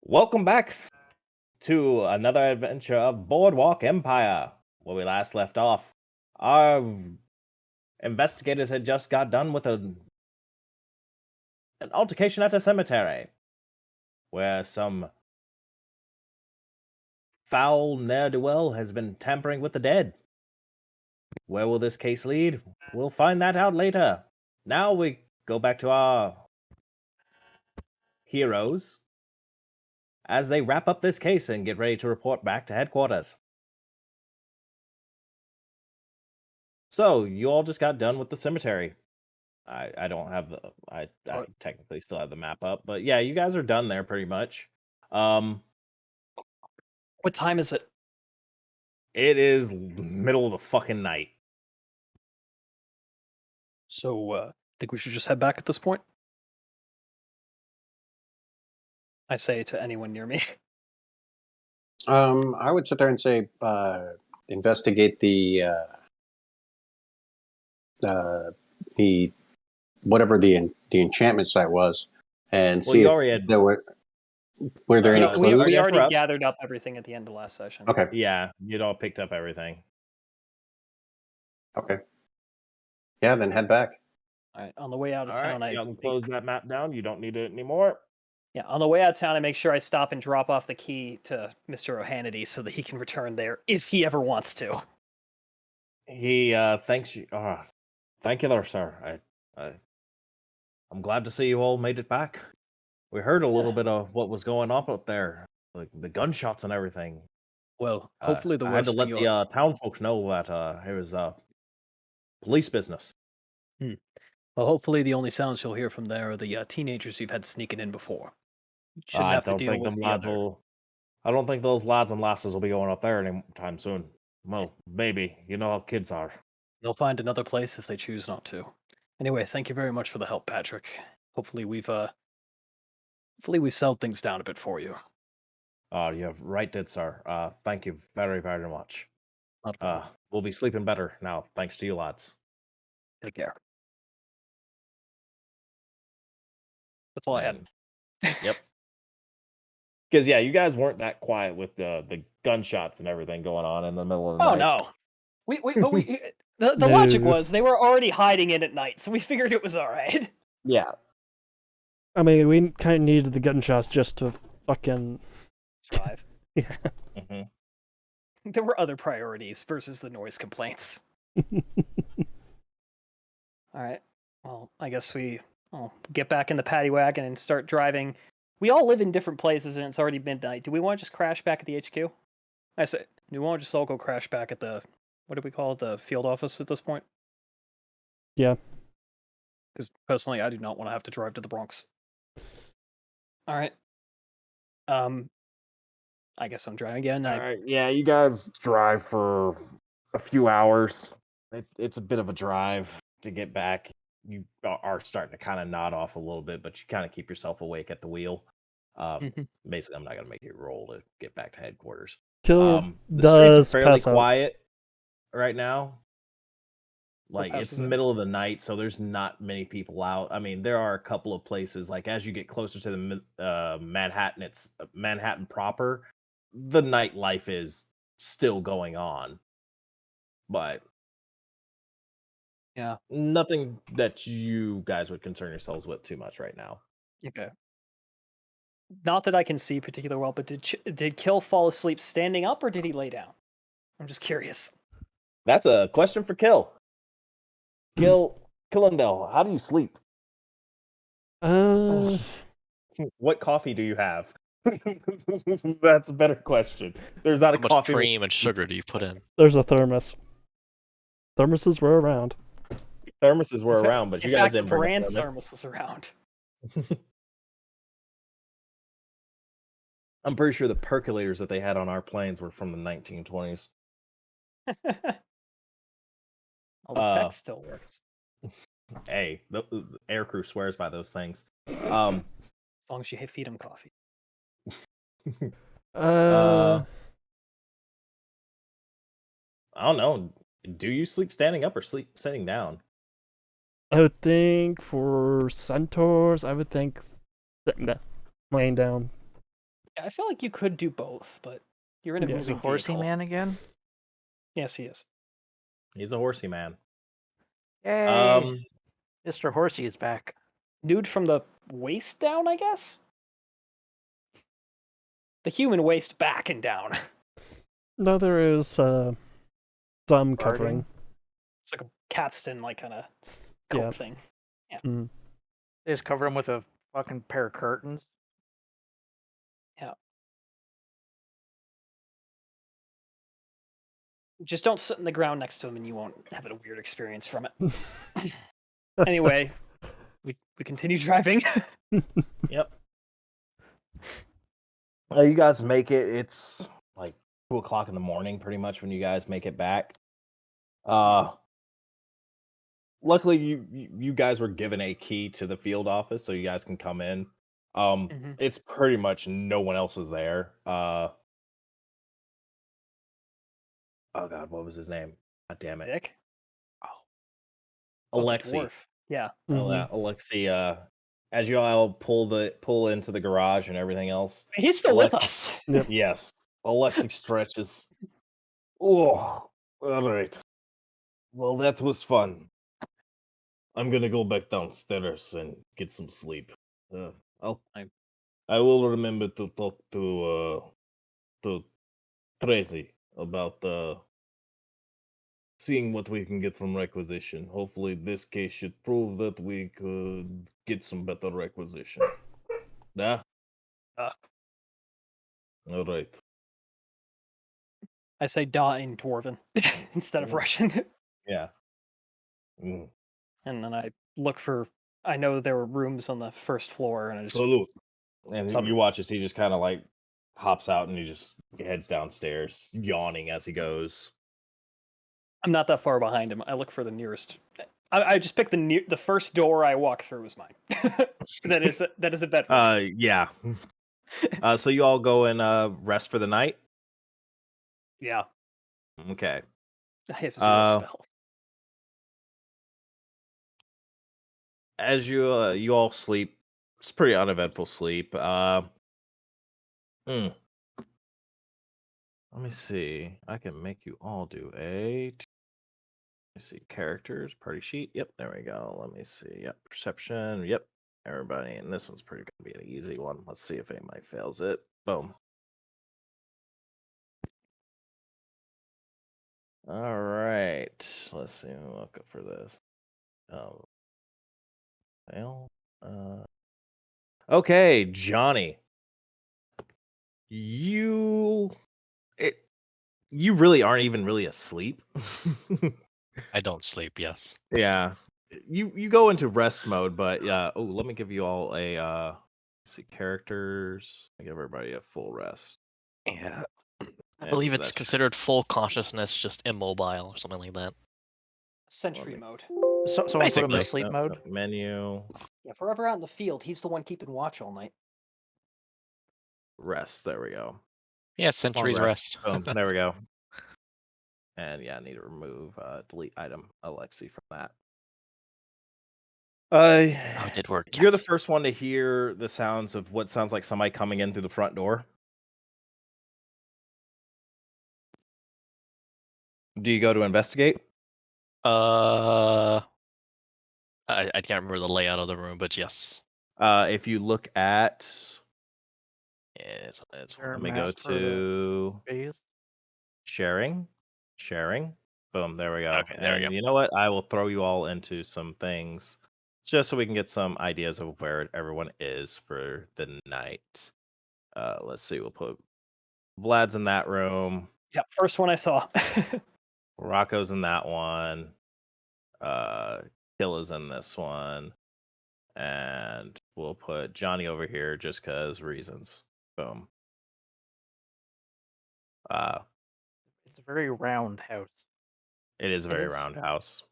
Welcome back to another adventure of Boardwalk Empire. Where we last left off, our investigators had just got done with an altercation at a cemetery where some foul ne'er-do-well has been tampering with the dead. Where will this case lead? We'll find that out later. Now we go back to our heroes as they wrap up this case and get ready to report back to headquarters. So, you all just got done with the cemetery. I don't have the I Alright. technically still have the map up, but yeah, you guys are done there pretty much. Um, What time is it? it is middle of the fucking night. So, think we should just head back at this point? I say to anyone near me. I would sit there and say, investigate the whatever the enchantment site was, and Well, see you if already had. there were there any No, we clues. we sorry to already interrupt. gathered up everything at the end of last session. Okay, Yeah, you'd all picked up everything. okay, yeah, then head back. Alright, on the way out of All right, town, y'all can close that map down. You don't need it anymore. on the way out of town, I make sure I stop and drop off the key to Mr. O'Hanity so that he can return there if he ever wants to. He thanks you. Thank you there, sir. I'm glad to see you all made it back. We heard a little bit of what was going on up there, like the gunshots and everything. Well, hopefully the I had to worst let thing the town folks know that it was police business. Well, hopefully the only sounds you'll hear from there are the teenagers you've had sneaking in before. You shouldn't I have to don't deal think with them the lads other. will. I don't think those lads and lasses will be going up there anytime soon. Well, maybe. You know how kids are. They'll find another place if they choose not to. Anyway, thank you very much for the help, Patrick. Hopefully we've settled things down a bit for you. You have right did, sir. Thank you very, very much. Not a problem. We'll be sleeping better now, thanks to you lads. Take care. That's all I had. Yep. Because yeah, you guys weren't that quiet with the gunshots and everything going on in the middle of the Oh night. no. But we the logic No. was they were already hiding in at night, so we figured it was all right. Yeah. I mean, we kind of needed the gunshots just to fucking. Survive. Yeah. hmm There were other priorities versus the noise complaints. All right. Well, I guess I'll get back in the paddy wagon and start driving. We all live in different places and it's already midnight. Do we want to just crash back at the HQ? I say, do we want to just all go crash back at the, what do we call it, the field office at this point? Yeah. Because personally, I do not want to have to drive to the Bronx. All right. I guess I'm driving again. All right. Yeah, you guys drive for a few hours. It's a bit of a drive to get back. You are starting to kind of nod off a little bit, but you kind of keep yourself awake at the wheel. Basically, I'm not going to make you roll to get back to headquarters. Killer The streets are does fairly pass out. quiet right now. Like it's passes the out? middle of the night, so there's not many people out. I mean, there are a couple of places like as you get closer to the Manhattan, it's Manhattan proper. The nightlife is still going on, but Yeah. nothing that you guys would concern yourselves with too much right now. Okay. Not that I can see particularly well, but did Kill fall asleep standing up or did he lay down? I'm just curious. That's a question for Kill. Killendale, how do you sleep? What coffee do you have? That's a better question. There's not How a much coffee. cream and sugar do you put in? There's a thermos. Thermoses were around. Thermoses were around, but you In guys fact, didn't bring a brand thermos. thermos was around. I'm pretty sure the percolators that they had on our planes were from the 1920s. All the tech still works. Hey, the aircrew swears by those things. As long as you feed them coffee. I don't know. Do you sleep standing up or sleep sitting down? I would think for centaurs, I would think laying down. I feel like you could do both, but you're in a Yeah. He's a moving horsey vehicle. man again. Yes, he is. He's a horsey man. Yay! Mr. Horsey is back. Nude from the waist down, I guess? The human waist back and down. No, there is some covering. It's like a capstan, like kind of Yeah. coat thing. Mm. They just cover him with a fucking pair of curtains. Just don't sit in the ground next to him and you won't have a weird experience from it. Anyway, we continue driving. Yep. You guys make it. It's like 2 o'clock in the morning, pretty much, when you guys make it back. Luckily, you guys were given a key to the field office, so you guys can come in. Mhm. It's pretty much no one else is there. Oh god, what was his name? God damn it, Dick? Alexi. The dwarf. Yeah. Oh yeah, Alexi. As you all pull into the garage and everything else, He's still with us. Yep. yes, Alexi stretches. Oh, all right. Well, that was fun. I'm gonna go back downstairs and get some sleep. I'll I will remember to talk to Tracy about seeing what we can get from requisition. Hopefully, this case should prove that we could get some better requisition. Yeah. Uh. All right. I say da in Dwarven instead of Russian. Yeah. Mm. And then I look for. I know there were rooms on the first floor, and I just. Salute. And Salute. you watch as he just kind of like hops out and he just heads downstairs, yawning as he goes. I'm not that far behind him. I look for the nearest. I just pick the first door I walk through is mine. that is a bet. For me. Yeah. So you all go and rest for the night. Yeah. Okay. I have 0 spells. As you all sleep, it's pretty uneventful sleep. Let me see. I can make you all do a. Let me see. Characters, party sheet. Yep, there we go. Let me see. Yep, perception. Yep, everybody. And this one's pretty gonna be an easy one. Let's see if anybody fails it. Boom. All right. Let's see. I'll look up for this. Fail. Okay, Johnny. You really aren't even really asleep. I don't sleep, yes. Yeah. You go into rest mode, but yeah. Oh, let me give you all a let's see, characters. I give everybody a full rest. Yeah. I And believe it's that's- considered full consciousness, just immobile or something like that. Sentry me- mode. So someone put him in Basically. sleep no, mode. no, menu Yeah, if we're ever out in the field, he's the one keeping watch all night. rest. There we go. Yeah, centuries rest. Boom. There we go. And yeah, I need to remove delete item Alexi from that. Oh, it did work. You're the Yes. first one to hear the sounds of what sounds like somebody coming in through the front door. Do you go to investigate? I can't remember the layout of the room, but yes. If you look at, Yeah, it's There let a me go map for the to base? sharing. Boom, there we go. Okay, there we And go. you know what? I will throw you all into some things just so we can get some ideas of where everyone is for the night. Let's see. We'll put Vlad's in that room. Yeah, first one I saw. Rocco's in that one. Kill is in this one. And we'll put Johnny over here just because reasons. Boom. It's a very round house. It is a very is. round house.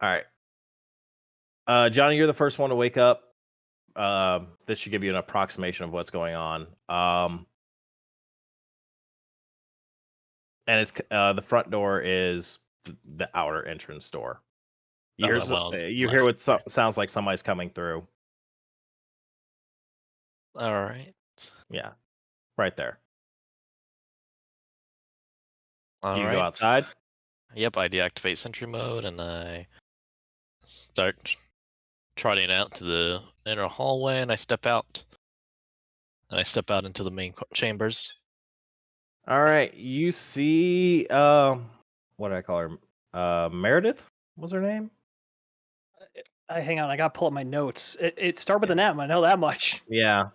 All right. Johnny, you're the first one to wake up. This should give you an approximation of what's going on. And it's the front door is the outer entrance door. You hear, well, you hear what left. sounds like somebody's coming through. All right. Yeah, right there. All Do you right. go outside? Yep, I deactivate sentry mode and I start trotting out to the inner hallway, and I step out. And I step out into the main chambers. All right, you see, what did I call her? Meredith was her name? Hang on, I gotta pull up my notes. It started with an M. I know that much. Yeah.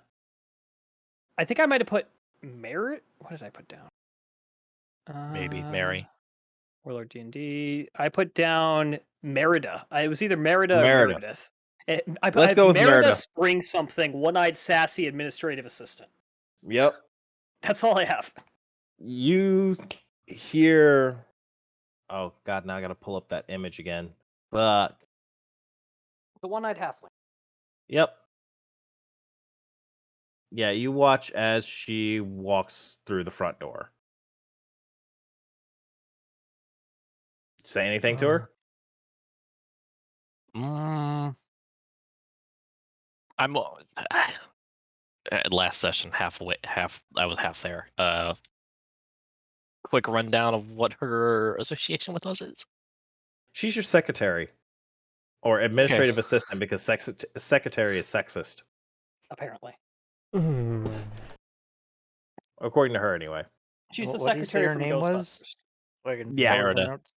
I think I might have put Merit. What did I put down? Maybe Mary. Warlord D&D. I put down Merida. It was either Merida or Merida. Meredith. I Let's have go with Merida Merida. Spring something, one-eyed sassy administrative assistant. Yep. That's all I have. You hear. Oh God! Now I gotta pull up that image again. But The one-eyed halfling. yep. Yeah, you watch as she walks through the front door. Say anything to her? I'm last session I was half there. Quick rundown of what her association with us is. She's your secretary or administrative assistant because secretary is sexist, Apparently. Hmm. according to her anyway. She's the What did you say secretary her from name was? Ghostbusters. So I can Yeah. follow my Merida. notes.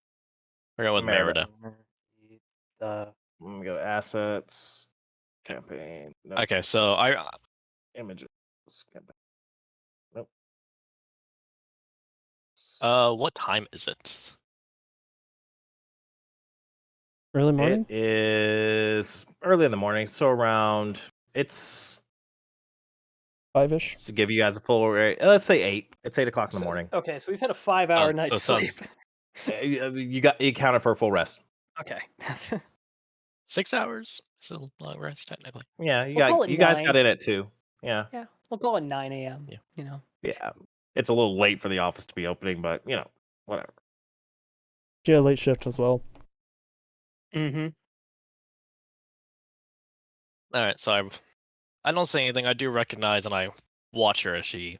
We're going with Merida. Merida. Let me go to assets, campaign. Nope. Okay, so Images. Campaign. Nope. what time is it? Early morning? It is early in the morning, so around it's 5-ish? to give you guys a full. Let's say 8. It's 8 o'clock in the morning. Okay, so we've had a 5-hour night's so sleep. You counted for a full rest. Okay. 6 hours. Still long rest technically. Yeah, We'll call it you guys got 9. in at 2. Yeah. Yeah, we'll call it 9 a.m. Yeah. You know. Yeah. It's a little late for the office to be opening, but whatever. She had a late shift as well. Mm-hmm. All right, so I don't say anything. I do recognize, and I watch her as she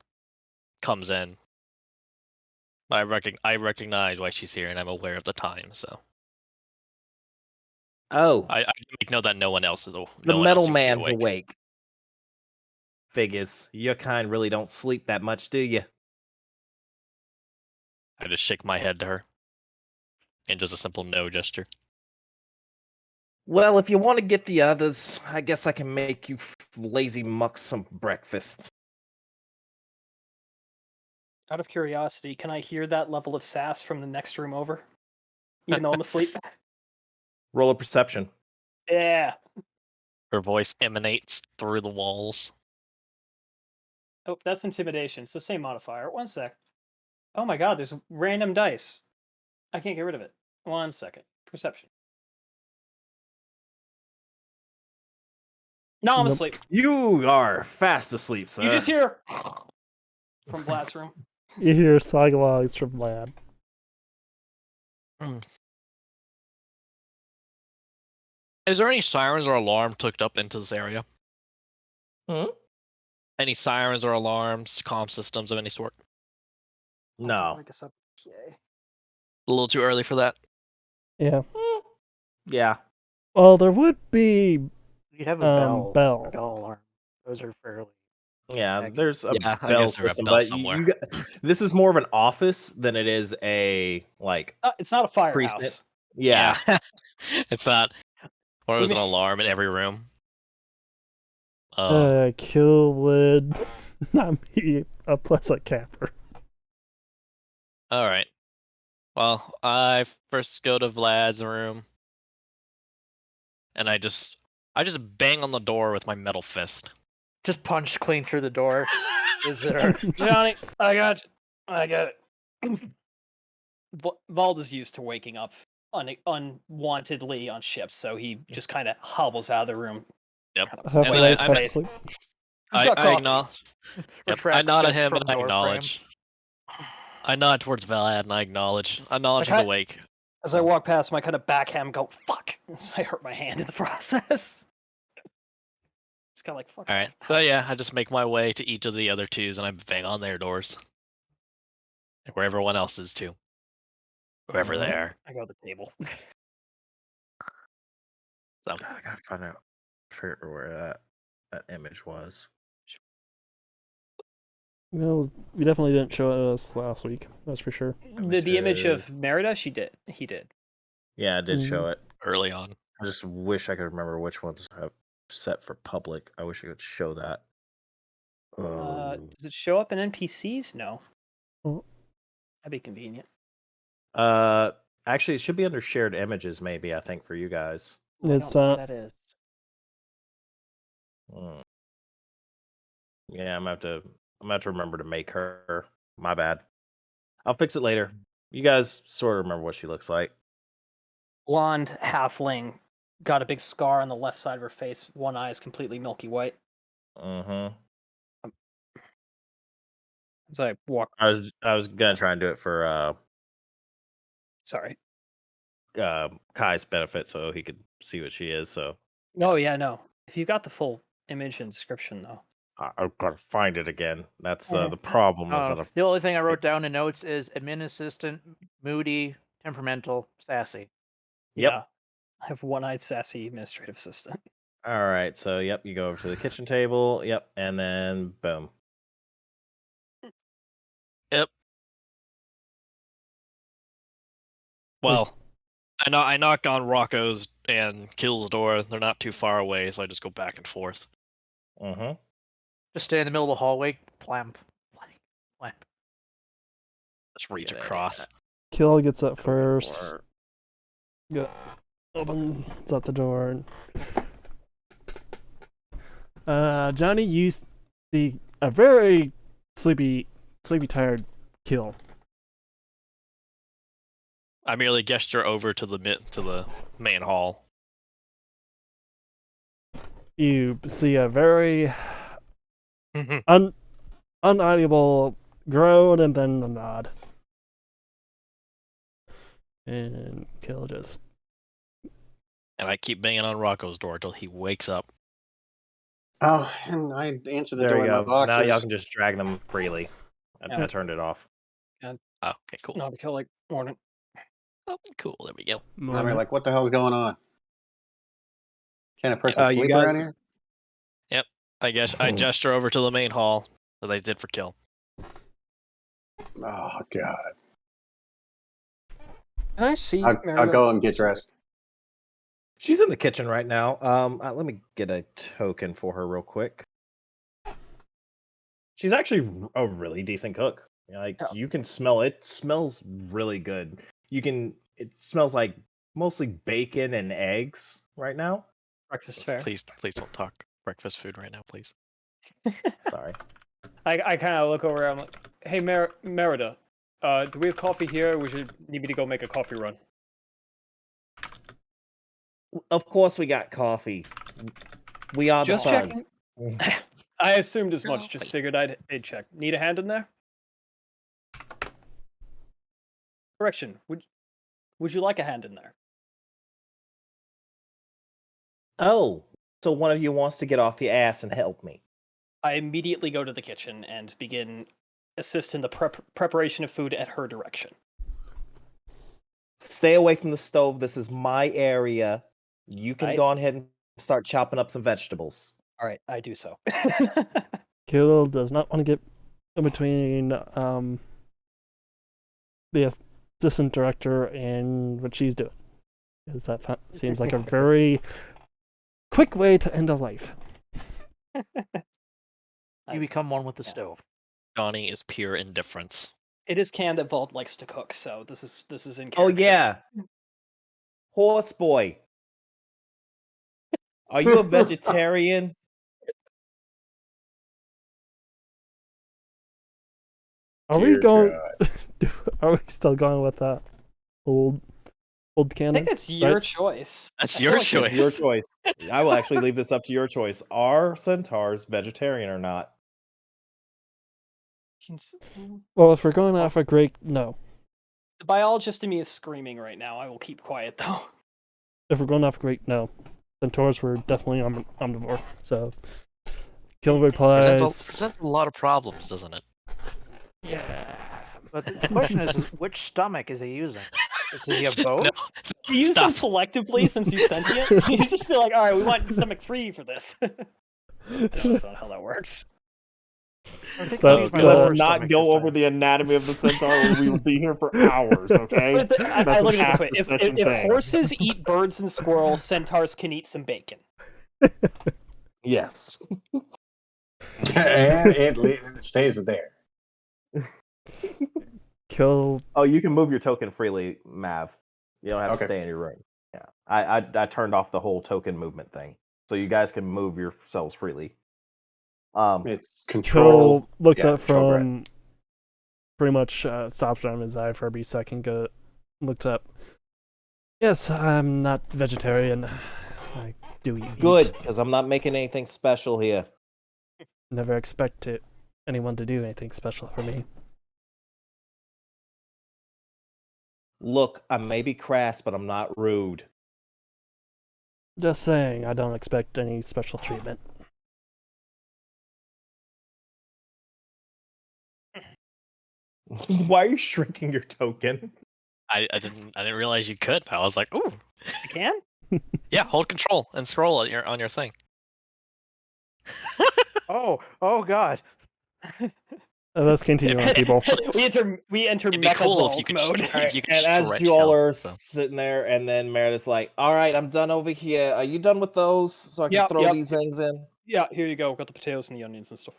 comes in. I recognize why she's here, and I'm aware of the time. So Oh, I make note that no one else the no one else metal seems to be man's awake. awake. Figures. Your kind really don't sleep that much, do you? I just shake my head to her, and just a simple no gesture. Well, if you want to get the others, I guess I can make you lazy mucks some breakfast. Out of curiosity, can I hear that level of sass from the next room over? Even though I'm asleep? Roll a perception. Yeah. Her voice emanates through the walls. Oh, that's intimidation. It's the same modifier. 1 sec. Oh my god, there's random dice. I can't get rid of it. 1 second. Perception. No, I'm Nope. asleep. You are fast asleep, sir. You just hear from Vlad's room. You hear Sagalogs from Vlad. Is there any sirens or alarms hooked up into this area? Hmm? Any sirens or alarms, comm systems of any sort? No. A little too early for that. Yeah. Yeah. Well, there would be You'd have a bell. alarm. Those are fairly. Yeah, Accurate. there's a Yeah, I bell guess there's a system, bell but somewhere. this is more of an office than it is a It's not a firehouse. precinct. Yeah. It's not. Or there's an Even- alarm in every room. Kill would not be a pleasant camper. All right. Well, I first go to Vlad's room, and I just bang on the door with my metal fist. Just punch clean through the door. Visitor. Johnny, I got you. I got it. Vald is used to waking up unwantedly on ships, so he just kind of hobbles out of the room. Yep. Kind of Halfway then wipes I- his half face. asleep. Who's got I coffee? acknowledge. Yep. I Retract nod at fist him from and I door frame. acknowledge. I nod towards Vlad and I acknowledge. Acknowledge he's Okay. awake. As I walk past him, I kind of backhand go, fuck! I hurt my hand in the process. Just got like fuck All right. off. So yeah, I just make my way to each of the other twos, and I bang on their doors, and where everyone else is too, wherever they are. I go to the table. So I gotta find out figure where that image was. Well, we definitely didn't show it us last week. That's for sure. The image of Merida, he did. Yeah, I did show Mhm. it. early on, I just wish I could remember which ones I have set for public. I wish I could show that. Does it show up in NPCs? No. Oh. That'd be convenient. Actually, it should be under shared images, maybe. I think for you guys. I It's don't know where not. that is. Hmm. Yeah, I'm gonna have to remember to make her. My bad. I'll fix it later. You guys sort of remember what she looks like. Blonde halfling, got a big scar on the left side of her face. One eye is completely milky white. Mm-hmm. As I walk, I was gonna try and do it for sorry. Kai's benefit so he could see what she is. So Oh yeah, no. If you got the full image and description though. I've got to find it again. That's Mhm. the problem. Is that The only thing I wrote down in notes is admin assistant, moody, temperamental, sassy. Yep. Yeah. I have one-eyed sassy administrative assistant. All right. So yep, you go over to the kitchen table. Yep, and then boom. Yep. Well, I knock on Rocco's and Kill's door. They're not too far away, so I just go back and forth. Mm-hmm. Just stay in the middle of the hallway, clamp. Just reach Yeah, across. Kill gets up Go first. for- Go, opens up the door. Johnny, you see a very sleepy, tired Kill. I merely gesture over to the main hall. You see a very unaudible groan and then a nod. And Kill just. And I keep banging on Rocco's door till he wakes up. Oh, and I answer the There door you in my go. Now y'all boxers. can just drag them freely. Yeah. I turned it off. Oh, okay, cool. Not to kill like morning. Oh, cool. There we go. I mean, like, what the hell's going on? Can a person You sleep guys- around here? I guess I gesture over to the main hall as I did for Kill. Oh God! Can I see I'll Merida? go and get dressed. She's in the kitchen right now. Let me get a token for her real quick. She's actually a really decent cook. Like Yeah. you can smell it. Smells really good. It smells like mostly bacon and eggs right now. Breakfast fair. Please don't talk breakfast food right now, please. Sorry. I kind of look over. I'm like, hey, Merida, do we have coffee here? Or need me to go make a coffee run. Of course we got coffee. We are Just the checking. fuzz. I assumed as much. Just Coffee. figured I'd check. Need a hand in there? Correction. Would you like a hand in there? Oh, so one of you wants to get off your ass and help me. I immediately go to the kitchen and begin assist in the preparation of food at her direction. Stay away from the stove. This is my area. You can Right. go on ahead and start chopping up some vegetables. All right, I do so. Kill does not want to get in between the assistant director and what she's doing. Because that seems like a very quick way to end a life. You become one with the Yeah. stove. Johnny is pure indifference. It is canon that Vault likes to cook, so this is in Oh character. yeah. Horse boy. Are you a vegetarian? Are we Dear going? God. Are we still going with that old I canon? think that's your Right? choice. That's I your feel like choice. It's your choice. I will actually leave this up to your choice. Are centaurs vegetarian or not? Well, if we're going off a great no. The biologist in me is screaming right now. I will keep quiet though. If we're going off a great no, centaurs were definitely omnivore. So Kill replies. Presents a lot of problems, doesn't it? Yeah. But the question is which stomach is he using? Is he a boat? No, You use them stop. selectively since he's sentient. You just feel like, all right, we want stomach 3 for this. No, that's not how that works. I think So, I'll use my let's lower Let's not stomach go this over time. the anatomy of the centaur, or we will be here for hours. Okay, But I That's look an at it this way: after-session if thing. horses eat birds and squirrels, centaurs can eat some bacon. Yes. And it stays there. Kill. Oh, you can move your token freely, Mav. You don't have Okay. to stay in your room. Yeah, I turned off the whole token movement thing, so you guys can move yourselves freely. It's control. Kill looks yeah, up control red. from pretty much stops on his eye for a brief second. Looks up. Yes, I'm not vegetarian. I do eat Good, meat. because I'm not making anything special here. Never expect anyone to do anything special for me. Look, I may be crass, but I'm not rude. Just saying, I don't expect any special treatment. Why are you shrinking your token? I didn't realize you could. I was like, ooh, I can. yeah. Hold control and scroll on your thing. Oh God. Let's continue on, people. we enter It'd be mecha cool if balls you could mode. if you could And as stretch you all out, are so. sitting there, and then Meredith's like, "All right, I'm done over here. Are you done with those, so I can Yep, throw yep. these things in?" Yeah, here you go. Got the potatoes and the onions and stuff.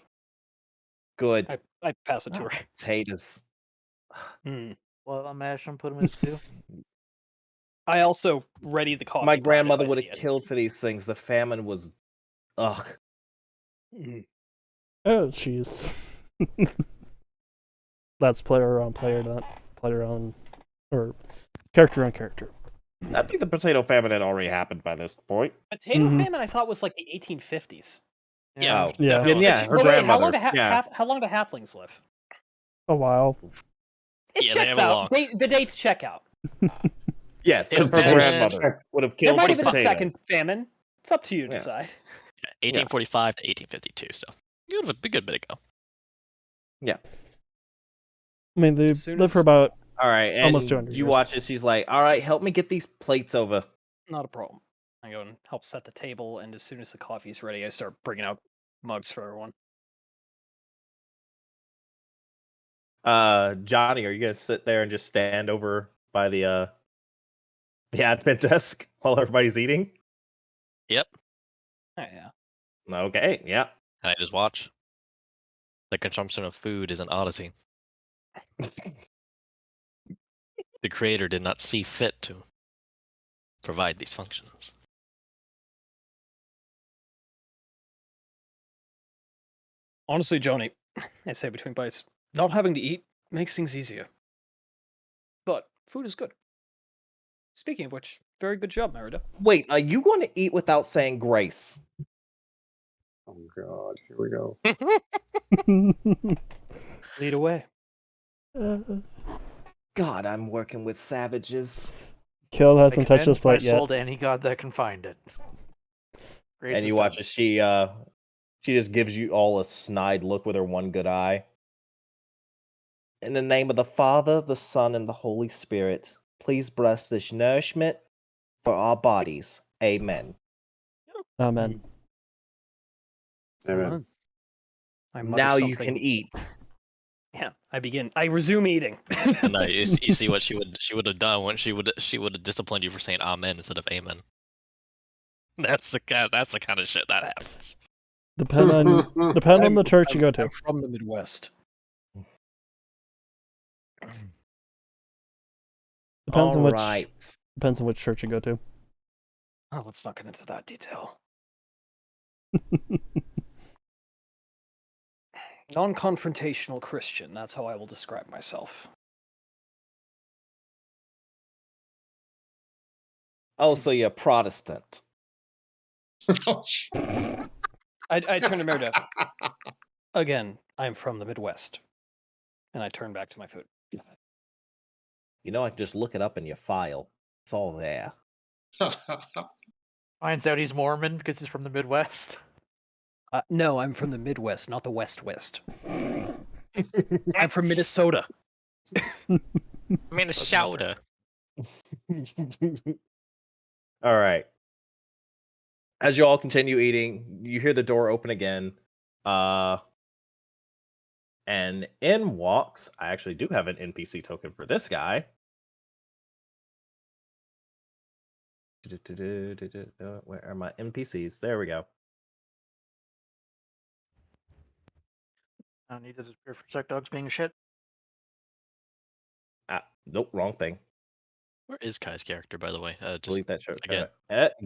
Good. I pass it to her. Potatoes. Hmm. Well, I'll mash them, put them in stew. I also ready the coffee. My pot grandmother if I would see have it. killed for these things. The famine was, ugh. Mhm. Oh, jeez. That's player on player, not player on, or character on character. I think the potato famine had already happened by this point. Potato Mhm. famine, I thought was like the 1850s. Yeah, Oh. Yeah. definitely. Yeah, her But wait, how long grandmother. do Yeah. how long do halflings live? A while. It Yeah, they checks have a out. long- The dates check out. Yes, It her was- grandmother would have There killed might for have been a potatoes. second famine. It's up to you to Yeah. decide. 1845 to 1852. So good, a good bit ago. I mean, they As soon live for as- about All right, and Almost 200 you years. watch it. She's like, "All right, help me get these plates over." Not a problem. I go and help set the table, and as soon as the coffee's ready, I start bringing out mugs for everyone. Johnny, are you gonna sit there and just stand over by the admin desk while everybody's eating? Yep. Oh, yeah. Okay, yeah. And I just watch. The consumption of food is an oddity. The creator did not see fit to provide these functions. Honestly, Johnny, I say between bites, not having to eat makes things easier. But food is good. Speaking of which, very good job, Merida. Wait, are you going to eat without saying grace? Oh God, here we go. Lead away. God, I'm working with savages. Kill I hasn't touched commend his plate my yet. soul to any god that can find it. Grace And is you done. watch as she just gives you all a snide look with her one good eye. In the name of the Father, the Son, and the Holy Spirit, please bless this nourishment for our bodies. Amen. Amen. Amen. I mutter Now you something. can eat. Yeah, I begin. I resume eating. And you see what she would have done when she would have disciplined you for saying amen instead of amen. That's the kind of shit that happens. Depend on the church you go to. I'm from the Midwest. Depends on All which right. depends on which church you go to. Oh, let's not get into that detail. Non-confrontational Christian. That's how I will describe myself. Oh, so you're Protestant. I turn to Merida. Again, I'm from the Midwest. And I turn back to my food. You know, I can just look it up in your file. It's all there. Finds out he's Mormon because he's from the Midwest. No, I'm from the Midwest, not the West West. I'm from Minnesota. Minnesota. All right. As you all continue eating, you hear the door open again. And in walks, I actually do have an NPC token for this guy. Where are my NPCs? There we go. I don't need to disappear for check dogs being a shit. Nope, wrong thing. Where is Kai's character, by the way? Just Delete that show. again.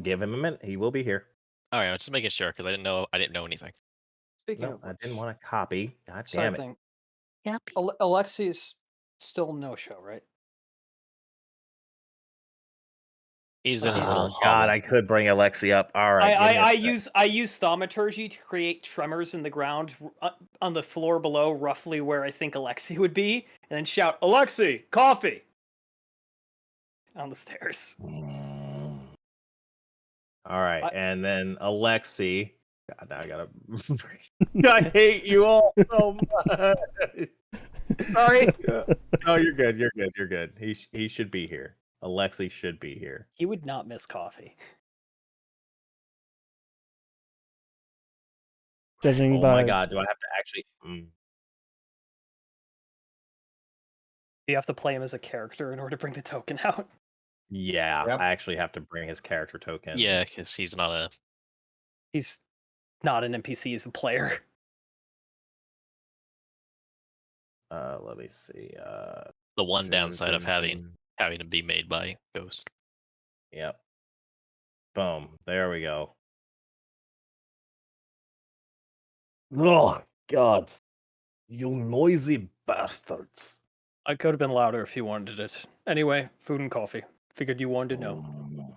Give him a minute. He will be here. All right, I was just making sure because I didn't know anything. Speaking No, of I which, didn't want to copy. God side damn it. thing. Yep. Alexi's still no show, right? He's in his Oh, little God, hovel. I could bring Alexi up. All right. give me a sec. I use thaumaturgy to create tremors in the ground on the floor below, roughly where I think Alexi would be, and then shout, "Alexi, coffee!" on the stairs. All right, I- and then Alexi. God, now I gotta. I hate you all so much. Sorry, No, you're good. You're good. You're good. He should be here. Alexi should be here. he would not miss coffee. Judging Oh by my God, do I have to actually? You have to play him as a character in order to bring the token out. Yeah, Yep. I actually have to bring his character token. Yeah, because he's not a. He's not an NPC; he's a player. Let me see. The one downside of having to be made by Ghost. Yep. Boom. There we go. Oh God, you noisy bastards! I could have been louder if you wanted it. Anyway, food and coffee. Figured you wanted to know.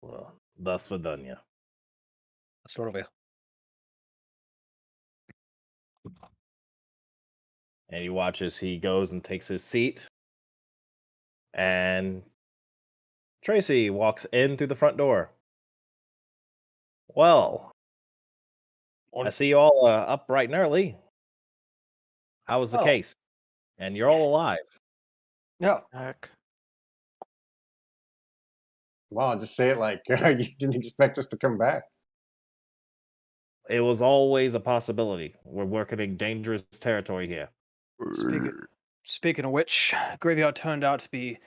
Well, до свидания. Sort of. And you watch as he goes and takes his seat. And Tracy walks in through the front door. Well, I see you all up bright and early. How was the Oh. case? And you're all alive. No. Heck. Well, I'll just say it like you didn't expect us to come back. It was always a possibility. We're working in dangerous territory here. Speaking of which, graveyard turned out to be.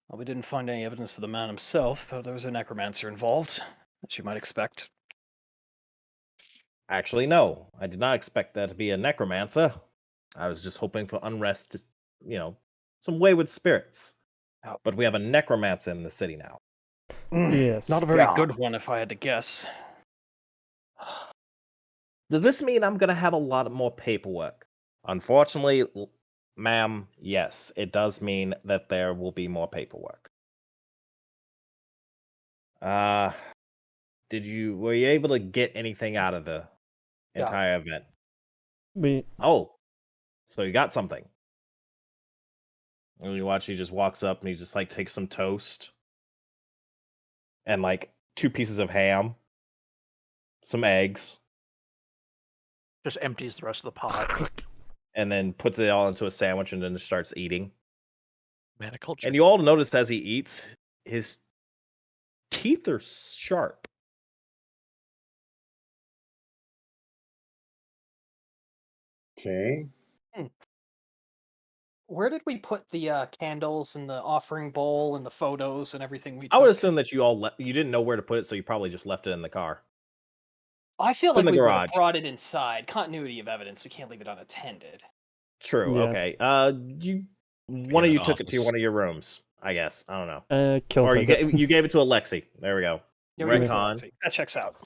Well, we didn't find any evidence of the man himself, but there was a necromancer involved, as you might expect. Actually, no. I did not expect that to be a necromancer. I was just hoping for unrest, some wayward spirits. Oh. But we have a necromancer in the city now. yes, Not a very God. good one, if I had to guess. Does this mean I'm going to have a lot more paperwork? Unfortunately, ma'am, yes, it does mean that there will be more paperwork. Were you able to get anything out of the Yeah. entire event? we Oh, so you got something. And you watch, he just walks up and he just like takes some toast and like 2 pieces of ham, some eggs, Just empties the rest of the pot. and then puts it all into a sandwich and then just starts eating. Man of culture. And you all notice as he eats, his teeth are sharp. Okay. Where did we put the candles and the offering bowl and the photos and everything we took? I would assume that you didn't know where to put it, so you probably just left it in the car. I feel It's in like the we would have garage. brought it inside. Continuity of evidence. We can't leave it unattended. True. Yeah. Okay. One of an you took it to office. one of your rooms. I guess. I don't know. kill Or for you gave it to Alexi. There we go. Yeah, we gave it to Retcon. Alexi. That checks out.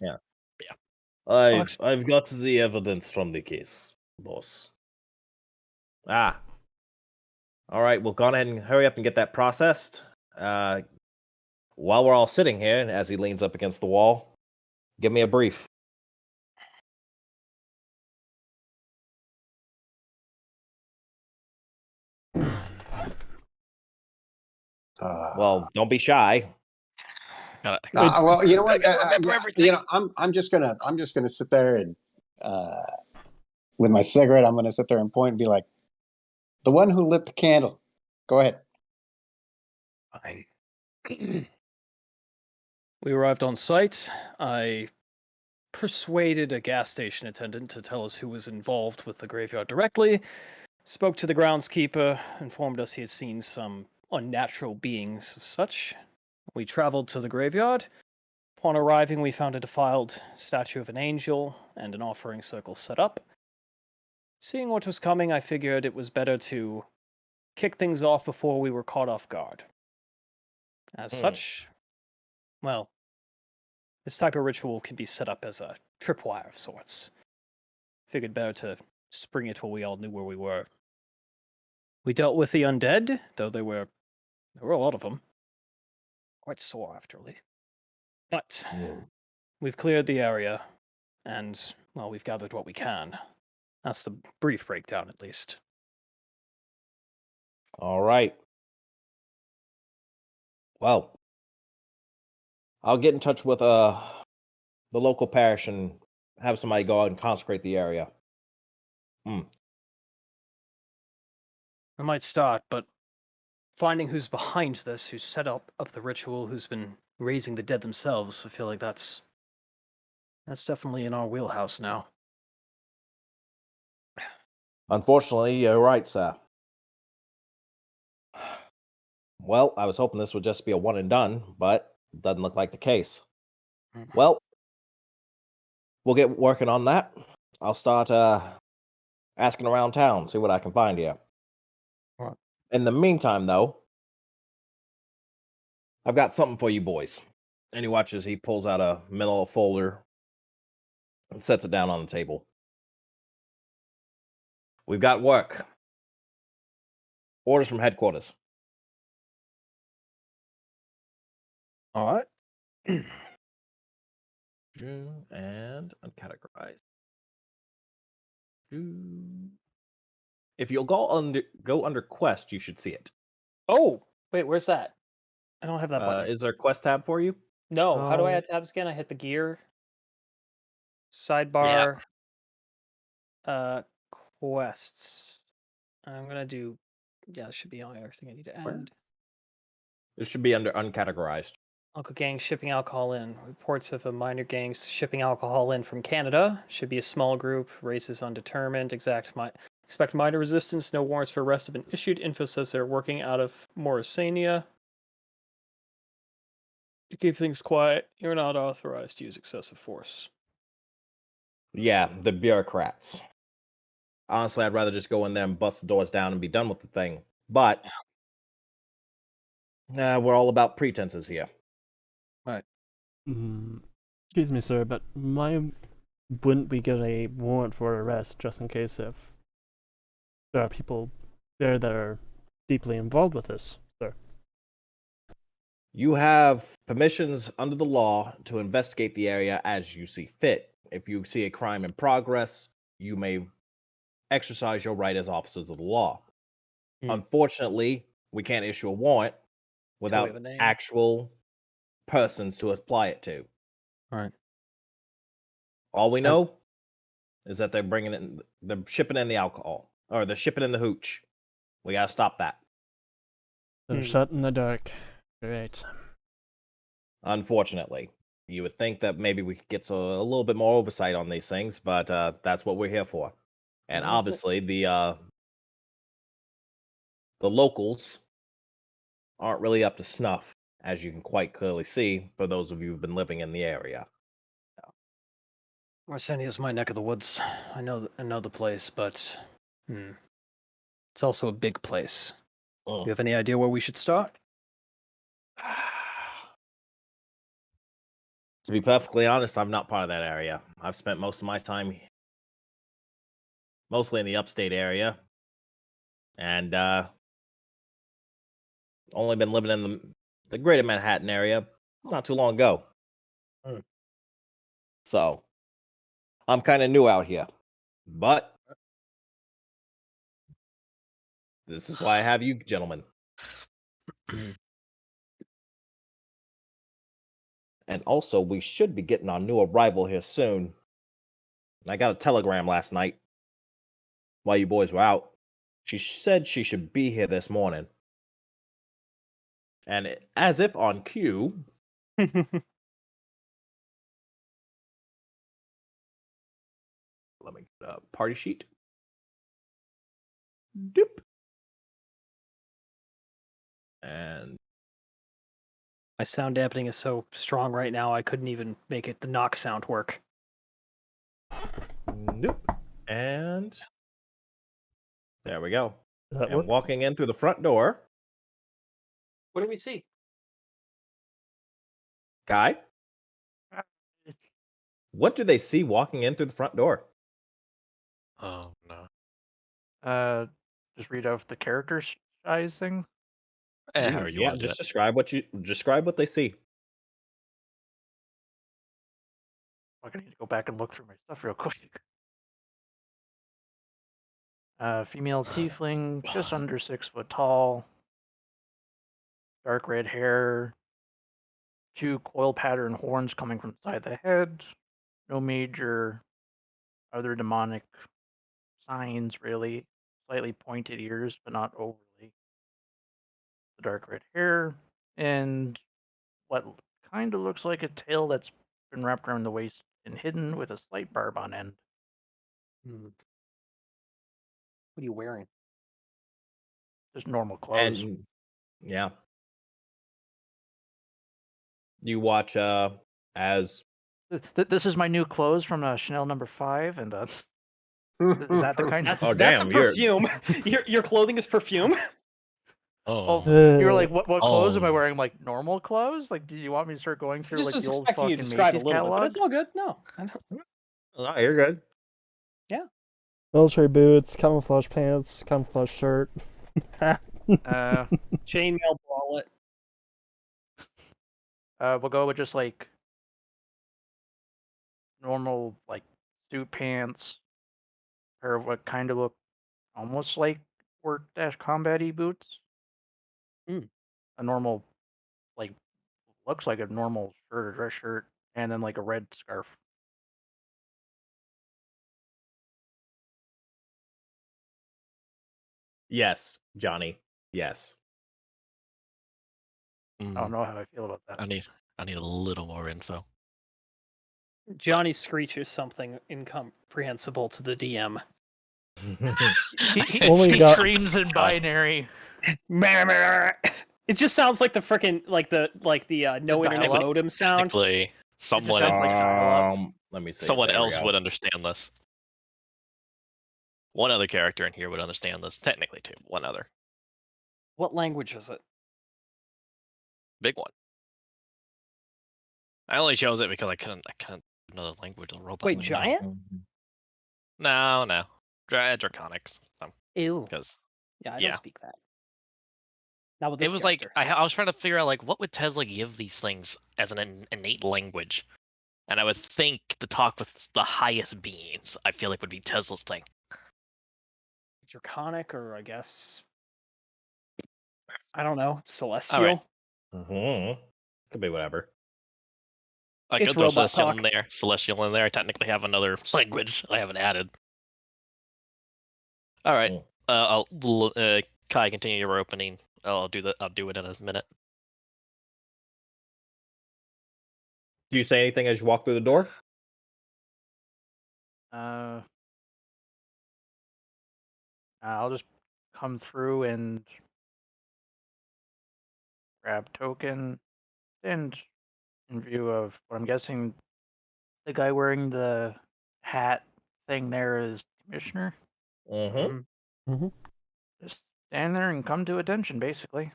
I've got the evidence from the case, boss. Ah. All right. Well, go ahead and hurry up and get that processed. While we're all sitting here, and as he leans up against the wall, give me a brief. Well, don't be shy. Kind of. Well, you know what? Remember everything. I'm just gonna sit there and with my cigarette, I'm gonna sit there and point and be like, the one who lit the candle. Go ahead. Fine. We arrived on site. I persuaded a gas station attendant to tell us who was involved with the graveyard directly, spoke to the groundskeeper, informed us he had seen some unnatural beings of such. We traveled to the graveyard. Upon arriving, we found a defiled statue of an angel and an offering circle set up. Seeing what was coming, I figured it was better to kick things off before we were caught off guard. As such, well, this type of ritual can be set up as a tripwire of sorts. Figured better to spring it while we all knew where we were. We dealt with the undead, though there were a lot of them. Quite sore afterly. But we've cleared the area, and, well, we've gathered what we can. That's the brief breakdown, at least. All right. Well, I'll get in touch with the local parish and have somebody go out and consecrate the area. I might start, but finding who's behind this, who's set up the ritual, who's been raising the dead themselves, I feel like that's definitely in our wheelhouse now. Unfortunately, you're right, sir. Well, I was hoping this would just be a one and done, but it doesn't look like the case. Well, we'll get working on that. I'll start asking around town, see what I can find here. Right. In the meantime, though, I've got something for you boys. And he watches, he pulls out a manila folder and sets it down on the table. We've got work. Orders from headquarters. All right. And uncategorize. If you'll go under quest, you should see it. Oh, wait, where's that? I don't have that button. Is there a quest tab for you? No, how do I Oh. add tabs again? I hit the gear. Sidebar. Quests. I'm gonna do. Yeah, it should be on everything I need to Where? add. It should be under uncategorized. Local gang shipping alcohol in. Reports of a minor gang shipping alcohol in from Canada. Should be a small group. Race is undetermined. Expect minor resistance. No warrants for arrest have been issued. Info says they're working out of Morrisania. To keep things quiet, you're not authorized to use excessive force. Yeah, the bureaucrats. Honestly, I'd rather just go in there and bust the doors down and be done with the thing. But we're all about pretenses here. Excuse me, sir, but why wouldn't we get a warrant for arrest just in case if there are people there that are deeply involved with this, sir? You have permissions under the law to investigate the area as you see fit. If you see a crime in progress, you may exercise your right as officers of the law. Unfortunately, we can't issue a warrant Till we have without a name. actual persons to apply it to. Right. All we know is that they're shipping in the alcohol, or they're shipping in the hooch. We gotta stop that. They're shut in the dark. Great. Unfortunately, you would think that maybe we could get a little bit more oversight on these things, but that's what we're here for. And Well, obviously, the locals aren't really up to snuff, as you can quite clearly see for those of you who've been living in the area. Morrisania is my neck of the woods. I know the place, but it's also a big place. Mm. You have any idea where we should start? To be perfectly honest, I'm not part of that area. I've spent most of my time mostly in the upstate area, and only been living in the greater Manhattan area not too long ago. So I'm kind of new out here, but this is why I have you gentlemen. And also, we should be getting our new arrival here soon. I got a telegram last night while you boys were out. She said she should be here this morning. And as if on cue, let me get a party sheet. Doop. And My sound dampening is so strong right now, I couldn't even make it the knock sound work. nope. And there we go. Does that And work? walking in through the front door, What do we see? Guy, what do they see walking in through the front door? Oh no. Just read off the character size thing. However you Yeah, want to do just it. describe what they see. I'm gonna need to go back and look through my stuff real quick. Female tiefling, just under 6 foot tall, dark red hair, 2 coil pattern horns coming from the side of the head. No major other demonic signs, really. Slightly pointed ears, but not overly. The dark red hair, and what kind of looks like a tail that's been wrapped around the waist and hidden with a slight barb on end. What are you wearing? Just normal clothes. And yeah. You watch as This is my new clothes from Chanel number 5, and is that the kind of? Oh, That's a damn, you're- perfume. Your clothing is perfume. Oh, Oh. you were like, what clothes am I Oh. wearing? Like normal clothes? Like, do you want me to start going I through just like was the old expecting you fucking to describe a Macy's little bit, but catalog? it's all good. No, I don't. Oh, you're good. Military boots, camouflage pants, camouflage shirt. Chainmail bralette. We'll go with just like normal like suit pants, pair of what kind of look almost like work-combat-y boots. A normal, like, looks like a normal shirt or dress shirt, and then like a red scarf. Yes, Johnny. Yes. I don't know how I feel about that. I need a little more info. Johnny screeches something incomprehensible to the DM. He Only got- screams in binary. It just sounds like the frickin' like the no internet dial-up? modem sound. Technically, someone sounds like dial-up. Let me see. someone There we else go. would understand this. One other character in here would understand this. Technically, two. One other. What language is it? Big one. I only chose it because I couldn't another language. The robot. Wait, would know. giant? No. Draconics. Ew. Because Yeah, I yeah. don't speak that. Not with this it was character. like I was trying to figure out like what would Tesla give these things as an innate language, and I would think to talk with the highest beings. I feel like would be Tesla's thing. Draconic, or I guess I don't know, celestial. Could be whatever. I It's could throw robot celestial talk. in there. Celestial in there. I technically have another language I haven't added. All right. Kai, continue your opening. I'll do it in a minute. Do you say anything as you walk through the door? I'll just come through and grab token, and in view of what I'm guessing, the guy wearing the hat thing there is Commissioner. Mm-hmm. Just stand there and come to attention, basically.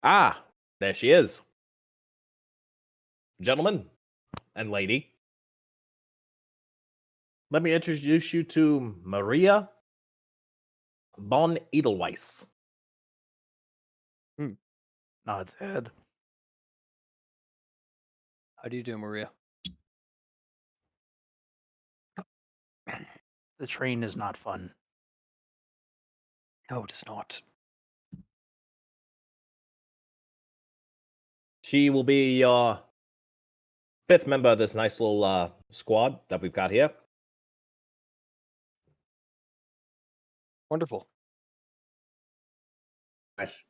Ah, there she is. Gentlemen and lady, let me introduce you to Maria von Edelweiss. Nods head. How do you do, Maria? The train is not fun. No, it is not. She will be your fifth member of this nice little squad that we've got here. Wonderful. Nice.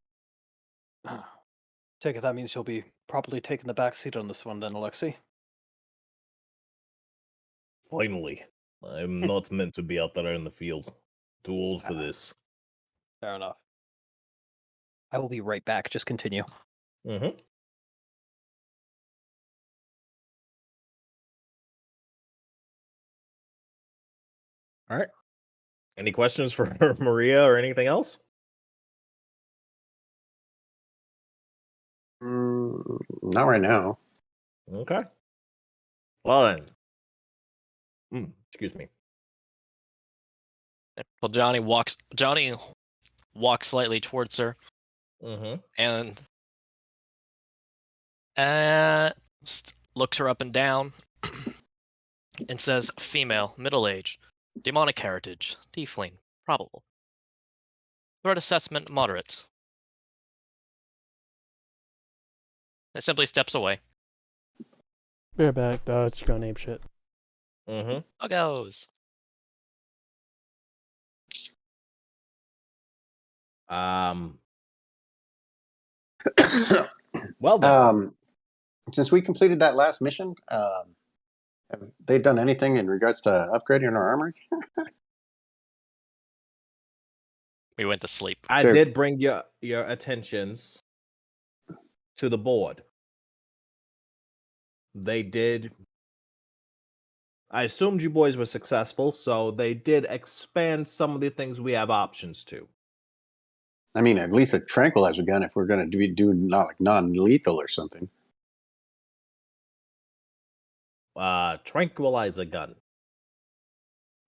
Take it that means you'll be probably taking the back seat on this one then, Alexei. Finally, I'm not meant to be out there in the field. Too old for this. Fair enough. I will be right back. Just continue. Mm-hmm. All right. Any questions for Maria or anything else? Not right now. Okay. Well then. Excuse me. Well, Johnny walks slightly towards her Mm-hmm. and looks her up and down and says, "Female, middle-aged, demonic heritage, tiefling, probable. Threat assessment, moderate." It simply steps away. Bear back, dodge, go name shit. Mm-hmm. Goes. Well then. Since we completed that last mission, have they done anything in regards to upgrading our armory? We went to sleep. I Good. did bring your attentions to the board. They did. I assumed you boys were successful, so they did expand some of the things we have options to. I mean, at least a tranquilizer gun if we're going to do not like non-lethal or something. Tranquilizer gun.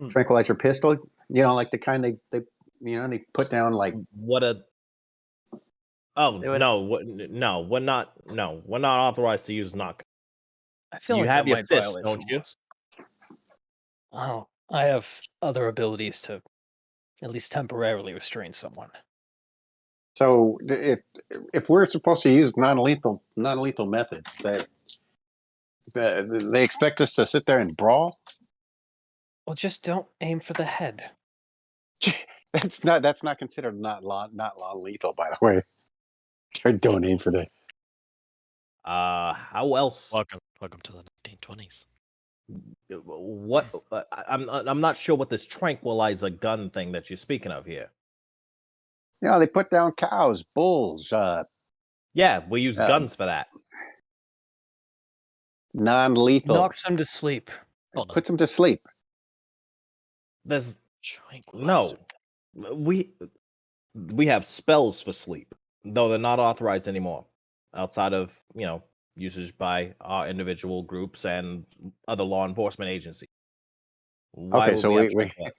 Tranquilizer pistol, like the kind they they put down like. What a. Oh They would- no, we're not. No, we're not authorized to use knock. I feel You like have that your might fists, violate don't some you? laws. Oh, I have other abilities to at least temporarily restrain someone. So if we're supposed to use non-lethal methods, they expect us to sit there and brawl. Well, just don't aim for the head. That's not considered not lethal, by the way. Don't aim for the. How else? Welcome to the 1920s. What? I'm not sure what this tranquilizer gun thing that you're speaking of here. They put down cows, bulls, Yeah, we use guns for that. non-lethal. Knocks them to sleep. Hold on. Puts them to sleep. There's Tranquilizer. no. We have spells for sleep, though they're not authorized anymore, outside of usage by our individual groups and other law enforcement agencies. Why Okay, would so we have we tranquilizer?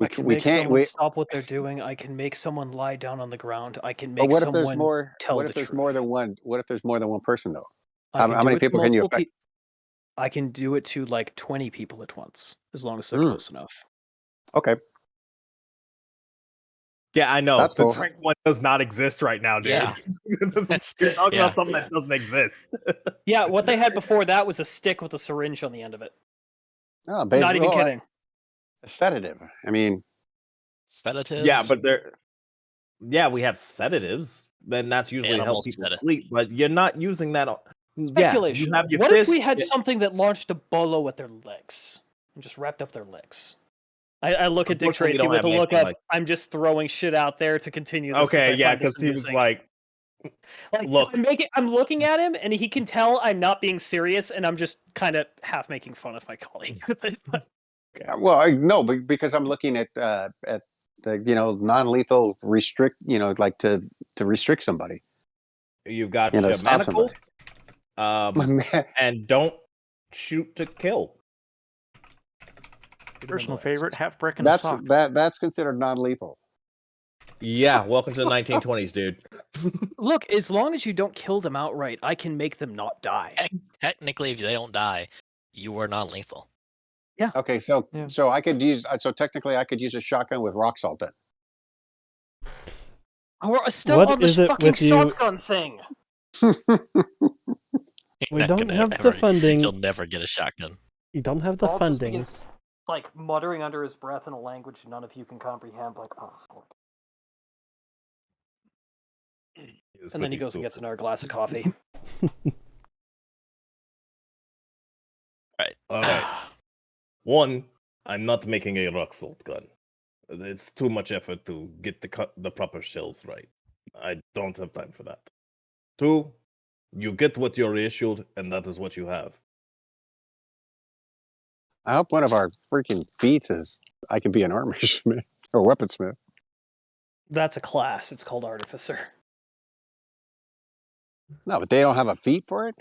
I can make someone stop what they're doing. I can make someone lie down on the ground. I can But make what if there's someone more? tell What the if there's truth. more than one? What if there's more than one person though? I How can do many it to people can you multiple affect? I can do it to like 20 people at once, as long as they're Mm. close enough. Okay, Yeah, I know. That's The cool. trank one does not exist right now, dude. Yeah. You're talking Yeah. about something that doesn't exist. Yeah, what they had before that was a stick with a syringe on the end of it. Oh, Not even kidding. A sedative. I mean, Sedatives. Yeah, but we have sedatives. Then that's usually to Animal help people sedative. sleep. But you're not using that. Yeah, Speculation. you have your What fist. if we had something that launched a bolo at their legs and just wrapped up their legs? I look at Dick Unfortunately, we Tracy don't with a have look anything of like- I'm just throwing shit out there to continue this. Okay, I yeah, find this because he was amusing. like, look. I'm looking at him, and he can tell I'm not being serious, and I'm just kind of half making fun of my colleague. well, no, but because I'm looking at the non-lethal restrict, like to restrict somebody. You've got To your stop manacles, somebody. and don't shoot to kill. Personal favorite, half brick and a That's sock. that's considered non-lethal. Yeah, welcome to the 1920s, dude. Look, as long as you don't kill them outright, I can make them not die. Technically, if they don't die, you are non-lethal. Okay, so Yeah. so I could use technically I could use a shotgun with rock salt then. We're still What on the is it fucking with you- shotgun thing. We Not don't gonna have the ever- funding. You'll never get a shotgun. You don't have the Paul just funding. begins, like, muttering under his breath in a language none of you can comprehend, like, oh, fuck. And then he goes and gets another glass of coffee. Right. All right. One, I'm not making a rock salt gun. It's too much effort to get the proper shells right. I don't have time for that. Two, you get what you're issued, and that is what you have. I hope one of our freaking feats is I can be an armor smith or weaponsmith. That's a class. It's called Artificer. No, but they don't have a feat for it.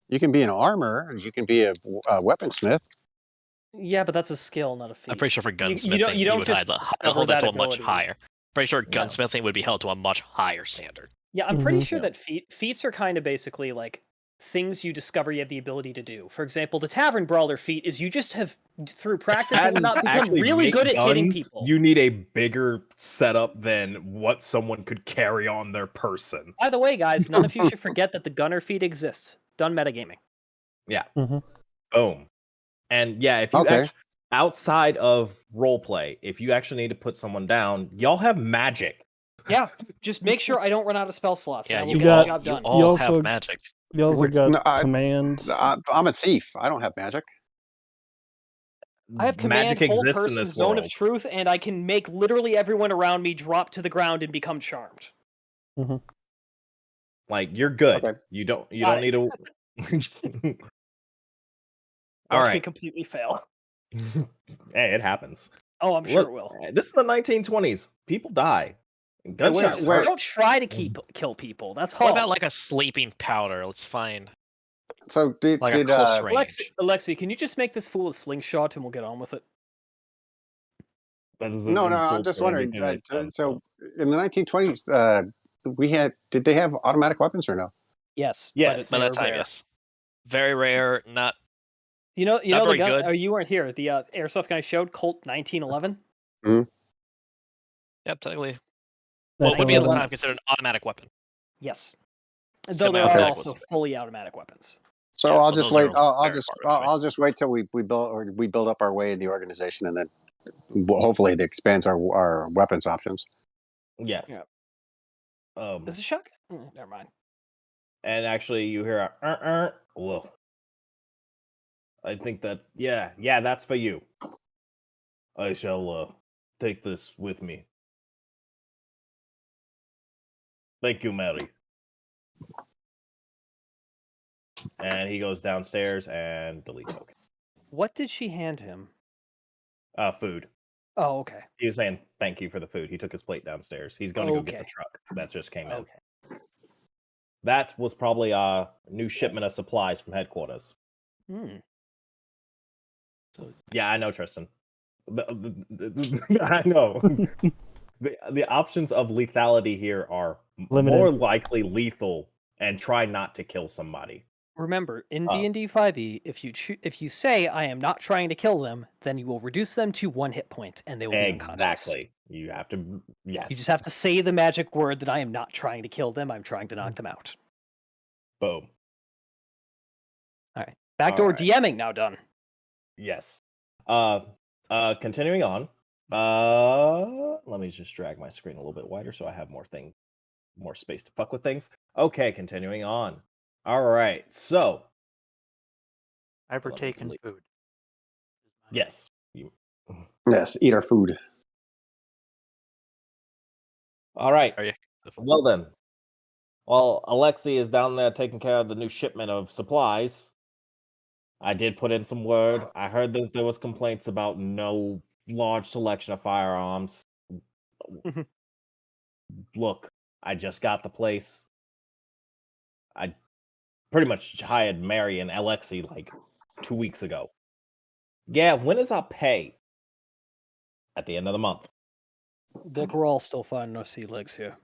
You can be an armor, and you can be a weaponsmith. Yeah, but that's a skill, not a feat. I'm pretty sure for You gunsmithing, don't you would just discover hold that that to a much ability. higher. Pretty sure No. gunsmithing would be held to a much higher standard. Yeah, I'm pretty sure Yeah. that feats are kind of basically like things you discover you have the ability to do. For example, the Tavern Brawler feat is you just have, through practice and And whatnot, to become actually really make good at hitting guns, people. you need a bigger setup than what someone could carry on their person. By the way, guys, none of you should forget that the Gunner feat exists. Done metagaming. Yeah. Mhm. Boom. And yeah, if you Okay. outside of roleplay, if you actually need to put someone down, y'all have magic. Yeah, just make sure I don't run out of spell slots. Yeah, and I will you get got- the job you done. all also- have magic. You also Wait, got no, command. I'm a thief. I don't have magic. I have command, Magic hold exists in person, this zone world. of truth, and I can make literally everyone around me drop to the ground and become charmed. Like you're good. Okay. You don't Got need to. All Watch me right. completely fail. Hey, it happens. Oh, I'm sure Look, it will. this is the 1920s. People die. Gunshots wait. hurt. Don't try to kill people. That's What hard. about like a sleeping powder? Let's find So did like a close range. Alexi, can you just make this fool a slingshot and we'll get on with it? That is no, an no. I'm insult just to wondering. everything they've done, So in the 1920s, did they have automatic weapons or no? Yes. Yes. By They're that time, rare. yes. Very rare, not You know Not the very gun. good. Or you weren't here. The airsoft gun I showed, Colt 1911. yep, technically. What would be at the time considered an automatic weapon. Yes. Though there are Semi-automatic also was- fully automatic weapons. So Yeah, I'll well, just those are wait. I'll very just far between. I'll just wait till we build up our way in the organization, and then hopefully it expands our weapons options. Yes. Yeah. This Is it shotgun? Never mind. And actually, you hear a whoa. I think that yeah, that's for you. I shall take this with me. Thank you, Mary. And he goes downstairs and delete token. What did she hand him? Food. Oh, okay. He was saying thank you for the food. He took his plate downstairs. He's gonna go get the Okay. truck that just came in. Okay. That was probably a new shipment of supplies from headquarters. Hmm. Yeah, I know, Tristan. I know. The options of lethality here are Limited. more likely lethal and try not to kill somebody. Remember, in Oh. D&D 5e, if you say I am not trying to kill them, then you will reduce them to 1 hit point, and they will be unconscious. Exactly. You have to. Yes. You just have to say the magic word that I am not trying to kill them. I'm trying to knock them out. Boom. All right. Backdoor Alright. DMing now done. Yes. Continuing on. Let me just drag my screen a little bit wider so I have more space to fuck with things. Okay, continuing on. All right. So, I Let me partake in delete. food. yes. You. Yes, eat our food. All right. Are you? Well then. While Alexi is down there taking care of the new shipment of supplies, I did put in some word. I heard that there was complaints about no large selection of firearms. Look, I just got the place. I pretty much hired Mary and Alexi like 2 weeks ago. Yeah, when is our pay? At the end of the month. Look, we're all still finding our sea legs here.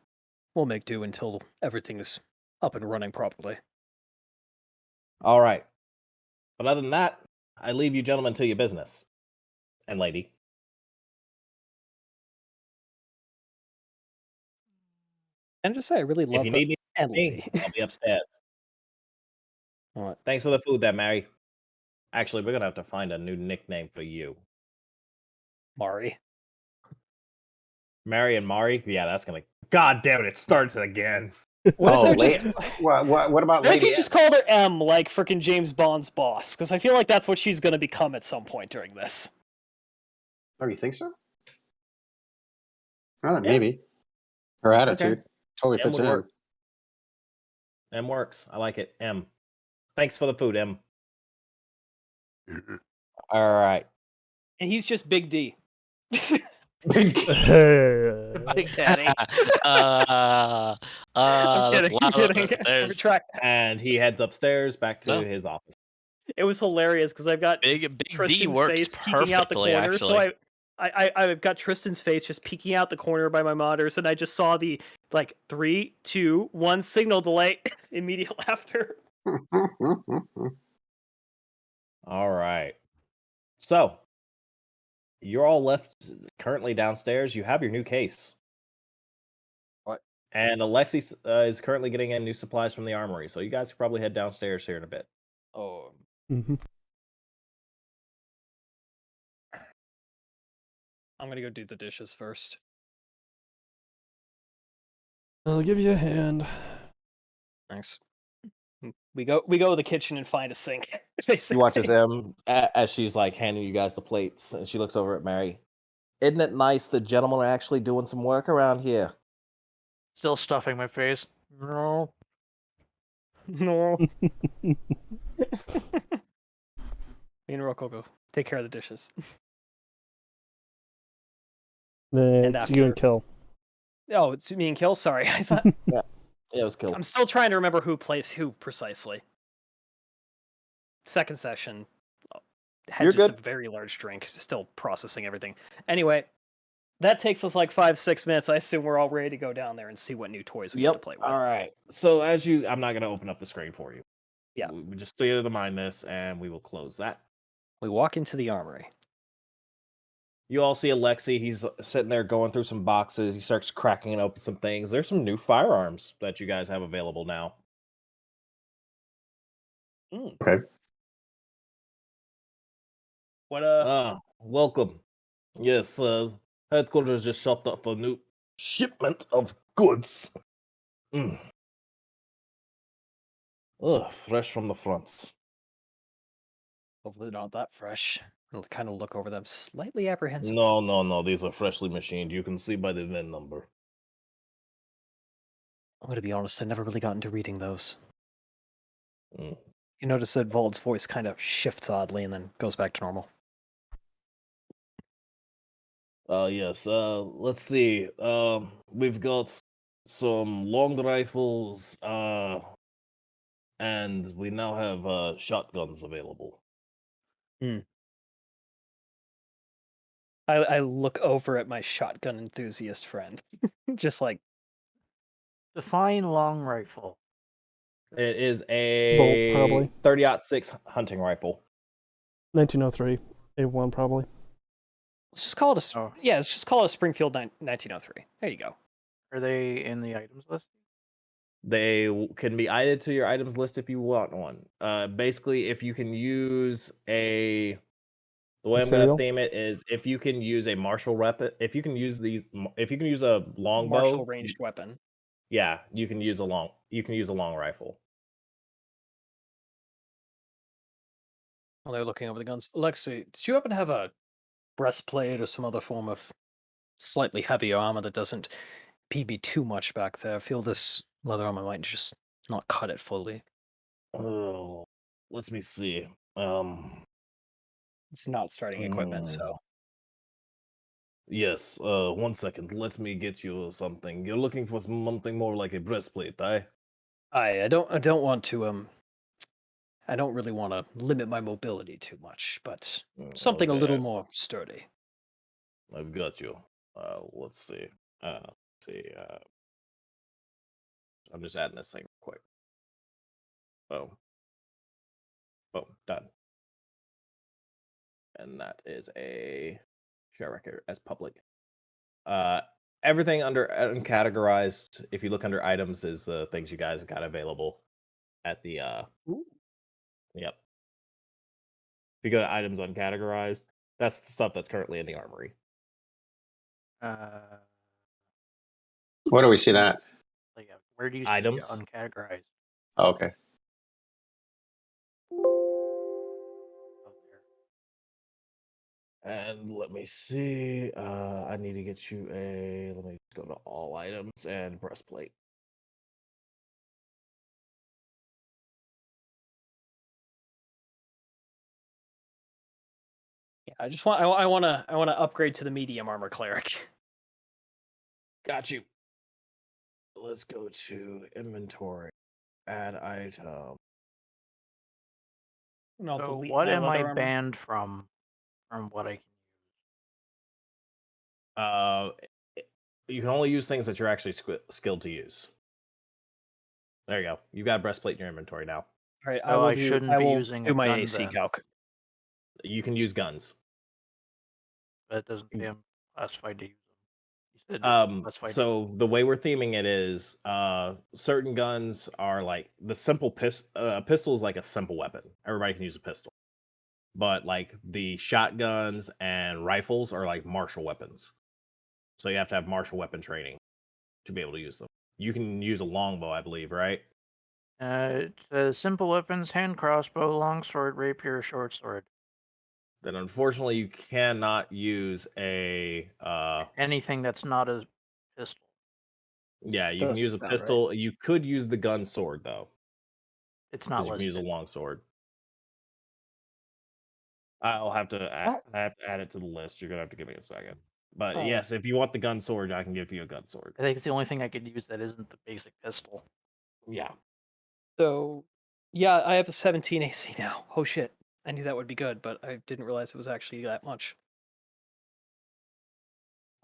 We'll make do until everything is up and running properly. All right. But other than that, I leave you gentlemen to your business. And lady. And just say, I really If love you the need me, and lady. I'll be upstairs. What? Thanks for the food there, Mary. Actually, we're gonna have to find a new nickname for you. Mari. Mary and Mari? Yeah, that's gonna. God damn it! It starts again. What if Oh, they're just? what about What if Lady you M? just called her M, like freaking James Bond's boss? Because I feel like that's what she's gonna become at some point during this. Oh, you think so? Well, Yeah. maybe. Her attitude totally M fits would in. work. M works. I like it. M. Thanks for the food, M. All right. And he's just Big D. Big Big Daddy. uh, I'm that's kidding. I'm loud. kidding. There's Retract. And he heads upstairs back to Oh. his office. It was hilarious because I've got Big D Tristan's works face peeking out the perfectly, corner. So actually. I've got Tristan's face just peeking out the corner by my monitors, and I just saw the 3, 2, 1 signal delay. Immediate laughter. All right. So you're all left currently downstairs. You have your new case. What? And Alexi is currently getting in new supplies from the armory. So you guys can probably head downstairs here in a bit. Oh, Mm-hmm. I'm gonna go do the dishes first. I'll give you a hand. Thanks. We go to the kitchen and find a sink. Basically. You watch as as she's like handing you guys the plates, and she looks over at Mary. Isn't it nice the gentlemen are actually doing some work around here? Still stuffing my face. No. No. Me and Rocco go take care of the dishes. It's you and Kill. Oh, it's me and Kill. Sorry, I thought. Yeah, it was killed. I'm still trying to remember who plays who precisely. Second session. Had You're just good. a very large drink. Still processing everything. Anyway, that takes us like 5-6 minutes. I assume we're all ready to go down there and see what new toys we get to play with. All right. So I'm not going to open up the screen for you. Yeah. We just clear the mind this, and we will close that. We walk into the armory. You all see Alexi. He's sitting there going through some boxes. He starts cracking open some things. There's some new firearms that you guys have available now. Okay. What Welcome. Yes, headquarters just shopped up for a new shipment of goods. Fresh from the fronts. Hopefully not that fresh. I'll kind of look over them slightly apprehensive. No. These are freshly machined. You can see by the VIN number. I'm gonna be honest, I never really got into reading those. Mm. You notice that Vold's voice kind of shifts oddly and then goes back to normal. Yes. Let's see. We've got some long rifles. And we now have shotguns available. I look over at my shotgun enthusiast friend. Just like, Define long rifle. It is Bolt, a probably. 30-06 hunting rifle. 1903. A1, probably. let's just call it Oh. let's just call it a Springfield 1903. There you go. Are they in the items list? They can be added to your items list if you want one. Basically, if you can use the way I'm going Material? to theme it is if you can use a martial weapon, if you can use a longbow, Martial ranged weapon. yeah, you can use a long rifle. While they're looking over the guns, Alexi, did you happen to have a breastplate or some other form of slightly heavier armor that doesn't PB too much back there? I feel this leather armor might just not cut it fully. Oh, let me see. It's not starting equipment, so. Yes, 1 second. Let me get you something. You're looking for something more like a breastplate, eh? I don't want to I don't really want to limit my mobility too much, but something a little Okay, more sturdy. I've got you. Let's see. Let's see. I'm just adding this thing real quick. Boom. Boom. Done. And that is a share record as public. Everything under categorized, if you look under items, is the things you guys got available at the Yep. If you go to items uncategorized, that's the stuff that's currently in the armory. Where do we see that? Where do you see Items. uncategorized? Oh, okay. Oh, there. And let me see. I need to get you a. Let me go to all items and breastplate. Yeah, I want to upgrade to the medium armor cleric. Got you. Let's go to inventory. Add item. And I'll So delete what my am I leather armor. banned from what I can Uh, you can only use things that you're actually skilled to use. There you go. You got a breastplate in your inventory now. All right, So I shouldn't I be will using do a my gun AC then. calc. You can use guns. But it doesn't say I'm classified to use them. You said classified to So the way we're theming it is certain guns are like the simple pistol is like a simple weapon. Everybody can use a pistol. But like the shotguns and rifles are like martial weapons. So you have to have martial weapon training to be able to use them. You can use a longbow, I believe, right? It says simple weapons: hand crossbow, longsword, rapier, short sword. Then unfortunately you cannot use Anything that's not a pistol. yeah, That you can does use a sound right. pistol. You could use the gun sword though, It's because not you can use a listed. long sword. I'll have to add it to the list. You're gonna have to give me a second. But Oh. yes, if you want the gun sword, I can give you a gun sword. I think it's the only thing I could use that isn't the basic pistol. Yeah. So, yeah, I have a 17 AC now. Oh shit. I knew that would be good, but I didn't realize it was actually that much.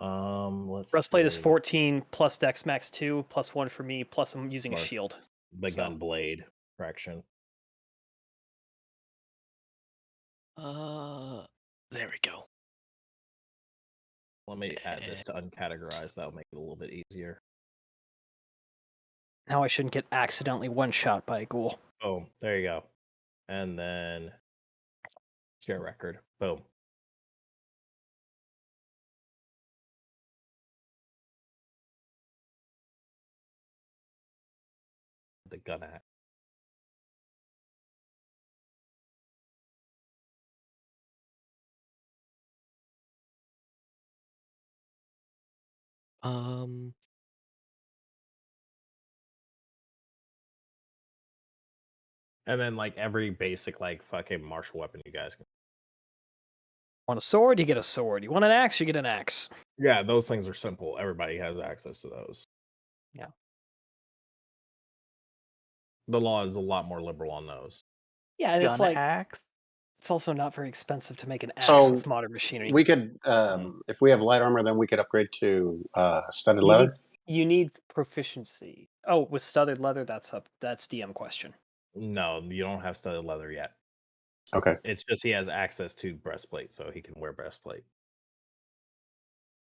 Let's Breastplate is see. 14 plus Dex Max 2 plus 1 for me, plus I'm using a Plus shield. the So- gun blade correction. There we go. Let me add this to uncategorized. That'll make it a little bit easier. Now I shouldn't get accidentally one shot by a ghoul. Oh, there you go. And then share record. Boom. The gun act. And then like every basic like fucking martial weapon you guys can. Want a sword? You get a sword. You want an axe? You get an axe. Yeah, those things are simple. Everybody has access to those. Yeah. The law is a lot more liberal on those. Yeah, and it's Gun like axe. it's also not very expensive to make an axe So with modern machinery. we could, if we have light armor, then we could upgrade to studded You leather. You need proficiency. Oh, with studded leather, that's DM question. No, you don't have studded leather yet. Okay. It's just he has access to breastplate, so he can wear breastplate.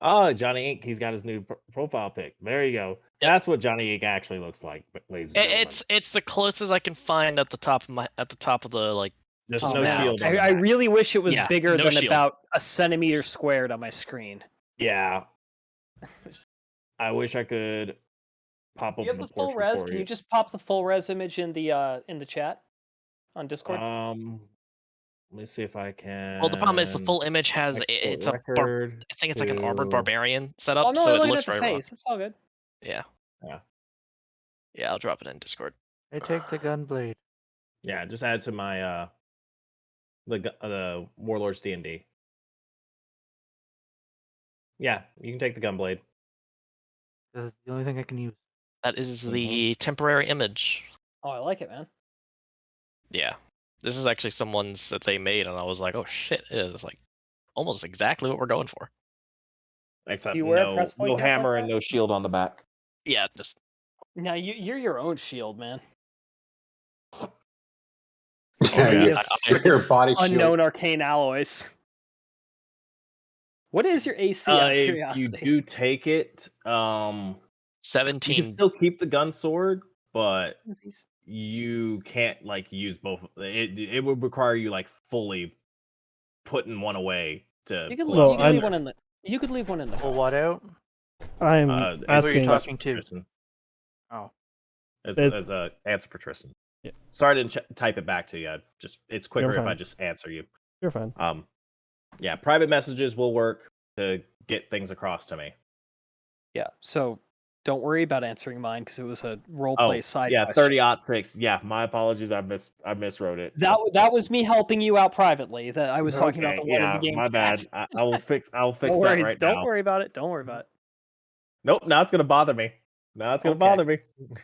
Oh, Johnny Ink, he's got his new profile pic. There you go. Yep. That's what Johnny Ink actually looks like, ladies and gentlemen. It's the closest I can find at the top of the like. There's Oh, no man. shield on the I back. really wish it was Yeah, bigger no than shield. about a centimeter squared on my screen. Yeah. I wish I could pop Do up you have the the full portrait res? for Can you you. just pop the full res image in the chat on Discord? Let me see if I can. Well, the problem is the full image has it's a record. I think it's like an armored barbarian setup, Oh no, so I'm it looking looks at the very face. rough. It's all good. Yeah. Yeah. Yeah, I'll drop it in Discord. I take the gun blade. Yeah, just add to my the Warlords D&D. Yeah, you can take the gunblade. This is the only thing I can use. That is the temporary image. Oh, I like it, man. Yeah. This is actually someone's that they made, and I was like, oh shit, it is like almost exactly what we're going for. Except Do you wear a no breastplate cap hammer like and that? no shield on the back. Yeah, just Now you're your own shield, man. yeah, For your body shield. Unknown arcane alloys. What is your AC out of If curiosity? you do take it, you can 17. still keep the gun sword, but you can't like use both. It would require you like fully putting one away to You could pull leave, out you the could leave other. one in the. You could leave one in the. Pull what out? I'm It's Who are you asking. talking to? Tristan. Oh, As It's- a answer for Tristan. Yeah. Sorry to type it back to you. It's quicker if I fine. just answer you. You're fine. Yeah, private messages will work to get things across to me. Yeah. So don't worry about answering mine because it was a role Oh, play side. yeah, question. 30-6. Yeah, my apologies. I miswrote it. That was me helping you out privately. That I was talking about the one in the game. My bad. I will fix Don't that worry. right Don't now. worry about it. Don't worry about it. Nope, now it's gonna bother me. Now it's gonna bother me.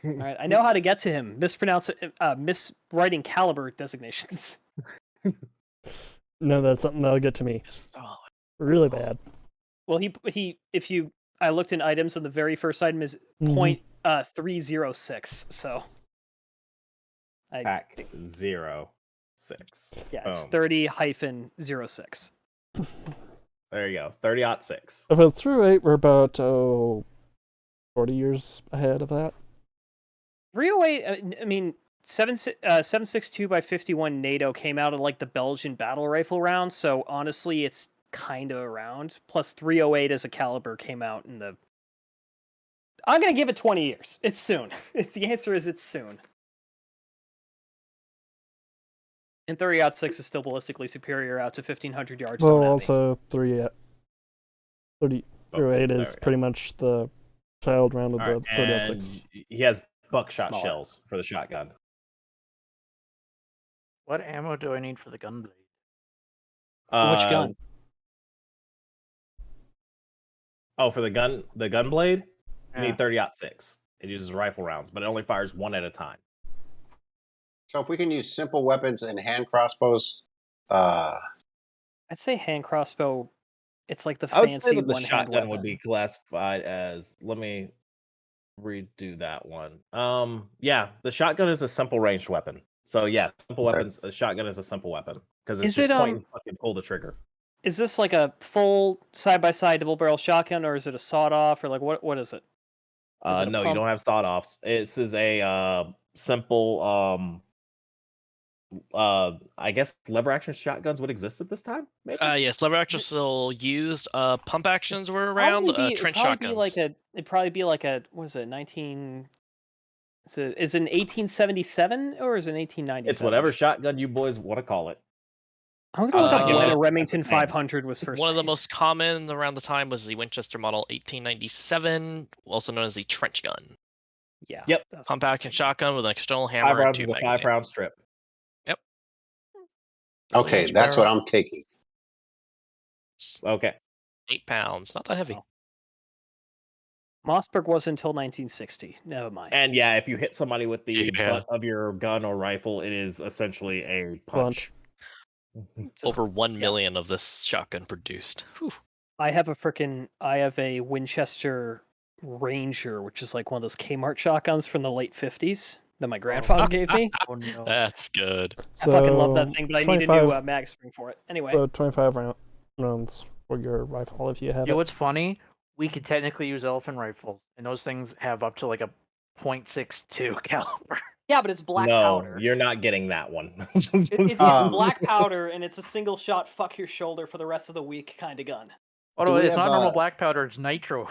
All right. I know how to get to him. Miswriting caliber designations. No, that's something that'll get to me Oh, really bad. Well, I looked in items and the very first item is Mhm. 306. So Pack 06. yeah, it's Boom. 30-06. There you go. 30-6. If it's through 8, we're about 40 years ahead of that. 308. I mean, 7.62 by 51 NATO came out of like the Belgian battle rifle round. So honestly, it's kind of around. Plus 308 as a caliber came out in the. I'm gonna give it 20 years. It's soon. The answer is it's soon. And 30-6 is still ballistically superior out to 1,500 yards. Well, don't at me. also 30 through 8 there is we go. pretty much the child round of All the right, 30-6. and he has buckshot Smaller. shells for the shotgun. what ammo do I need for the gunblade? Which gun? Oh, for the gun blade, you Yeah. need 30-6. It uses rifle rounds, but it only fires one at a time. So if we can use simple weapons and hand crossbows, I'd say hand crossbow. It's like the I would say fancy that the one-hand shotgun weapon. would be classified as. Let me redo that one. Yeah, the shotgun is a simple ranged weapon. So yeah, simple Okay. weapons. A shotgun is a simple weapon because it's Is just it, point and fucking pull the trigger. Is this like a full side-by-side double-barrel shotgun, or is it a sawed-off, or like what is it? Is it a No, you pump? don't have sawed offs. This is a simple I guess lever action shotguns would exist at this time, maybe. yes, lever action still used. Pump actions were Probably around. be, Trench it'd probably be like a what is it, 19? Is it an 1877 or is it an 1897? It's whatever shotgun you boys want to call it. I'm gonna look up give when it a a Remington specific name. 500 was first. One of the made. most common around the time was the Winchester model 1897, also known as the trench gun. Yeah. Yep. That's Pump action shotgun with an external 5 hammer and rounds 2 is a magazines. 5-round strip. okay, Range that's what barrel, I'm taking. Okay. 8 pounds, not that heavy. Oh. Mossberg was until 1960. Never mind. And yeah, if you hit somebody with the Yeah. butt of your gun or rifle, it is essentially a punch. So, Over 1 million of this shotgun produced. Whew. I have a Winchester Ranger, which is like one of those Kmart shotguns from the late 50s that my grandfather gave me. Oh no. That's good. I fucking love that So, thing, but I need a 25 new mag spring for it. Anyway, So 25 rounds for your rifle if you have You know it. what's funny? We could technically use elephant rifles, and those things have up to like a .62 caliber. yeah, but it's black No, powder. you're not getting that one. It's black powder, and it's a single shot, fuck your shoulder for the rest of the week kind of gun. Oh Do no, we it's have, not normal black powder. It's nitro.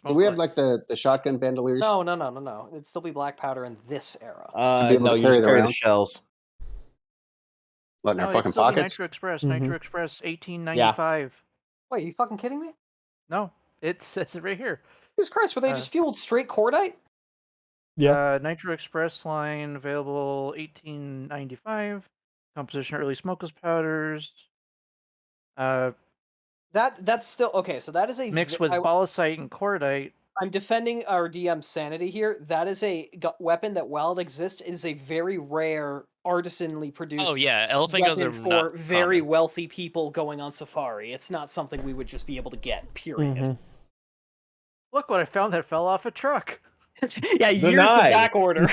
Do we have like the shotgun bandoliers? No. It'd still be black powder in this era. To be able no, to you carry just them carry the around? shells. What, in No, our it'd fucking still be pockets? Nitro Express. Mm-hmm. Mhm. Nitro Express, 1895. Wait, are you fucking kidding me? No, it says it right here. Jesus Christ, were they just fueled straight cordite? Yeah. Nitro Express line available 1895. Composition early smokeless powders. That's still okay. So that is a Mixed with I, bollicite and cordite. I'm defending our DM's sanity here. That is a weapon that, while it exists, is a very rare, artisanally produced. Oh yeah, elephant guns weapon are for not very common. wealthy people going on safari. It's not something we would just be able to get. Period. Mhm. Look what I found that fell off a truck. Yeah, years of Denied. back order.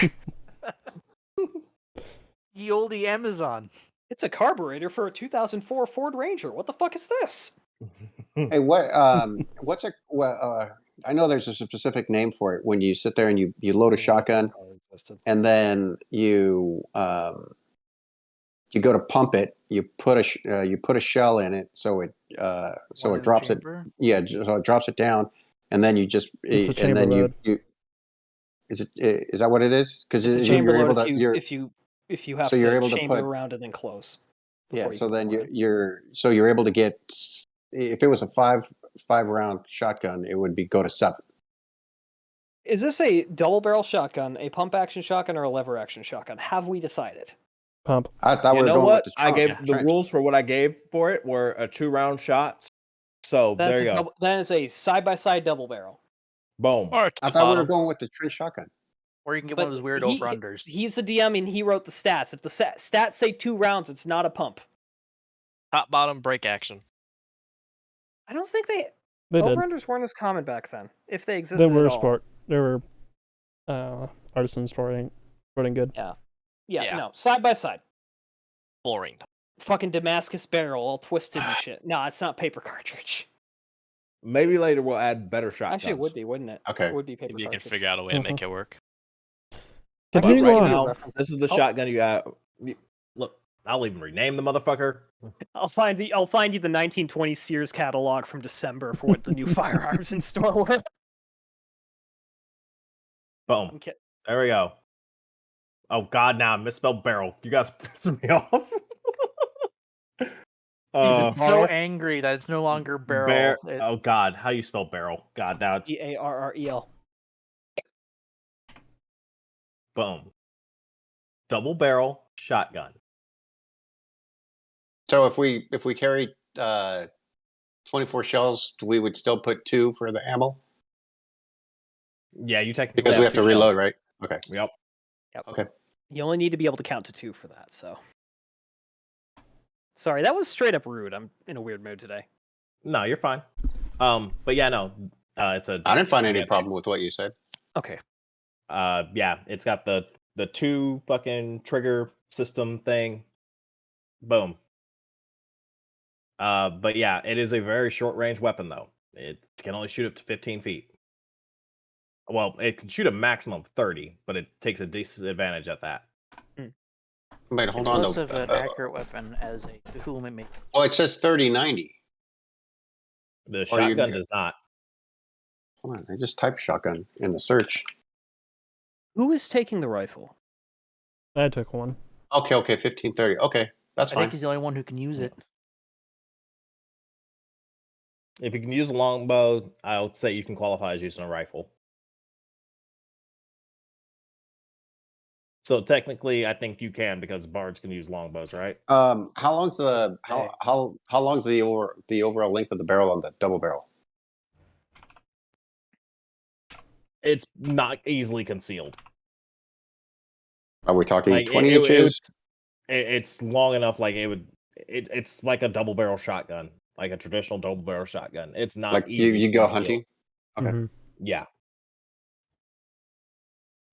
Ye olde Amazon. It's a carburetor for a 2004 Ford Ranger. What the fuck is this? Hey, what's a? I know there's a specific name for it when you sit there and you load a shotgun and then you go to pump it. You put a shell in it, so it One in the drops it. chamber? Yeah, so it drops it down, and then you just It's a and chamber then load. is that what it is? Because It's a chamber you're able load to if you have so you're to able to chamber put around and then close. yeah. before you So can then go in. you're able to get, if it was a five round shotgun, it would go to 7. Is this a double barrel shotgun, a pump action shotgun, or a lever action shotgun? Have we decided? Pump. I thought we You were know going what? with the I trunk. gave the trench. rules for what I gave for it were a 2-round shot. So there you go. That is a side by side double barrel. Boom. Or I top thought we were bottom. going with the trench shotgun. Or you can get But one of those weird over-unders. he's the DM and he wrote the stats. If the stats say 2 rounds, it's not a pump. Top bottom break action. I don't think They did. over-unders weren't as common back then, if they existed There were at all. artisans sporting good. Yeah, no, side by side. Boring. Fucking Damascus barrel, all twisted and shit. No, it's not paper cartridge. Maybe later we'll add better shotguns. Actually, it would be, wouldn't it? Okay. It would be paper Maybe you can cartridge. figure out a way to make it work. But Continue right on. now, this is the shotgun you got. Look, I'll even rename the motherfucker. I'll find you the 1920s Sears catalog from December for what the new firearms in store were. Boom. There we go. Oh god, now I misspelled barrel. You guys pissing me off. He's so angry that it's no longer barrel. Oh god, how you spell barrel? God, now it's Barrel. boom. Double barrel shotgun. So if we carry 24 shells, we would still put 2 for the ammo Yeah, you technically because we have to 2 reload, shells. right? Okay. Yep. Okay. You only need to be able to count to 2 for that, so. Sorry, that was straight up rude. I'm in a weird mood today. No, you're fine. But yeah, no. It's a I didn't find any problem with what you said. Okay. Yeah, it's got the 2 fucking trigger system thing. Boom. But yeah, it is a very short range weapon though. It can only shoot up to 15 feet. Well, it can shoot a maximum of 30, but it takes a disadvantage at that. Wait, hold It's on. less of an accurate weapon as a to whom it may. Well, it says 30-90. The shotgun does not. Hold on, I just typed shotgun in the search. Who is taking the rifle? I took one. Okay, 1530. Okay, that's I fine. think he's the only one who can use it. If you can use a longbow, I would say you can qualify as using a rifle. So technically, I think you can because bards can use longbows, right? How long's the how long's the overall length of the barrel on the double barrel? It's not easily concealed. Are we talking Like 20 inches? It's long enough. Like it's like a double barrel shotgun, like a traditional double barrel shotgun. It's not Like easy you to go conceal. hunting? Okay. Mhm. Yeah.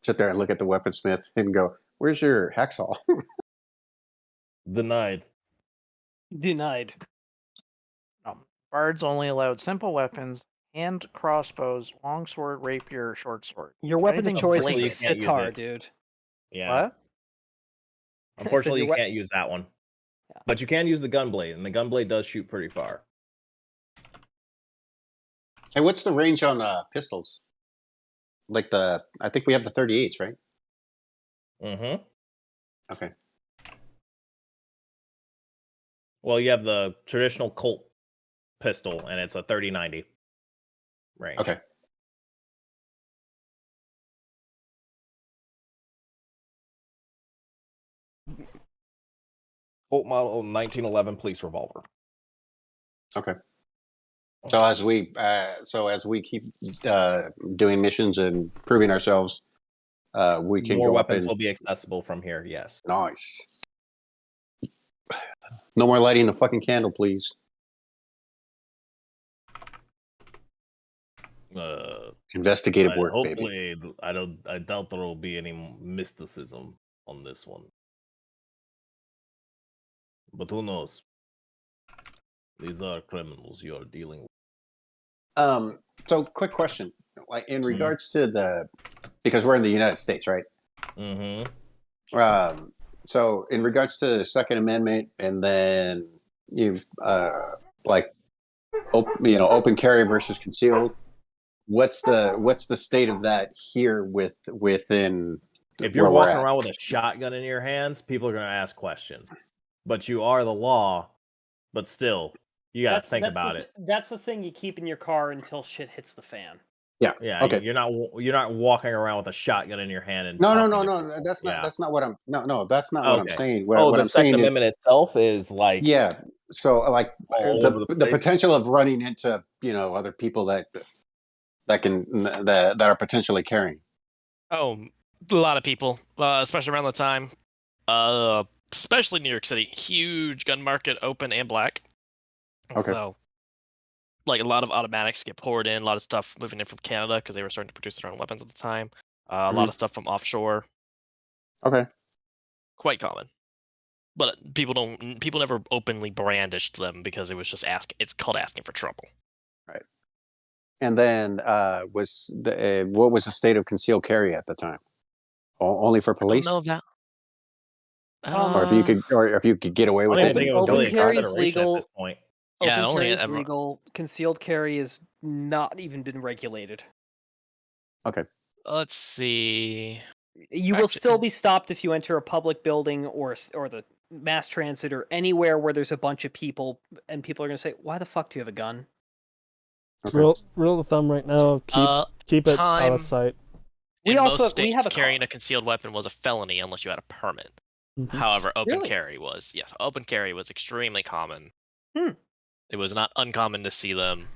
Sit there and look at the weaponsmith and go, "Where's your hacksaw?" Denied. Denied. Bards only allowed simple weapons, hand crossbows, longsword, rapier, short sword. Your weapon of Anything choice blade, is a you can't use sitar, it. dude. Yeah. What? Unfortunately, your you can't use that one. Yeah. But you can use the gunblade, and the gunblade does shoot pretty far. Hey, what's the range on pistols? Like I think we have the 38s, right? Mm-hmm. Okay. Well, you have the traditional Colt pistol, and it's a 30-90 range. Okay. Colt model 1911 police revolver. Okay. So as we keep doing missions and proving ourselves, we can More go weapons up will and be accessible from here. Yes. nice. No more lighting the fucking candle, please. Investigative work, baby. Hopefully, I doubt there will be any mysticism on this one. But who knows? These are criminals you are dealing with. So quick question. Like in regards to because we're in the United States, right? Mm-hmm. So in regards to the Second Amendment, and then you like open carry versus concealed. What's the state of that here within If you're where we're walking at? around with a shotgun in your hands, people are going to ask questions. But you are the law. But still, you got to think about it. That's the thing you keep in your car until shit hits the fan. Yeah. Yeah. Okay. You're not walking around with a shotgun in your hand and No. talking to people. That's not. Yeah. That's not what I'm. No. That's not what I'm Okay. saying. Oh, What the I'm Second saying is, Amendment itself is like yeah. So like all over the the place. potential of running into other people that are potentially carrying. Oh, a lot of people, especially around the time. Especially New York City, huge gun market, open and black. Okay. So, like a lot of automatics get poured in, a lot of stuff moving in from Canada because they were starting to produce their own weapons at the time. A lot of stuff from offshore, Okay. quite common. But people never openly brandished them because it was just it's called asking for trouble. Right. And then what was the state of concealed carry at the time? Only for I don't police? know if that. Or if you could get away I with don't it, even think it was don't really Open a get caught. carry is consideration at legal. this point. Yeah, Open only carry is ever- legal. Concealed carry is not even been regulated. Okay. Let's see. You will still be Actually, stopped if you enter a public building or the mass transit or anywhere where there's a bunch of people, and people are going to say, "Why the fuck do you have a gun?" Okay. Rule of thumb right now: keep it out of time. sight. We In also most we states, have a carrying car. a concealed weapon was a felony unless you had a permit. Mhm. However, open Really? carry was open carry was extremely common. Hmm. It was not uncommon to see them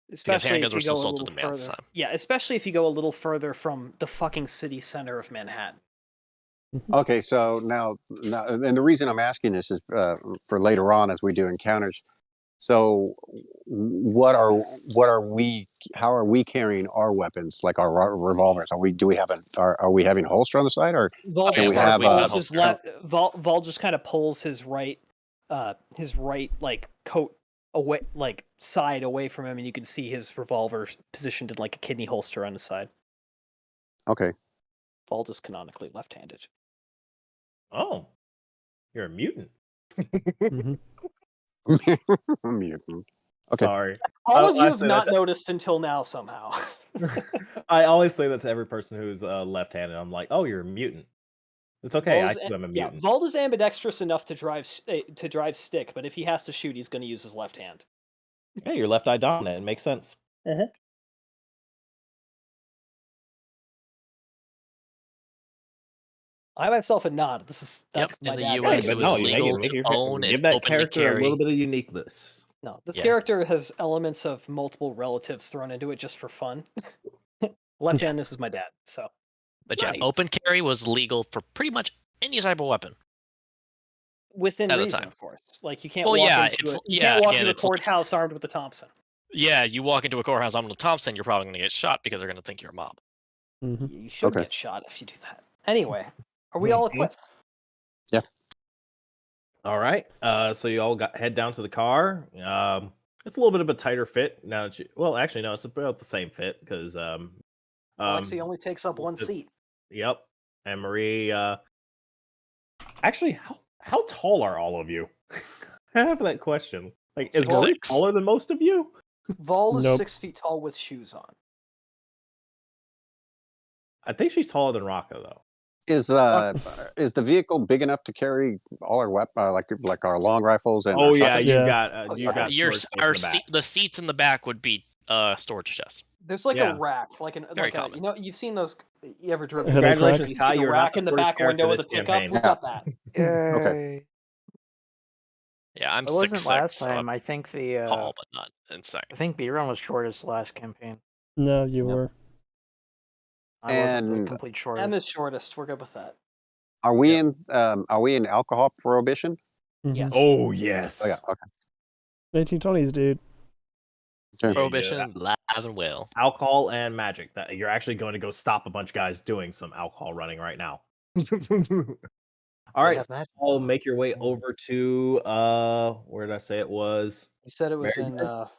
because Especially handguns if were you still go a sold to little the mail at the further. time. Yeah, especially if you go a little further from the fucking city center of Manhattan. Okay. So now, and the reason I'm asking this is for later on as we do encounters. So, what are we? How are we carrying our weapons, like our revolvers? Are we having a holster on the side, or Vol do just we kind of have pulls holster. his left. Vol just kind of pulls his right like coat away, like side away from him, and you can see his revolver positioned in like a kidney holster on the side. Okay. Vol is canonically left-handed. Oh, you're a mutant. Mhm. Mutant. Okay. Sorry. All of you I have say not that noticed until now somehow. I always say that to every person who's left-handed. I'm like, "Oh, you're a mutant." It's okay. I too am a mutant. Vol is ambidextrous enough to drive stick, but if he has to shoot, he's going to use his left hand. Yeah, you're left eye dominant. It makes sense. I myself a nod. That's my in the dad. US, Hey, it but was no, you legal make to your own and give that openly character a little carry. bit of uniqueness. No, this Yeah. character has elements of multiple relatives thrown into it just for fun. Left-handedness is my dad, so But Nice. open carry was legal for pretty much any type of weapon. within At the reason, time. of course. Like you can't Well, walk yeah, into it's- it. You yeah, can't walk again, into a it's like- courthouse armed with a Thompson. Yeah, you walk into a courthouse armed with a Thompson, you're probably going to get shot because they're going to think you're a mob. Mhm. You should Okay. get shot if you do that. Anyway, are we all Mhm. equipped? All right. So you all head down to the car. It's a little bit of a tighter fit now that you. Well, actually, no, it's about the same fit because Alexi only takes up one it's- seat. Yep. And Marie. Actually, how tall are all of you? I have that question. Like, is 6'6". Marie taller than most of you? Vol is Nope. 6 feet tall with shoes on. I think she's taller than Rocco, though. Is the vehicle big enough to carry all our like our long rifles and our Oh yeah, shotguns? you Yeah. got you yeah. got storage space in the back. The seats in the back would be storage chests. There's like Yeah. a rack, Very common. you've seen those. You ever driven? Headache Congratulations, You see Kai. the You're not rack the in the shortest back character window of the this pickup. campaign. We've got that. Yay. Yeah, I'm It wasn't 6'6", last so time. I'm I think the tall, but not insane. I think B-Run was shortest last campaign. No, you Yep. were. I wasn't the And complete M shortest. is shortest. We're good with that. are we in alcohol prohibition? Mhm. Yes. Oh yes. Oh yeah. Okay. 1920s, dude. Okay. Prohibition, live and well. Alcohol and magic. That you're actually going to go stop a bunch of guys doing some alcohol running right now. All They right, have so magic, I'll though. make your way Yeah. over to where did I say it was? You said it was in Maryborough?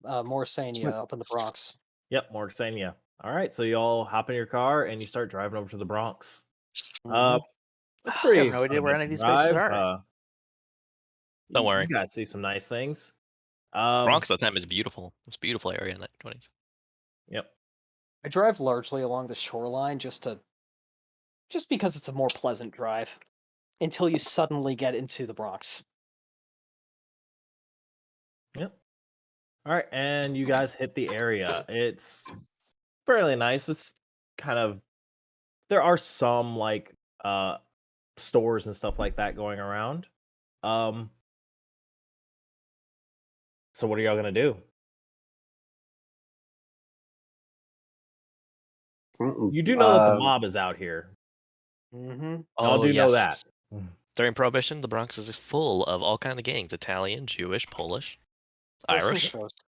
Morrisania up in the Bronx. Yep, Morrisania. All right, so you all hop in your car and you start driving over to the Bronx. Mhm. It's I have pretty no idea where any of uneventful these places drive. are. Don't You worry. guys see some nice things. Bronx at the time is beautiful. It's a beautiful area in the 1920s. Yep. I drive largely along the shoreline just because it's a more pleasant drive until you suddenly get into the Bronx. Yep. All right, and you guys hit the area. It's fairly nice. It's kind of there are some like stores and stuff like that going around. Um so what are y'all gonna do? You do know that the mob is out here. Mhm. Y'all Oh do know that. yes. During Prohibition, the Bronx is full of all kind of gangs: Italian, Jewish, Polish, First things Irish. first.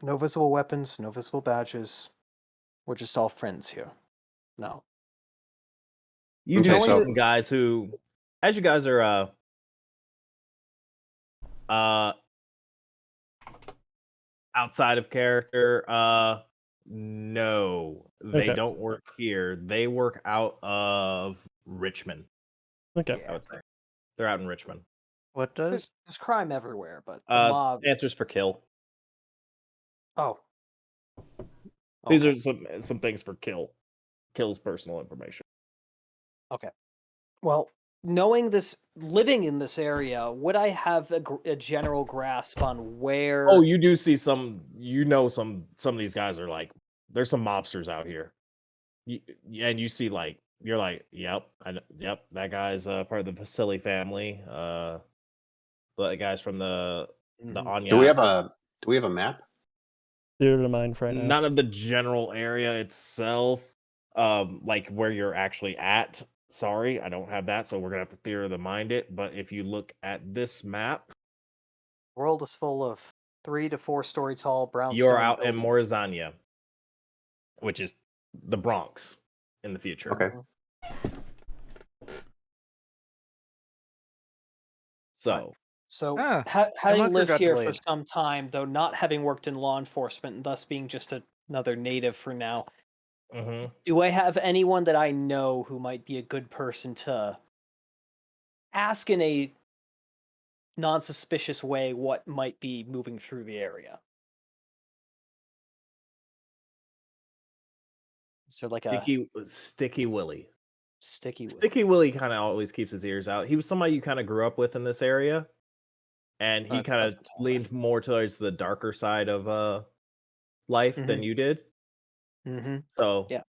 No visible weapons, no visible badges. We're just all friends here. No. You do Okay, see so some guys who, as you guys are uh outside of character, no, they Okay. don't work here. They work out of Richmond, Okay. I would say. They're out in Richmond. What does? There's crime everywhere, but the mob. Answers for kill. Oh. These Okay. are some things for kill. Kill's personal information. Okay. Well, knowing this, living in this area, would I have a general grasp on Oh, where? you do see some. You know, some of these guys are like. There's some mobsters out here. And you see like you're like, yep, yep, that guy's part of the Vasily family. The guys from the Mhm. do we Anya. have a map? Zero to mine for right now. None of the general area itself, like where you're actually at. Sorry, I don't have that, so we're gonna have to theater of the mind it. But if you look at this map, The world is full of 3 to 4 story tall you're brownstone out in buildings. Morizania, which is the Bronx in the future. Okay. Mhm. So So, Ah, having Schumacher lived got here for delayed. some time, though not having worked in law enforcement and thus being just another native for now, mhm. do I have anyone that I know who might be a good person to ask in a non-suspicious way what might be moving through the area? Is there like a Sticky Willie. sticky with? Sticky Willie kind of always keeps his ears out. He was somebody you kind of grew up with in this area, and he kind That's of the tall leaned enough. more towards the darker side of life than Mhm. you did. Mhm. So Yeah.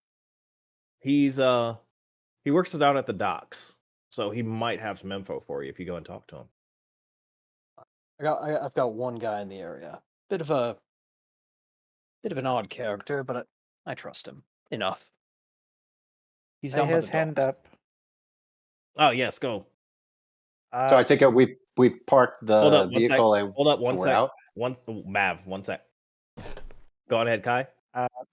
he's he works it out at the docks. So he might have some info for you if you go and talk to him. I've got one guy in the area. Bit of an odd character, but I trust him enough. He's Lay down by his the hand docks. up. Oh yes, go. So Uh, I take it we've parked Hold the up one sec. vehicle and Hold up one we're sec. out. Mav, one sec. Go on ahead, Kai.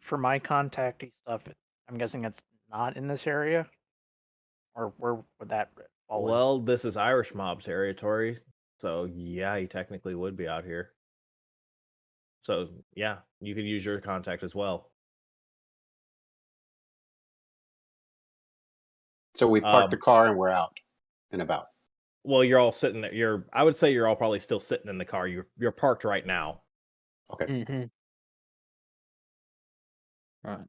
for my contacty stuff, I'm guessing it's not in this area, or where would that fall in? Well, this is Irish mob territory, so yeah, he technically would be out here. So yeah, you could use your contact as well. So we parked the Um, car and we're out and about. well, you're all sitting there. I would say you're all probably still sitting in the car. You're parked right now. Okay. Mhm. Right.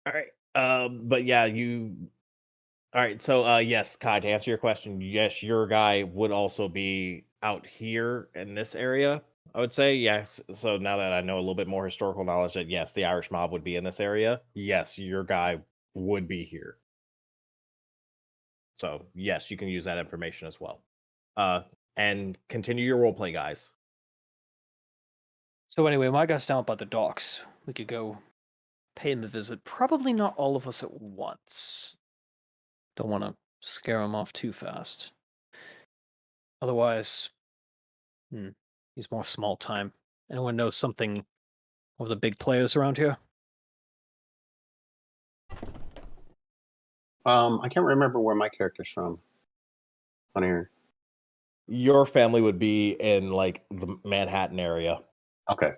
All right. But yeah, you. All right. So yes, Kai, to answer your question, yes, your guy would also be out here in this area. I would say yes. So now that I know a little bit more historical knowledge, that yes, the Irish mob would be in this area. Yes, your guy would be here. So yes, you can use that information as well. Uh, and continue your role play, guys. So anyway, my guy's down by the docks. We could go pay him a visit. Probably not all of us at once. Don't want to scare him off too fast. Otherwise, he's more small time. Anyone knows something of the big players around here? I can't remember where my character's from on here. Your family would be in like the Manhattan area. Okay.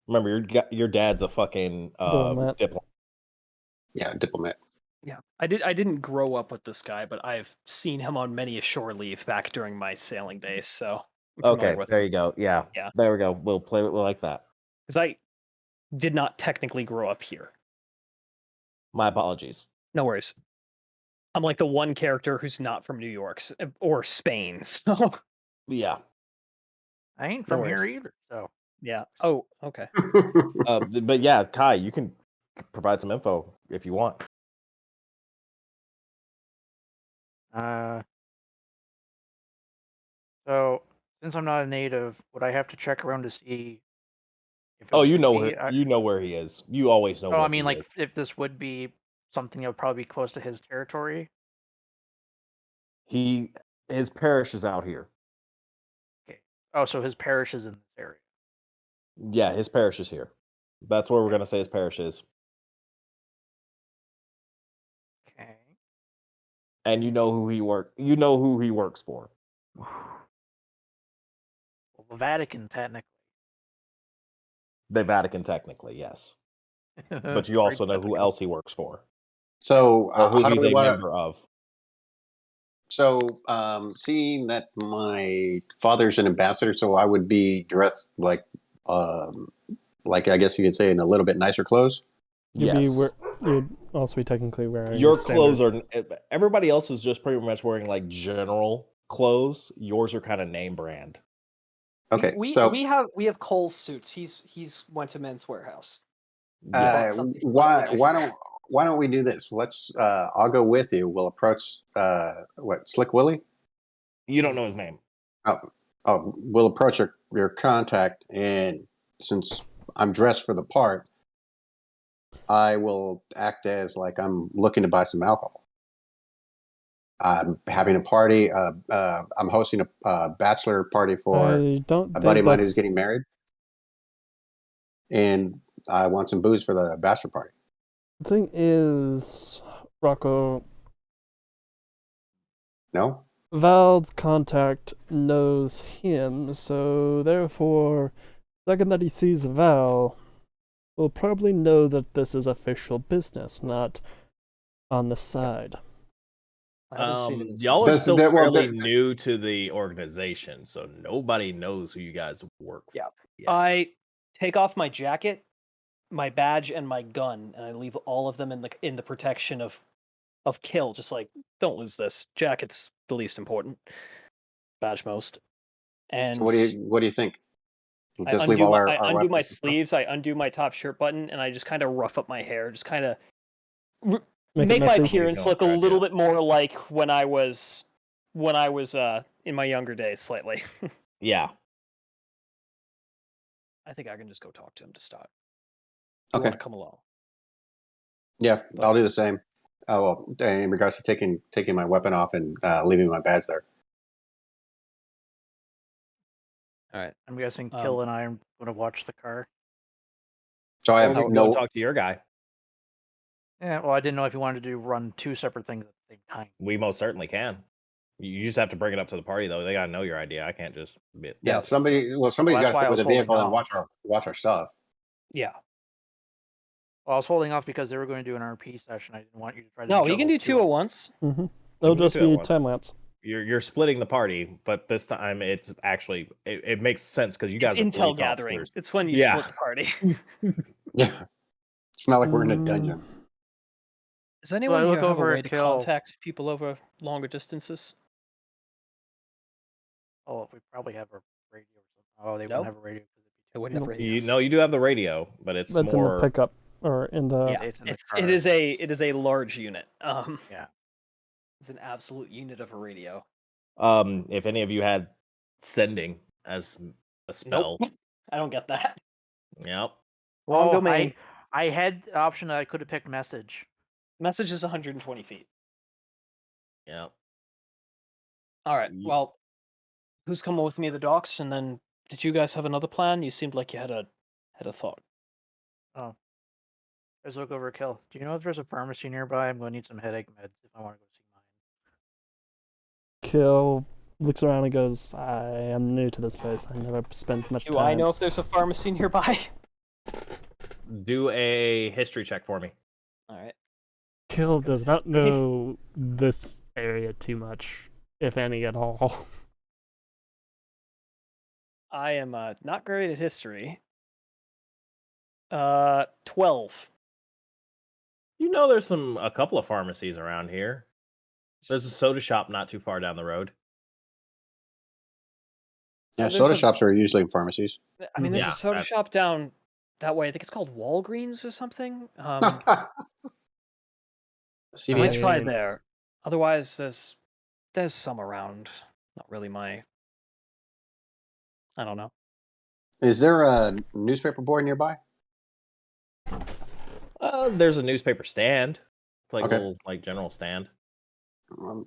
Remember, your dad's a fucking Diplomat. diplomat. Yeah, diplomat. Yeah, I didn't grow up with this guy, but I've seen him on many a shore leave back during my sailing days, so I'm familiar Okay, with there him. you go. Yeah, Yeah. there we go. We'll play it like that. Because I did not technically grow up here. My apologies. No worries. I'm like the one character who's not from New York or Spain, so Yeah. I ain't No from here worries. either. So yeah. Oh, okay. But yeah, Kai, you can provide some info if you want. So since I'm not a native, would I have to check around to see if it Oh, you would know be? where you know where he is. You always know Oh, I where mean, he like is. if this would be something that would probably be close to his territory. His parish is out here. Okay. Oh, so his parish is in this area. Yeah, his parish is here. That's where we're gonna say his parish is. Okay. And you know who he works for. Well, the Vatican, technically. The Vatican, technically, yes. But you Very also know who technical. else he works for. So Or who how do he's we a want to? member of. So seeing that my father's an ambassador, so I would be dressed like I guess you could say in a little bit nicer clothes. Yes. You'd also be technically wearing Your standard. clothes are everybody else is just pretty much wearing like general clothes. Yours are kind of name brand. Okay, we so have Cole's suits. He's went to Men's Warehouse. Yeah. something slightly why don't we do this? Let's I'll go with you. We'll approach Slick Willie. You don't know his name. We'll approach your contact, and since I'm dressed for the part, I will act as like I'm looking to buy some alcohol. I'm having a party. I'm hosting a bachelor party for I don't a buddy think of mine who's that's. getting married, and I want some booze for the bachelor party. The thing is, Rocco, No, Val's contact knows him, so therefore, second that he sees Val, will probably know that this is official business, not on the side. I haven't seen him in some Y'all are Does- still that- well, fairly that- new to the organization, so nobody knows who you guys work for. Yeah. yet. I take off my jacket, my badge, and my gun, and I leave all of them in the protection of Kill. Just like, don't lose this. Jacket's the least important. Badge most. And so what do you think? I Just leave undo all my, our I undo my weapons and stuff? sleeves. I undo my top shirt button, and I just kind of rough up my hair. Just kind of Make it make my messy. appearance gonna look a track little you. bit more like when I was in my younger days, slightly. Yeah. I think I can just go talk to him to start. Do you Okay. want to come along? Yeah, But- I'll do the same. Oh well, in regards to taking my weapon off and leaving my badge there. All right. I'm guessing Kill and I are going to watch the car. So I Or have we can go no. and talk to your guy. Yeah, well, I didn't know if you wanted to run two separate things at the same time. We most certainly can. You just have to bring it up to the party, though. They gotta know your idea. I can't just. Yeah, somebody's Well, got to that's why sit I with was the vehicle and holding watch our stuff. Yeah. Well, I was holding off because they were going to do an RP session. I didn't want you to try to. No, you can juggle do two at once. It'll can do just two at be once. time lapse. You're splitting the party, but this time it's actually it makes sense because you guys It's are intel police gathering. officers. It's when you Yeah. split the party. Yeah, it's not like we're in a dungeon. Does anyone look here have a over way at to Kill. contact people over longer distances? Oh, we probably have a radio or something. Oh, they Nope. wouldn't have a radio because it'd It wouldn't have Nope. radios. You do have the radio, but it's That's in the more. pickup or in the. Yeah, It's in the it car. is a large unit. Yeah. It's an absolute unit of a radio. If any of you had sending as a spell, Nope. I don't get that. yep. Wrong Oh, domain. I had the option that I could have picked message. Message is 120 feet. Yep. All right. Ye- Well, who's coming with me to the docks? And then, did you guys have another plan? You seemed like you had a thought. Oh. Let's look over at Kill. Do you know if there's a pharmacy nearby? I'm going to need some headache meds if I want to go see mine. Kill looks around and goes, I am new to this place. I never spent much time. Do I know if there's a pharmacy nearby? Do a history check for me. All right. Kill Good does not history. know this area too much, if any at all. I am not great at history. 12. You know, there's a couple of pharmacies around here. There's a soda shop not too far down the road. Yeah, There's soda a- shops are usually in pharmacies. I mean, there's Yeah, a soda that- shop down that way. I think it's called Walgreens or something. I might CVS. try mean- there. Otherwise, there's some around. Not really my. I don't know. Is there a newspaper boy nearby? there's a newspaper stand. It's like Okay. a little like general stand.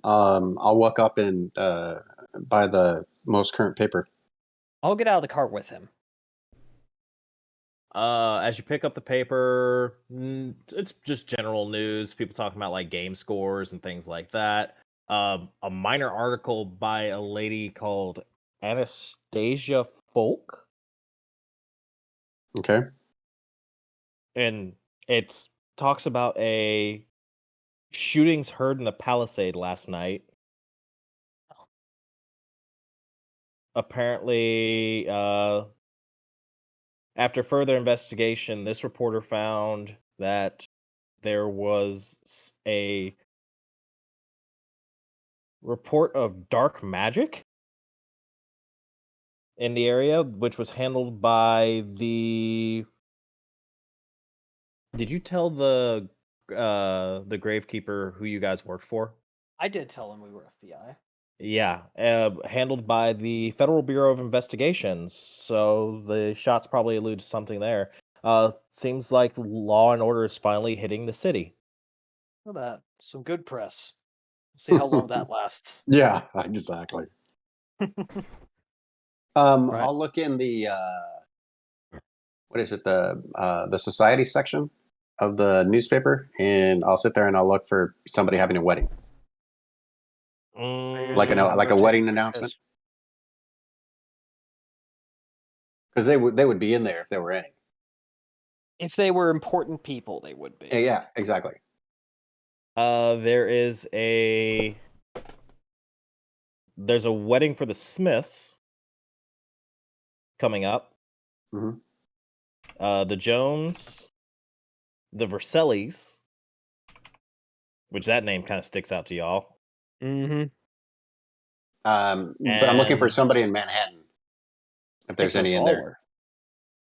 I'll walk up and buy the most current paper. I'll get out of the car with him. As you pick up the paper, it's just general news. People talking about like game scores and things like that. A minor article by a lady called Anastasia Folk, Okay. and it's talks about a shootings heard in the Palisade last night. Apparently, after further investigation, this reporter found that there was a report of dark magic in the area, which was handled by the. Did you tell the gravekeeper who you guys worked for? I did tell him we were FBI. Yeah, handled by the Federal Bureau of Investigations. So the shots probably allude to something there. Seems like law and order is finally hitting the city. Look at that. Some good press. We'll see how long that lasts. Yeah, exactly. Right. I'll look in the what is it, the society section of the newspaper, and I'll sit there and I'll look for somebody having a wedding, like a wedding announcement, because they would be in there if there were any. If they were important people, they would be. Yeah, exactly. There's a wedding for the Smiths coming up. Mhm. The Jones, the Versellis, which that name kind of sticks out to y'all. Mm-hmm. But I'm looking for And- somebody in Manhattan. If there's any in there.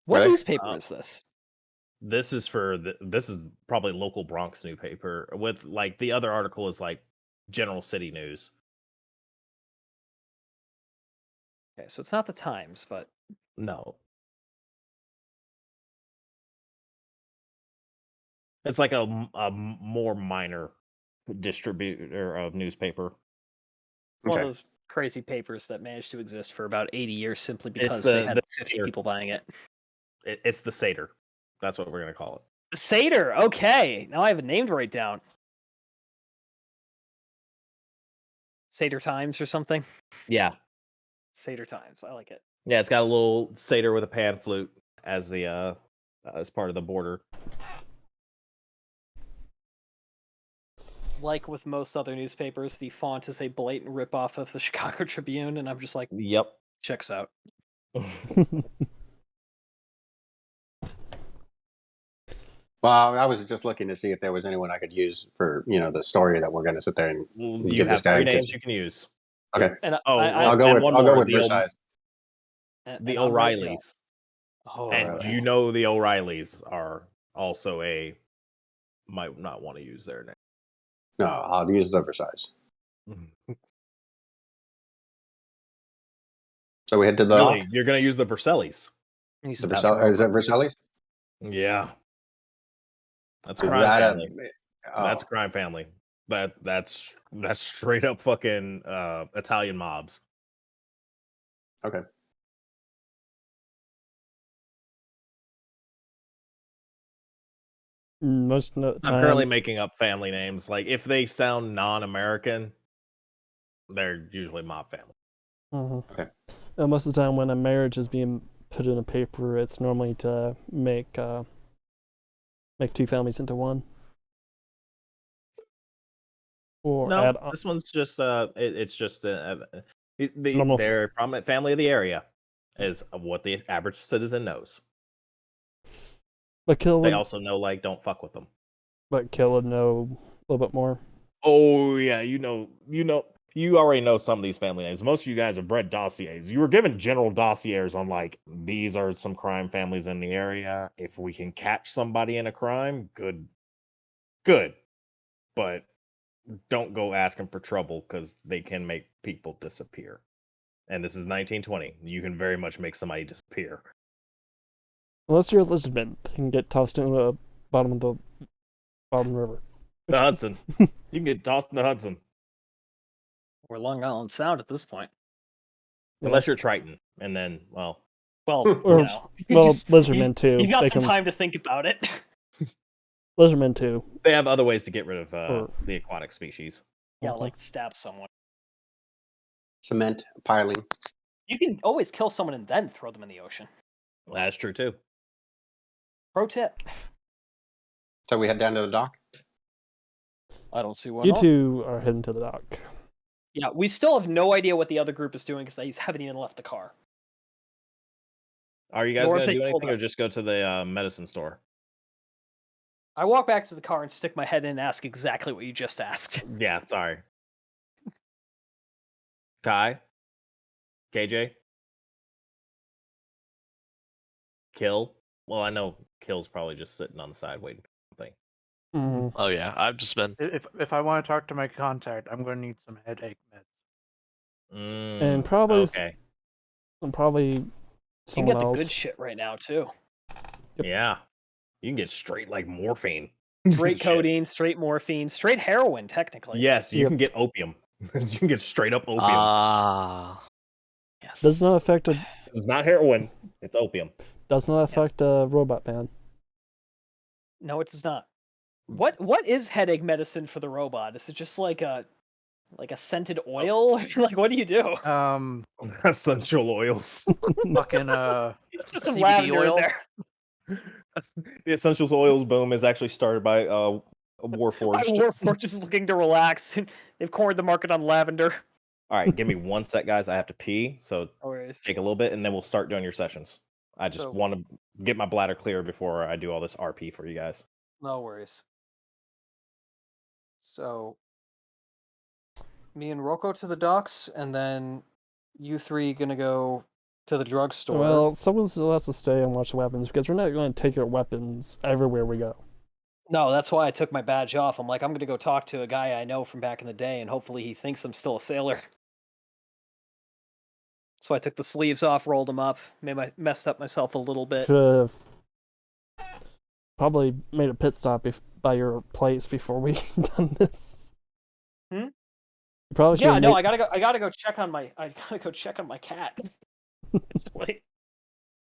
What Really? newspaper is this? This is this is probably local Bronx newspaper. With like the other article is like general city news. Okay, so it's not the Times, but No, it's like a more minor distributor of newspaper. one Okay. of those crazy papers that managed to exist for about 80 years simply It's because they the- had the 50 Seder. people buying it. It's the Seder. That's what we're gonna call it. The Seder. Okay, now I have a name to write down. Seder Times or something. Yeah, Seder Times. I like it. yeah. It's got a little Seder with a pan flute as the as part of the border. Like with most other newspapers, the font is a blatant ripoff of the Chicago Tribune, and I'm just like, Yep. checks out. Well, I was just looking to see if there was anyone I could use for the story that we're going to sit there and You give this have guy three a kiss. names you can use. Okay. And Oh, I'll go with the Versailles. the I'm writing it O'Reillys. Oh, And okay. you know the O'Reillys are also might not want to use their No, I'll use the Versailles. name. So we head to the Really, you're gonna use the Versellis? Use The the Versailles, is that Versailles? Yeah, that's Is crime that family. That's oh, crime family. That's straight up fucking Italian mobs. okay. Most of the I'm currently time, making up family names. Like if they sound non-American, they're usually mob family. Mhm. Okay. Most of the time when a marriage is being put in a paper, it's normally to make Make 2 families into 1. Or No, add on. this one's just it's just Normal. they're a prominent family of the area, is what the average citizen knows. But Kill They would, also know like don't fuck with them. but Kill would know a little bit more. Oh yeah, you already know some of these family names. Most of you guys have read dossiers. You were given general dossiers on like these are some crime families in the area. If we can catch somebody in a crime, good. But don't go asking for trouble because they can make people disappear. And this is 1920. You can very much make somebody disappear. Unless you're a lizardman, you can get tossed into the bottom of the bottom river. The Hudson. You can get tossed in the Hudson. Or Long Island Sound at this point. Unless you're Triton. And then, well. Well, Or- you know, well, just- lizardmen too. You've got They some can- time to think about it. Lizardmen too. They have other ways to get rid of Or- the aquatic species. Yeah, Okay. like stab someone. Cement piling. You can always kill someone and then throw them in the ocean. That's true too. Pro tip. So we head down to the dock. I don't see why You not. 2 are heading to the dock. Yeah, we still have no idea what the other group is doing because they haven't even left the car. Are you guys Nor going have to they do told anything or us. just go to the medicine store? I walk back to the car and stick my head in and ask exactly what you just asked. Yeah, sorry. Kai? KJ? Kill? Well, I know Kill's probably just sitting on the side waiting for something. Mhm. Oh yeah, I've just been. If I want to talk to my contact, I'm going to need some headache meds. And probably okay. and probably You can someone get the else. good shit right now too. Yep. Yeah. You can get straight like morphine. Straight Shit. codeine, straight morphine, straight heroin, technically. Yes, you Yep. can get opium. You can get straight up opium. Ah. Yes. Does not affect a It's not heroin, it's opium. does not affect a robot man. No, it does not. What is headache medicine for the robot? Is it just like a scented oil? Like what do you do? Essential oils. Fucking It's just some CBD lavender oil? in there. The essentials oils boom is actually started by Warforged. Warforged just looking to relax. They've cornered the market on lavender. All right, give me 1 sec, guys. I have to pee, so No worries. take a little bit, and then we'll start doing your sessions. I just So- want to get my bladder clear before I do all this RP for you guys. No worries. So, me and Rocco to the docks, and then you 3 gonna go to the drugstore. Well, someone still has to stay and watch the weapons because we're not going to take our weapons everywhere we go. No, that's why I took my badge off. I'm like, I'm gonna go talk to a guy I know from back in the day, and hopefully he thinks I'm still a sailor. So I took the sleeves off, rolled them up, messed up myself a little bit. Should have probably made a pit stop by your place before we done this. Hmm? You probably Yeah, should've no, made- I gotta go check on my cat. Wait,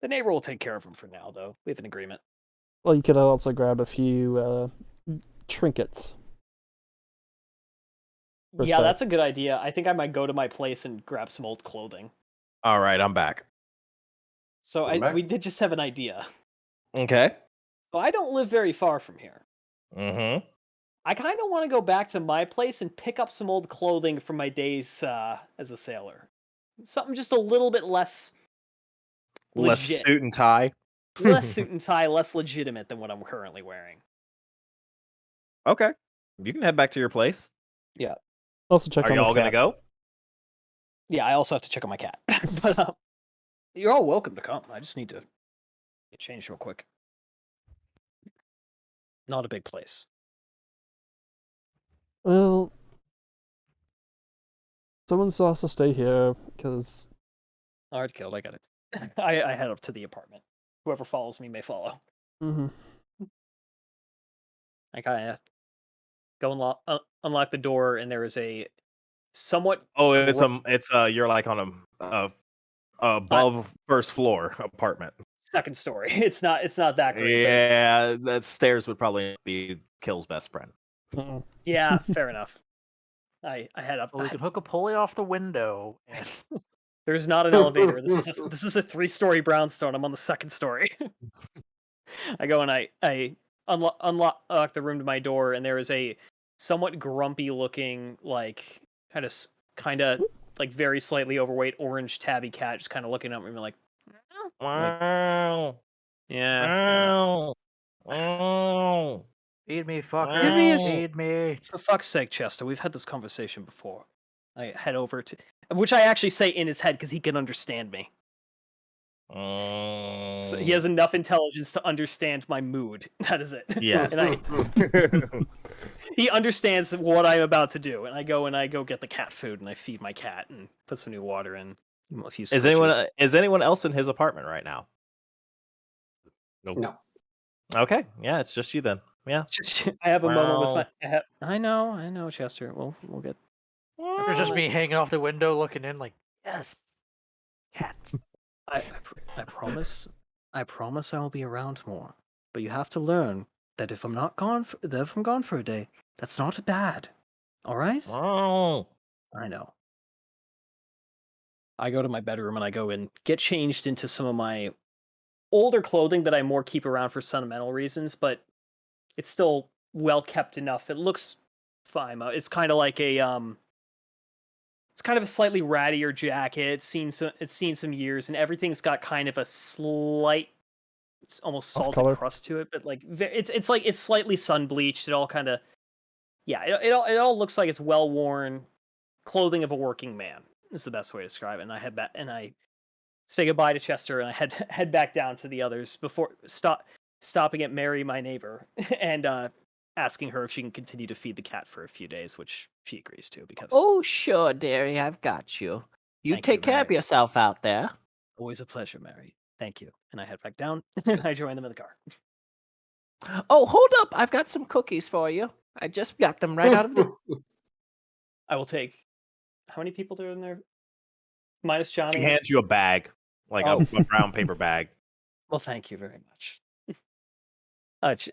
the neighbor will take care of him for now, though. We have an agreement. Well, you could have also grabbed a few trinkets. Per Yeah, se. that's a good idea. I think I might go to my place and grab some old clothing. All right, I'm back. So Welcome back. we did just have an idea. Okay. So I don't live very far from here. Mm-hmm. I kind of want to go back to my place and pick up some old clothing from my days as a sailor. Something just a little bit less Less legit. suit and tie. Less suit and tie, less legitimate than what I'm currently wearing. Okay. You can head back to your place. Also check Are on you his all gonna cat. go? Yeah, I also have to check on my cat. But you're all welcome to come. I just need to get changed real quick. Not a big place. Well, someone still has to stay here because All right, killed. I got it. I head up to the apartment. Whoever follows me may follow. I kind of go unlock the door, and there is a somewhat. Oh, it's you're like on a above first floor apartment. Second story. It's not that great. Yeah, that stairs would probably be Kill's best friend. But yeah, fair enough. I head up. So we could hook a pulley off the window. And... There's not an elevator. This is a 3-story brownstone. I'm on the second story. I go and I unlock the room to my door, and there is a somewhat grumpy-looking, like kind of like very slightly overweight orange tabby cat, just kind of looking at me like, like Wow. yeah. Wow. Wow. Feed me, Give fucker. me a Feed me. For fuck's sake, Chester, we've had this conversation before. I head over to, which I actually say in his head because he can understand me. So he has enough intelligence to understand my mood. That is it. Yes. And he understands what I'm about to do, and I go get the cat food, and I feed my cat and put some new water in. A few Is switches. anyone else in his apartment right now? Nope. No. Okay. Yeah, it's just you then. Yeah. I have a moment with my. Wow. I know, Chester. We'll get. It's just me hanging off the window looking in like, yes, cats. I promise I will be around more. But you have to learn that if I'm gone for a day, that's not bad. All right? Oh. I know. I go to my bedroom and I go and get changed into some of my older clothing that I more keep around for sentimental reasons, but it's still well kept enough. It looks fine. It's kind of like it's kind of a slightly rattier jacket. It's seen some years, and everything's got kind of a slight, it's almost Off salted color. crust to it, but like it's like it's slightly sun bleached. It all kind of it all looks like it's well worn clothing of a working man is the best way to describe it. And I head back and I say goodbye to Chester and I head back down to the others before stopping at Mary, my neighbor, and asking her if she can continue to feed the cat for a few days, which she agrees to because Oh, sure, dearie, I've got you. You thank you take care very of yourself out there. always a pleasure, Mary. Thank you. And I head back down and I join them in the car. Oh, hold up. I've got some cookies for you. I just got them right out of the. I will take how many people are in there? Minus She Johnny. hands you a bag, like Oh. a brown paper bag. Well, thank you very much.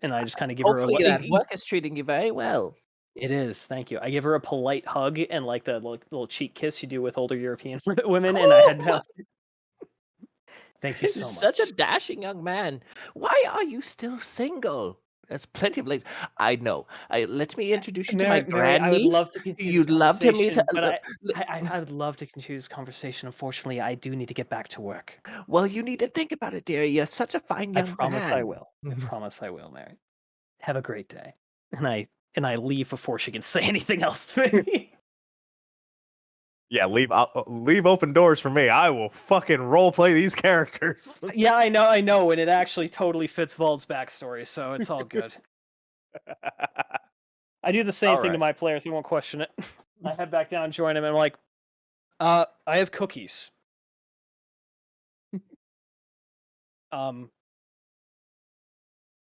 And I just kind of give Hopefully her that work is treating you very well. It is, thank you. I give her a polite hug and like the little cheek kiss you do with older European women, and I head down. Thank you so Such a much. dashing young man. Why are you still single? There's plenty of ladies. I know. Let me introduce you to my Mary, I would grandniece. love to continue this You'd love to meet her. conversation, but I would love to continue this conversation. Unfortunately, I do need to get back to work. Well, you need to think about it, dear. You're such a fine I young promise I man. will. I promise I will, Mary. Have a great day. And I leave before she can say anything else to me. Yeah, leave open doors for me. I will fucking role play these characters. Yeah, I know, and it actually totally fits Vald's backstory, so it's all good. I do the same All thing to right. my players. He won't question it. I head back down, join him, and I'm like, I have cookies.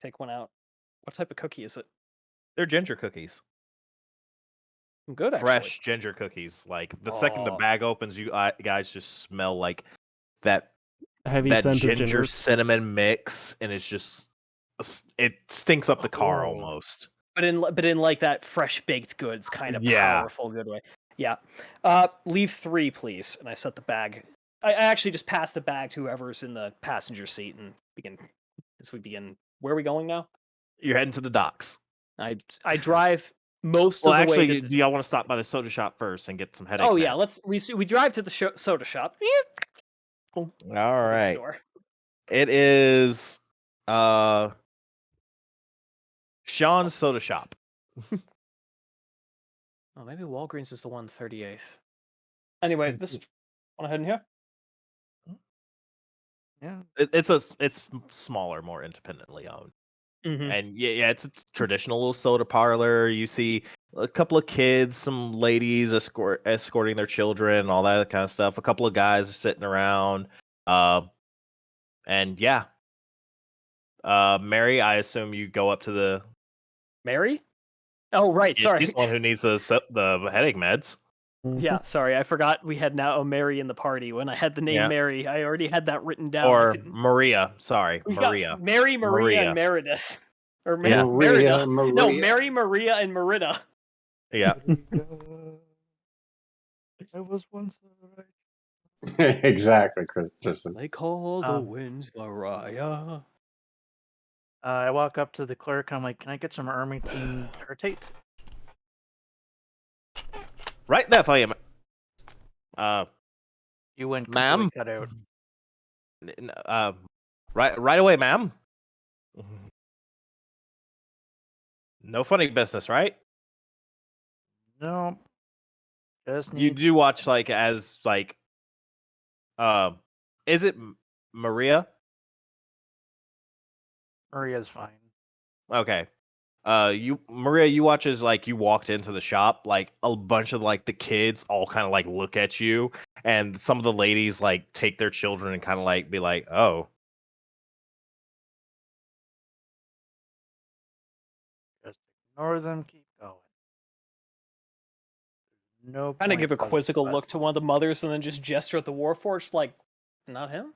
Take one out. What type of cookie is it? They're ginger cookies. I'm good, actually. Fresh ginger cookies. Like the second the Oh. bag opens, you guys just smell like that Heavy that scent of ginger gingers. cinnamon mix, and it's just it stinks up the car Oh. almost. But in like that fresh baked goods kind of Yeah. powerful good way. Yeah. Leave 3, please. And I set the bag. I actually just pass the bag to whoever's in the passenger seat and begin. Where are we going now? You're heading to the docks. I drive most Well, of the way. actually, do y'all want to stop by the soda shop first and get some headache? Oh yeah, meds? we drive to the soda shop. All Opens the right. door. It is Sean's soda shop. Oh, maybe Walgreens is the one 38th. Anyway, this want to head in here? Yeah. It's smaller, more independently owned. Mm-hmm. And yeah, it's a traditional little soda parlor. You see a couple of kids, some ladies escorting their children, all that kind of stuff. A couple of guys are sitting around. And yeah. Mary, I assume you go up to the Mary? Oh, right. Yeah, Sorry. she's the one who needs the headache meds. Yeah, sorry. I forgot we had now a Mary in the party. When I had the name Yeah. Mary, I already had that written down. I Or couldn't- Maria. Sorry, We've got Maria. Mary, Maria, and Maria. Meredith. Or Yeah. Maria, Merida. Maria. No, Mary, Maria, and Merida. Yeah. I was once right. Exactly, Chris. Just They call the winds Mariah. I walk up to the clerk. I'm like, "Can I get some Ermantine tartate?" Right there for you. Uh, You went ma'am. completely cut out. Right away, ma'am. No funny business, right? No, just You need. do watch like as like is it Maria? Maria's fine. Okay. You Maria, you watch as like you walked into the shop, like a bunch of like the kids all kind of like look at you, and some of the ladies like take their children and kind of like be like, "Oh, Just ignore them. Keep going. No Kind of point give a causing quizzical fuss. look to one of the mothers and then just gesture at the Warforged like, not him?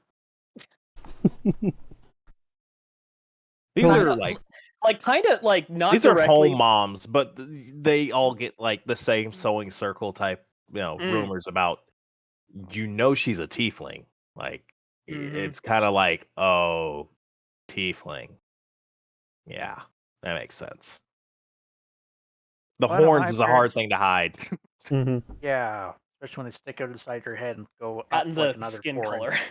these Cool. are like kind of like not these are directly. home moms, but they all get like the same sewing circle type, Mm. rumors about. She's a tiefling. Like Mhm. it's kind of like, oh, tiefling. Yeah, that makes sense. The Well, I know horns my is a hard parents. thing to hide. Hmm. Yeah, especially when they stick out inside your head and go That up and like the another skin 4 color. inches.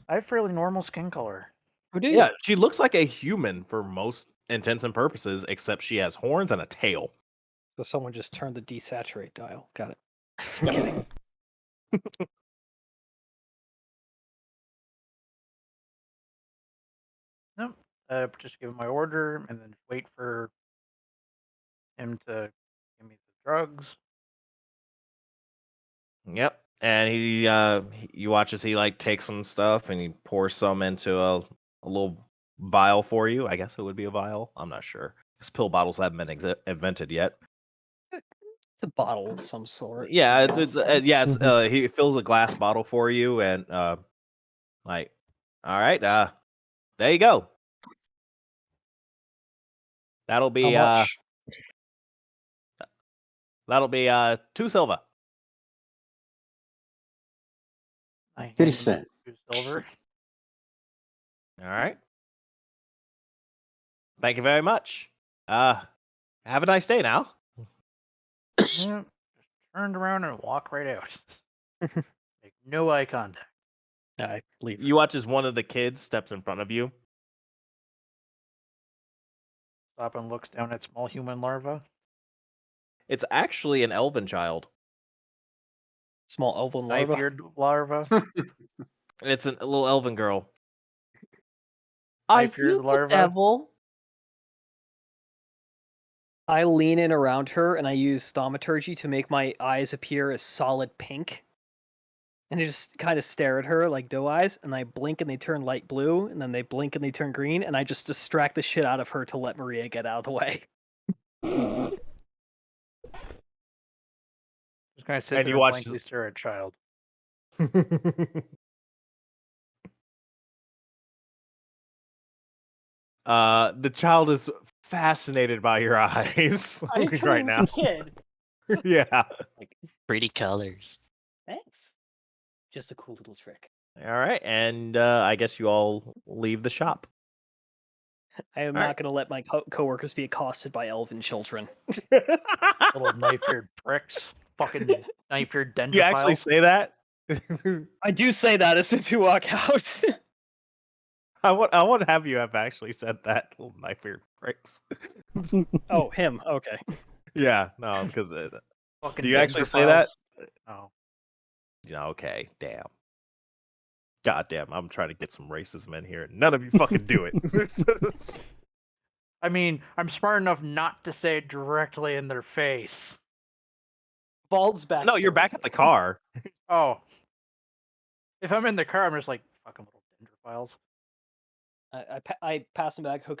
I have fairly normal skin color. Who do Yeah, you? she looks like a human for most intents and purposes, except she has horns and a tail. So someone just turned the desaturate dial. Got it. Yep. Kidding. Nope. Just give him my order and then just wait for him to give me the drugs. Yep. And you watch as he like takes some stuff and he pours some into a little vial for you. I guess it would be a vial. I'm not sure. Because pill bottles haven't been invented yet. It's a bottle of some sort. Yeah, it's Mhm. he fills a glass bottle for you and like, all right, there you go. That'll How be much? that'll be 2 silver. I 50 hand him cent. 2 silver. All right. Thank you very much. Have a nice day now. Yep. Just turned around and walk right out. Make no eye contact. I leave. You watch as one of the kids steps in front of you. Stop and looks down at small human larva. It's actually an elven child. Small elven larva. Knife-eared larva. It's a little elven girl. Are Knife-eared you the larva. devil? I lean in around her and I use thaumaturgy to make my eyes appear as solid pink. And I just kind of stare at her like doe eyes, and I blink and they turn light blue, and then they blink and they turn green, and I just distract the shit out of her to let Maria get out of the way. Just kind of sit And there you and watch blankly stare at child. the child is fascinated by your eyes I didn't know right he was now. a kid. Yeah. Pretty colors. Thanks. Just a cool little trick. All right, and I guess you all leave the shop. I am All not right. going to let my coworkers be accosted by elven children. Little knife-eared pricks. Fucking knife-eared You actually dendrophile. say that? I do say that as soon as we walk out. I want to have you have actually said that, little knife-eared pricks. Oh, him. Okay. Yeah, no, because Fucking do you actually say that? dendrophiles. No. Yeah, okay, damn. God damn, I'm trying to get some racism in here. None of you fucking do it. I mean, I'm smart enough not to say it directly in their face. Bald's back. No, you're back at the car. Oh. If I'm in the car, I'm just like, fucking little dendrophiles. I pass him back her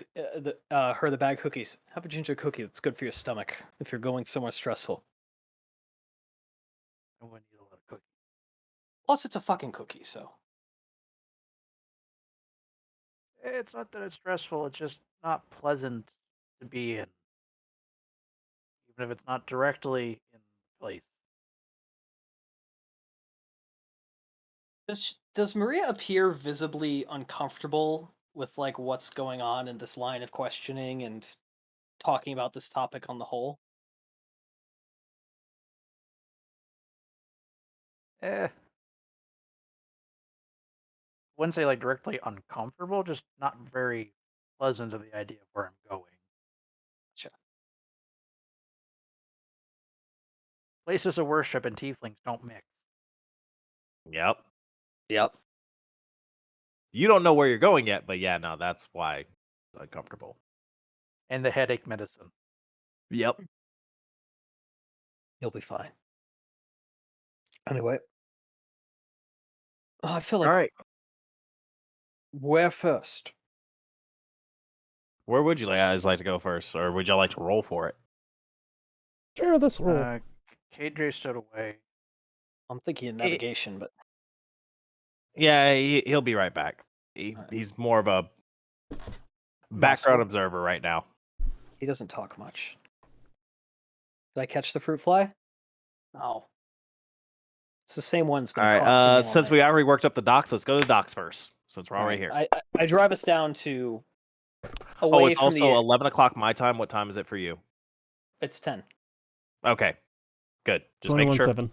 the bag of cookies. Have a ginger cookie. That's good for your stomach if you're going somewhere stressful. I wouldn't eat a lot of cookies. Plus, it's a fucking cookie, so. It's not that it's stressful, it's just not pleasant to be in. Even if it's not directly in the place. Does Maria appear visibly uncomfortable with like what's going on in this line of questioning and talking about this topic on the whole? Eh. Wouldn't say like directly uncomfortable, just not very pleasant to the idea of where I'm going. Sure. Places of worship and tieflings don't mix. Yep. Yep. You don't know where you're going yet, but yeah, no, that's why it's uncomfortable. And the headache medicine. Yep. You'll be fine. Anyway. I feel All like right. where first? Where would you guys like to go first, or would y'all like to roll for it? Sure, this roll. KJ stood away. I'm thinking of Eh, navigation, but Yeah, he'll be right back. Alright. He's more of a background Muscle. observer right now. He doesn't talk much. Did I catch the fruit fly? No. It's the same one that's been All right. accosting me all Since night. we already worked up the docks, let's go to the docks first. Since we're already here. I drive us down to Oh, away it's from also the. 11 o'clock my time. What time is it for you? It's 10. Okay. Good. Just making sure. 21-7.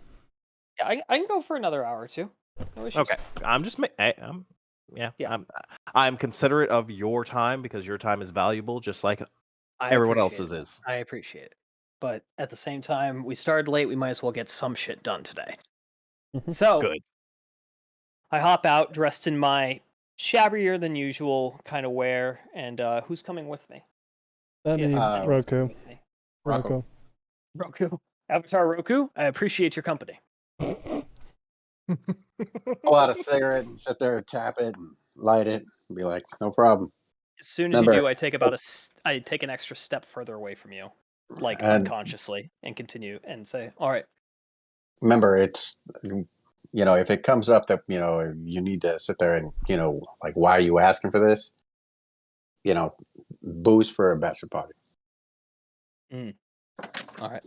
Yeah, I can go for another hour or two. No issues. Okay. I'm just Yeah. I'm considerate of your time because your time is valuable, just like I everyone appreciate else's it. is. I appreciate it. But at the same time, we started late. We might as well get some shit done today. Mhm. So Good. I hop out dressed in my shabbier than usual kind of wear. And who's coming with me? That'd If be anyone's coming Roku. with me. Rocco. Roku. Avatar Roku, I appreciate your company. Pull out a cigarette and sit there and tap it and light it and be like, no problem. As soon as you Remember, do, I take I take an extra step further away from you, like And- unconsciously, and continue and say, "All right, Remember, it's, if it comes up that, you need to sit there and, like, why are you asking for this? Booze for a bachelor party. all right."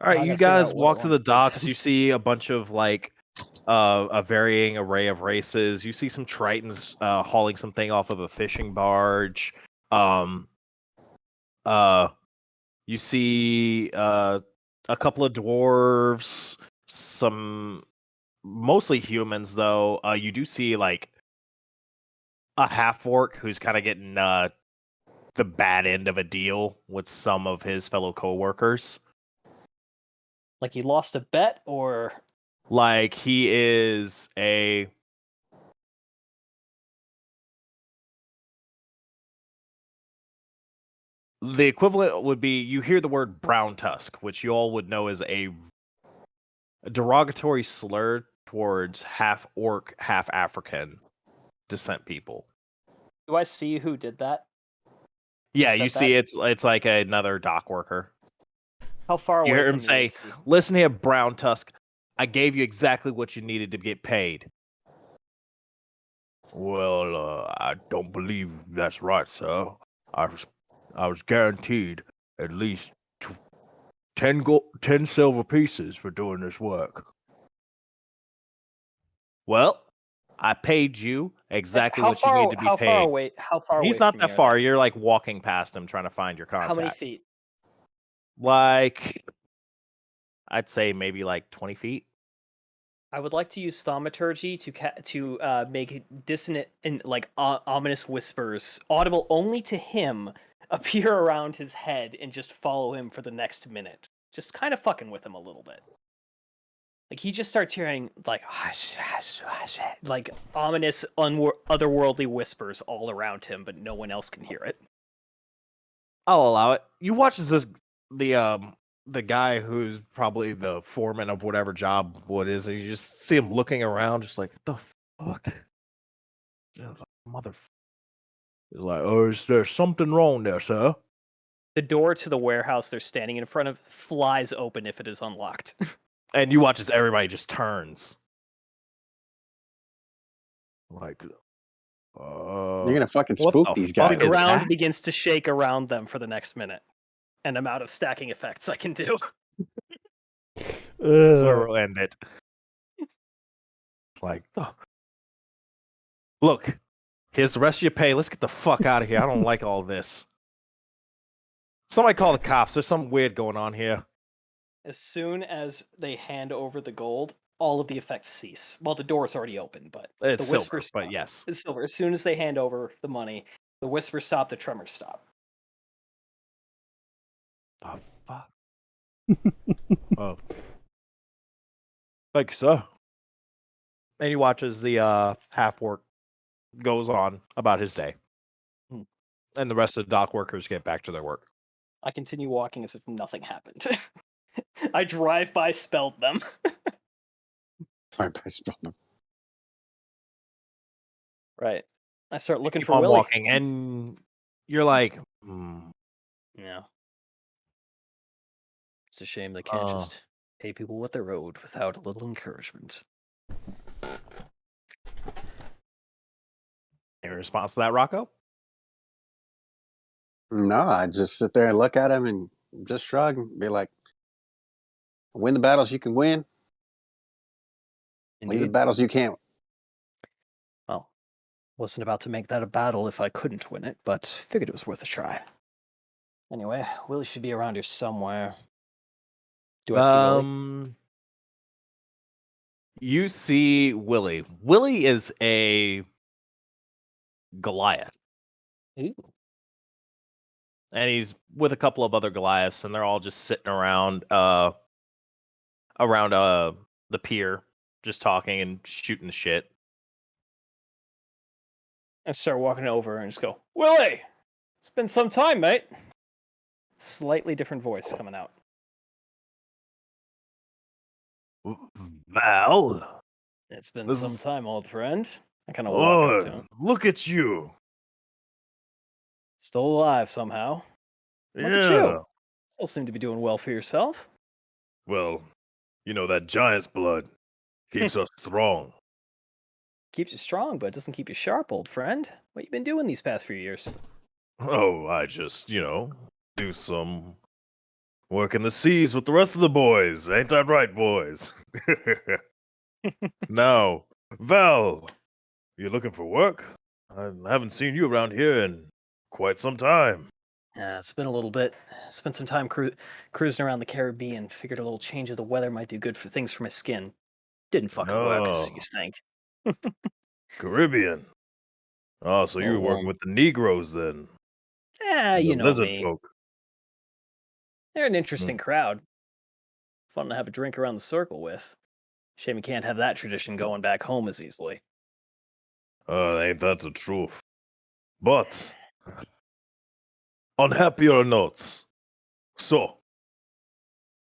All right, Now I you gotta figure guys out what I walk to want the to feed docks. him. You see a bunch of like a varying array of races. You see some Tritons hauling something off of a fishing barge. Um, you see a couple of dwarves, some mostly humans though. You do see like a half orc who's kind of getting the bad end of a deal with some of his fellow coworkers. Like he lost a bet, or Like he is a the equivalent would be you hear the word brown tusk, which you all would know is a derogatory slur towards half orc, half African descent people. do I see who did that? Yeah, said you see that? it's like another dock worker. How far You away hear him from me say, is he? "Listen here, brown tusk. I gave you exactly what you needed to get paid." Well, I don't believe that's right, sir. I was guaranteed at least 10 silver pieces for doing this work. Well, I paid you exactly what you need to be paid. How far He's away not from me that are far. they? You're like walking past him trying to find your How many contact. feet? Like, I'd say maybe like 20 feet. I would like to use thaumaturgy to make dissonant and like ominous whispers, audible only to him, appear around his head and just follow him for the next minute. Just kind of fucking with him a little bit. Like he just starts hearing like like ominous, otherworldly whispers all around him, but no one else can hear it. I'll allow it. You watch as the guy who's probably the foreman of whatever job what is, and you just see him looking around, just like the fuck, mother. He's like, oh, is there something wrong there, sir? The door to the warehouse they're standing in front of flies open if it is unlocked. And you watch as everybody just turns. Like, You're going to fucking what spook the these fuck The guys. is ground that? begins to shake around them for the next minute. And I'm out of stacking effects I can do. That's where Ugh. we'll end it. Like, oh. Look, here's the rest of your pay. Let's get the fuck out of here. I don't like all this. Somebody call the cops. There's something weird going on here. As soon as they hand over the gold, all of the effects cease. Well, the door's already open, but It's the whisper silver, but stop. yes. It's silver. As soon as they hand over the money, the whisper stop, the tremors stop. Oh, fuck. Oh. Thank you, sir. And he watches the half work goes on about his day. Hmm. And the rest of the dock workers get back to their work. I continue walking as if nothing happened. I drive by, spelled them. Right. I start looking Keep for on Willie. walking, and you're like, Yeah. It's a shame they can't just pay people what they're owed without a little encouragement. in response to that, Rocco? No, I just sit there and look at him and just shrug and be like, win the battles you can win, leave the Indeed. battles you can't. Well, wasn't about to make that a battle if I couldn't win it, but figured it was worth a try. Anyway, Willie should be around here somewhere. Do I see Willie? You see Willie. Willie is a Goliath. Ooh. And he's with a couple of other Goliaths, and they're all just sitting around the pier, just talking and shooting the shit. I start walking over and just go, Willie! It's been some time, mate. Slightly different voice coming out. Val? It's been This some is- time, old friend. I kind of walk up to him. Look at you. Still alive somehow. Look at you. Still seem to be doing well for yourself. Well, you know that giant's blood keeps us strong. Keeps you strong, but doesn't keep you sharp, old friend. What you been doing these past few years? Oh, I just, do some work in the seas with the rest of the boys. Ain't that right, boys? Now, Val, you looking for work? I haven't seen you around here in quite some time. Yeah, it's been a little bit. Spent some time cruising around the Caribbean. Figured a little change of the weather might do good for things for my skin. Didn't fucking work, as Oh, you think. Caribbean. Oh, so you were working with the Negroes then? Yeah, The you know lizard me. folk. They're an interesting crowd. Fun to have a drink around the circle with. Shame you can't have that tradition going back home as easily. Ain't that the truth? But, on happier notes, so,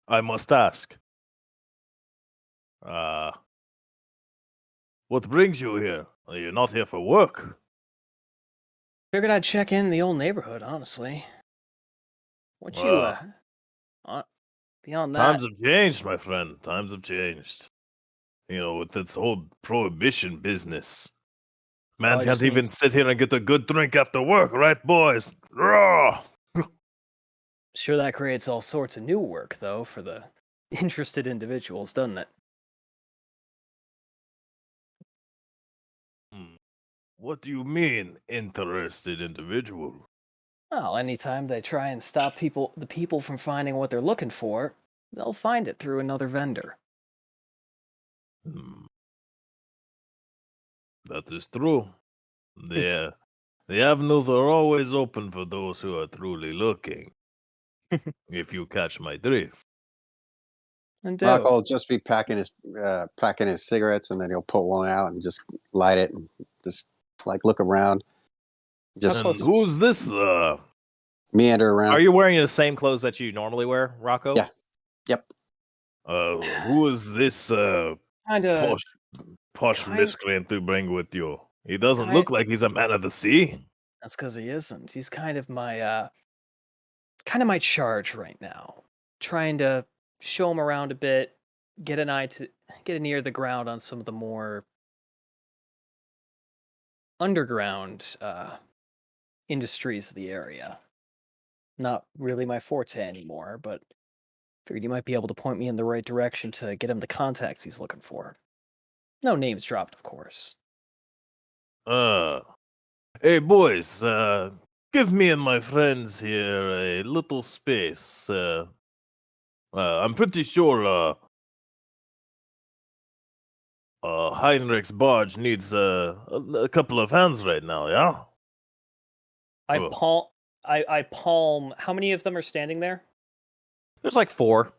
I must ask, uh, what brings you here? Are you not here for work? Figured I'd check in the old neighborhood, honestly. What you, Well, beyond that, times have changed, my friend. Times have changed. With this whole prohibition business. Man Probably can't just even means sit here and get a good drink after work, right, boys? Raw! sure that creates all sorts of new work, though, for the interested individuals, doesn't it? What do you mean, interested individual? Well, anytime they try and stop the people from finding what they're looking for, they'll find it through another vendor. Hmm, that is true. The, the avenues are always open for those who are truly looking, if you catch my drift. And Rocco do. will just be packing his cigarettes, and then he'll pull one out and just light it and just like look around, just close- And who's this, meander around. Are you wearing the same clothes that you normally wear, Rocco? Yeah. Yep. Who is this, Kinda, posh kind, miscreant to bring with you? He doesn't kind. look like he's a man of the sea. That's because he isn't. He's kind of my charge right now. Trying to show him around a bit, get an ear to the ground on some of the more underground industries of the area. Not really my forte anymore, but figured you might be able to point me in the right direction to get him the contacts he's looking for. No names dropped, of course. Uh, hey, boys, give me and my friends here a little space. I'm pretty sure, Heinrich's barge needs a couple of hands right now, yeah? I Oh, palm. I palm. How many of them are standing there? There's like four.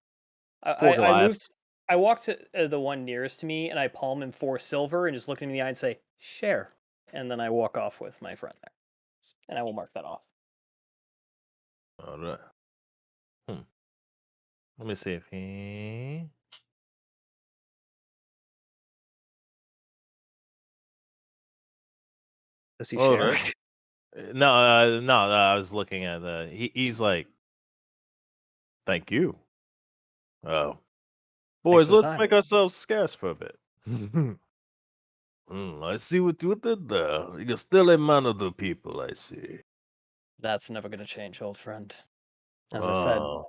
I, Four I moved. Goliaths. I walked to the one nearest to me, and I palm him 4 silver, and just look him in the eye and say, "Share." And then I walk off with my friend there, and I will mark that off. all right. Let me see if he. Does he All share? right. No, no, I was looking at he's like, thank you. Oh, Thanks boys, for the let's time. make ourselves scarce for a bit. I see what you did there. You're still a man of the people, I see. That's never going to change, old friend. As I said, Oh,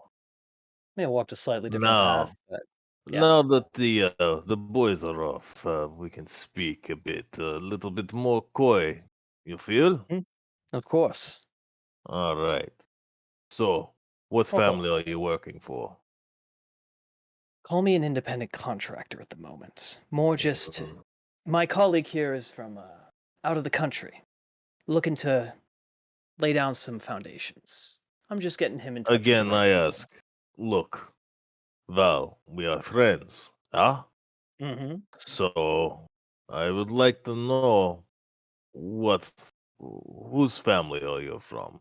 may have walked a slightly different path, now, but yeah, now that the boys are off, we can speak a little bit more coy. You feel? Mhm. Of course. All right. So, what Rocco, family are you working for? call me an independent contractor at the moment. More just, Mm, my colleague here is from out of the country, looking to lay down some foundations. I'm just getting him in touch with the Again, right I people. ask. Look, Val, we are friends, huh? Mm-hmm. So, I would like to know what, whose family are you from?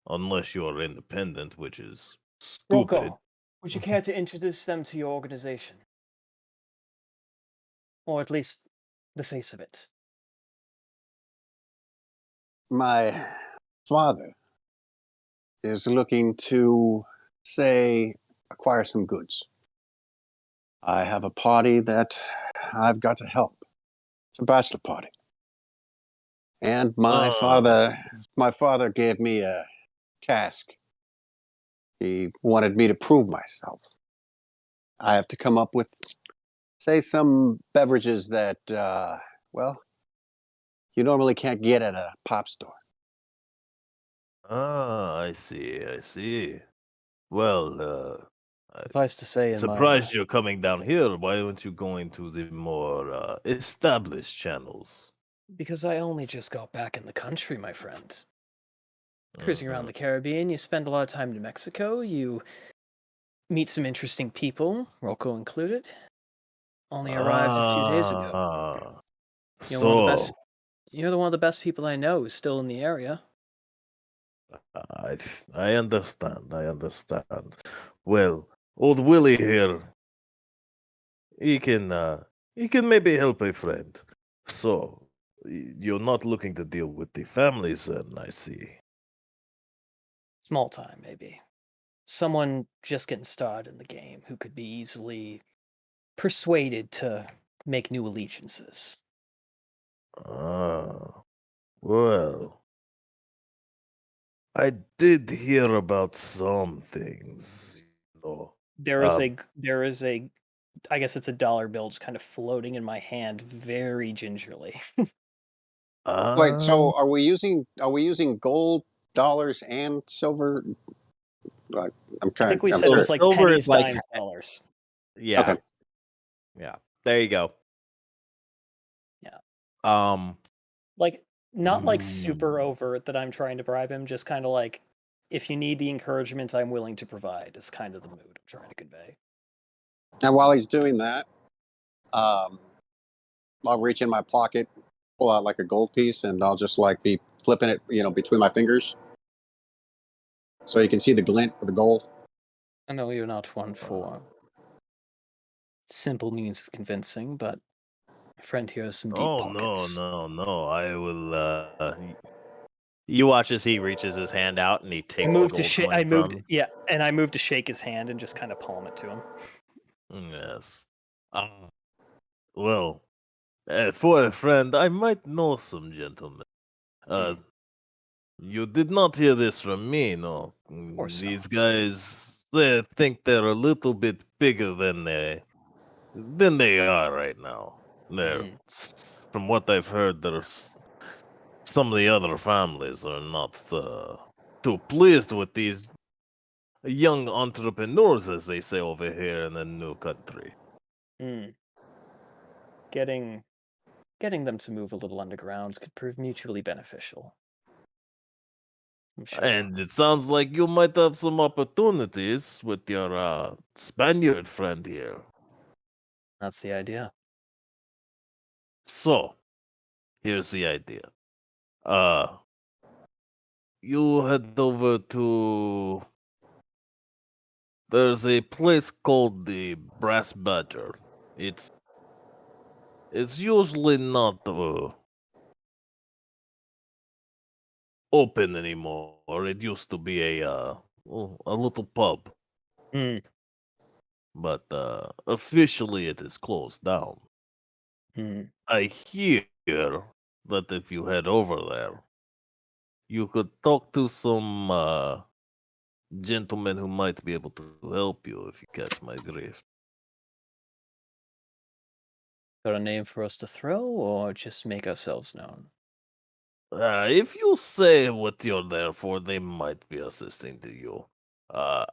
Unless you are independent, which is stupid. Rocco, would you care to introduce them to your organization? Or at least the face of it? My father is looking to, say, acquire some goods. I have a party that I've got to help. It's a bachelor party. And Uh, my father gave me a task. He wanted me to prove myself. I have to come up with, say, some beverages that, well, you normally can't get at a pop store. I see, I see. Well, I'm Suffice to say, in my surprised you're coming down here. Why aren't you going to the more established channels? because I only just got back in the country, my friend. Cruising around Mhm. the Caribbean, you spend a lot of time in Mexico, you meet some interesting people, Rocco included. Only arrived a few days ago. Ah, You're one of the best. so You're the one of the best people I know who's still in the area. I I understand. I understand. Well, old Willie here, he can uh he can maybe help a friend. So you're not looking to deal with the families, then I see. Small time, maybe. Someone just getting started in the game who could be easily persuaded to make new allegiances. Ah, well, I did hear about some things, you know. Um, There is a I guess it's a dollar bill just kind of floating in my hand very gingerly. Wait, ah, so are we using gold, dollars, and silver? I- I'm I trying. think we I'm said it So was curious. like silver is pennies, like dimes, dollars. Okay. yeah, yeah. There you go. Yeah. Um, Like not like super mm, overt that I'm trying to bribe him, just kind of like if you need the encouragement I'm willing to provide is kind of the mood I'm trying to convey. And while he's doing that, um, I'll reach in my pocket, pull out like a gold piece, and I'll just like be flipping it, between my fingers, so you can see the glint of the gold. I know you're not one for simple means of convincing, but my friend here has some deep oh no, pockets. no, no! I will. you watch as he reaches his hand out and he takes the gold coin I moved from. yeah, and I moved to shake his hand and just kind of palm it to him. Yes. Ah, well, for a friend, I might know some gentlemen. Uh, Mm, you did not hear this from me, no. of course These not. guys, they think they're a little bit bigger than they are right now. Mm, From what I've heard, some of the other families are not too pleased with these young entrepreneurs, as they say over here in the new country. Hmm. Getting them to move a little underground could prove mutually beneficial. I'm sure. And it sounds like you might have some opportunities with your Spaniard friend here. That's the idea. So, here's the idea. Uh, you head over to. There's a place called the Brass Badger. It's usually not open anymore. It used to be a little pub, Hmm. but officially it is closed down. Hmm. I hear that if you head over there, you could talk to some gentlemen who might be able to help you if you catch my drift. Got a name for us to throw, or just make ourselves known? If you say what you're there for, they might be assisting to you.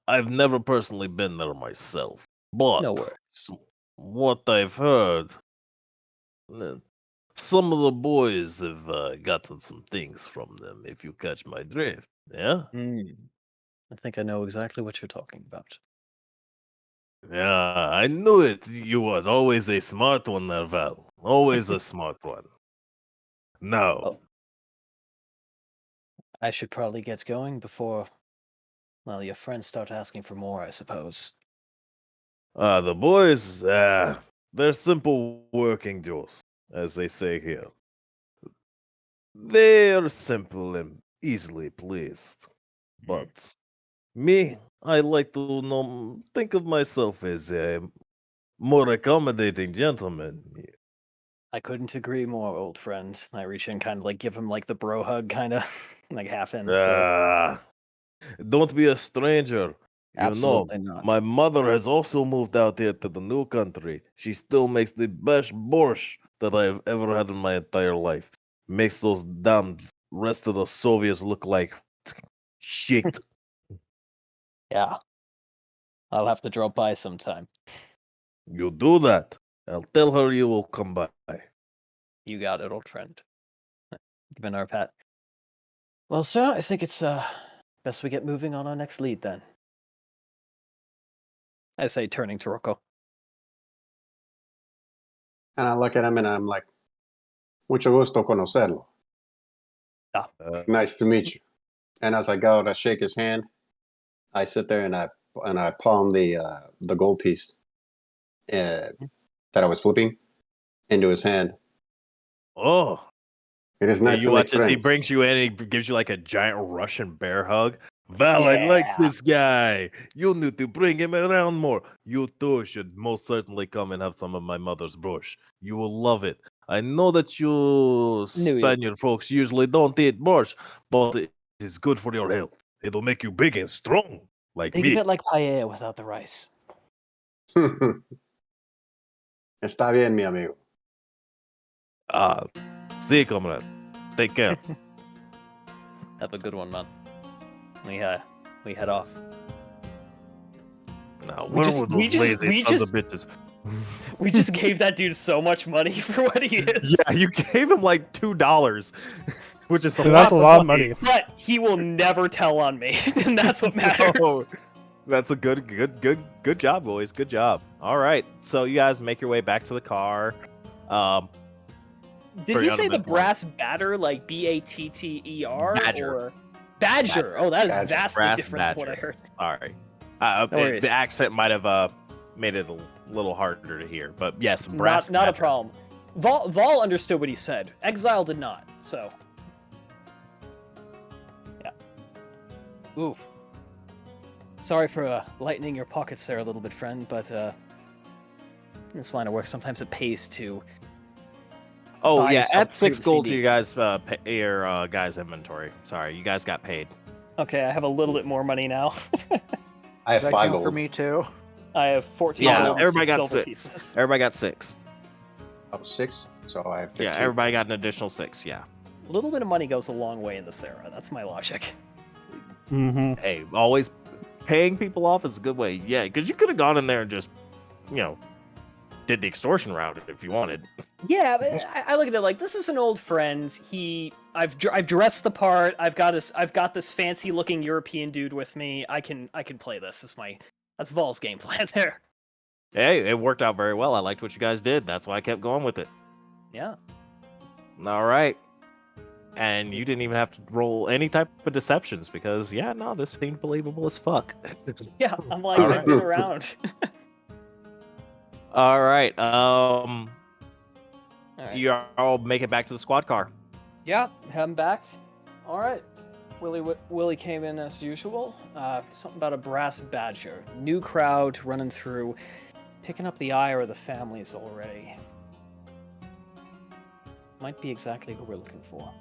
I've never personally been there myself, but No worries. what I've heard, uh, some of the boys have gotten some things from them. If you catch my drift, yeah, Hmm. I think I know exactly what you're talking about. yeah, I knew it. You were always a smart one, Nerval. Always a smart one. Now, Oh, I should probably get going before, well, your friends start asking for more, I suppose. the boys, they're simple working Joes, as they say here. They're simple and easily pleased. Hmm. But me, I like to think of myself as a more accommodating gentleman. I couldn't agree more, old friend. I reach in, kind of like give him like the bro hug, kind of like half in. So Ah, don't be a stranger. You know, absolutely not. my mother has also moved out here to the new country. She still makes the best borscht that I've ever had in my entire life. Makes those damn rest of the Soviets look like shit. Yeah, I'll have to drop by sometime. You do that. I'll tell her you will come by. You got it, old friend. Given our pat. Well, sir, I think it's best we get moving on our next lead then. I say, turning to Rocco. And I look at him and I'm like, mucho gusto conocerlo. Nice to meet you. And as I go to shake his hand, I sit there and I palm the gold piece that I was flipping into his hand. Oh, It is yeah, nice you to make watch as he friends. brings you in, he gives you like a giant Russian bear hug. Val, I like Yeah. this guy. You need to bring him around more. You too should most certainly come and have some of my mother's borscht. You will love it. I know that you Knew you. Spaniard folks usually don't eat borscht, but it is good for your health. It'll make you big and strong, like Think of me. it like paella without the rice. Está bien, mi amigo. Ah, see, comrade. Take care. Have a good one, man. We head off. Now, We where just- were we those just- lazy we sons just- of bitches? We just gave that dude so much money for what he is. Yeah, you gave him like $2, which is a Dude, lot that's a of lot of money. money. But he will never tell on me, and that's what matters. No, that's a good job, boys. Good job. All right, so you guys make your way back to the car. Did Pretty he say the uneventful. brass batter, like BATTER? Badger. Or Badger? Oh, that is Badger. vastly Brass different than what I badger. heard. Sorry. No worries. The accent might have made it a little harder to hear, but yes, brass Not a badger. problem. Vol understood what he said. Exile did not. So, yeah. Oof. Sorry for lightening your pockets there a little bit, friend, but in this line of work, sometimes it pays to. Oh buy yeah, yourself add 6 gold to previously your guys' inventory. Sorry, you guys got paid. Okay, I have a little bit more money now. I have That 5 count for gold. me too. I have 14 Yeah, gold and everybody 6 got silver 6. pieces. Everybody got 6. Oh, 6. So I have 15. Yeah, everybody got an additional 6. Yeah. A little bit of money goes a long way in this era. That's my logic. Mm-hmm. Hey, always paying people off is a good way. Yeah, because you could have gone in there and just, did the extortion route if you wanted. Yeah, but I look at it like this is an old friend. I've dressed the part. I've got this fancy looking European dude with me. I can play this. That's Vol's game plan there. Hey, it worked out very well. I liked what you guys did. That's why I kept going with it. Yeah. All right. And you didn't even have to roll any type of deceptions because, this seemed believable as fuck. Yeah, I'm like, All I've right. been around. All right. All right. You all make it back to the squad car. Yeah, heading back. All right. Willie came in as usual. Something about a brass badger. New crowd running through, picking up the ire of the families already. Might be exactly who we're looking for.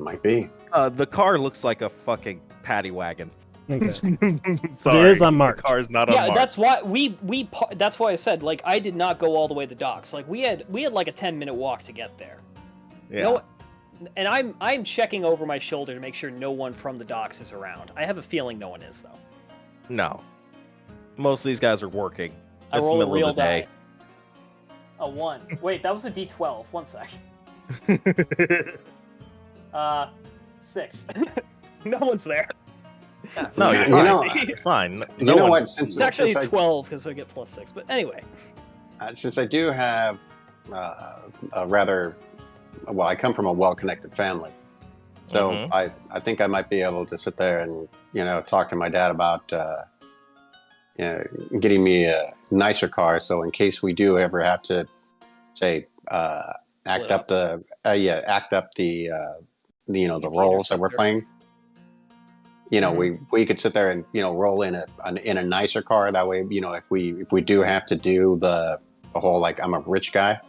Might be. The car looks like a fucking paddy wagon. Okay. Sorry, It is unmarked. The car's not Yeah, unmarked. that's why that's why I said like I did not go all the way to the docks. Like we had like a 10-minute walk to get there. Yeah. And I'm checking over my shoulder to make sure no one from the docks is around. I have a feeling no one is though. No. Most of these guys are working. I It's the roll a middle real of the day. die. A 1. Wait, that was a D12. 1 sec. 6. No one's there. No, you're You fine. know- You're fine. You No know one's- what? Since It's actually since I- 12 because I get +6. But anyway, Since I do have a rather, well, I come from a well-connected family, so Mhm. I think I might be able to sit there and talk to my dad about getting me a nicer car. So in case we do ever have to say act up the the roles that we're playing. We could sit there and roll in a nicer car. That way, if we do have to do the whole like I'm a rich guy,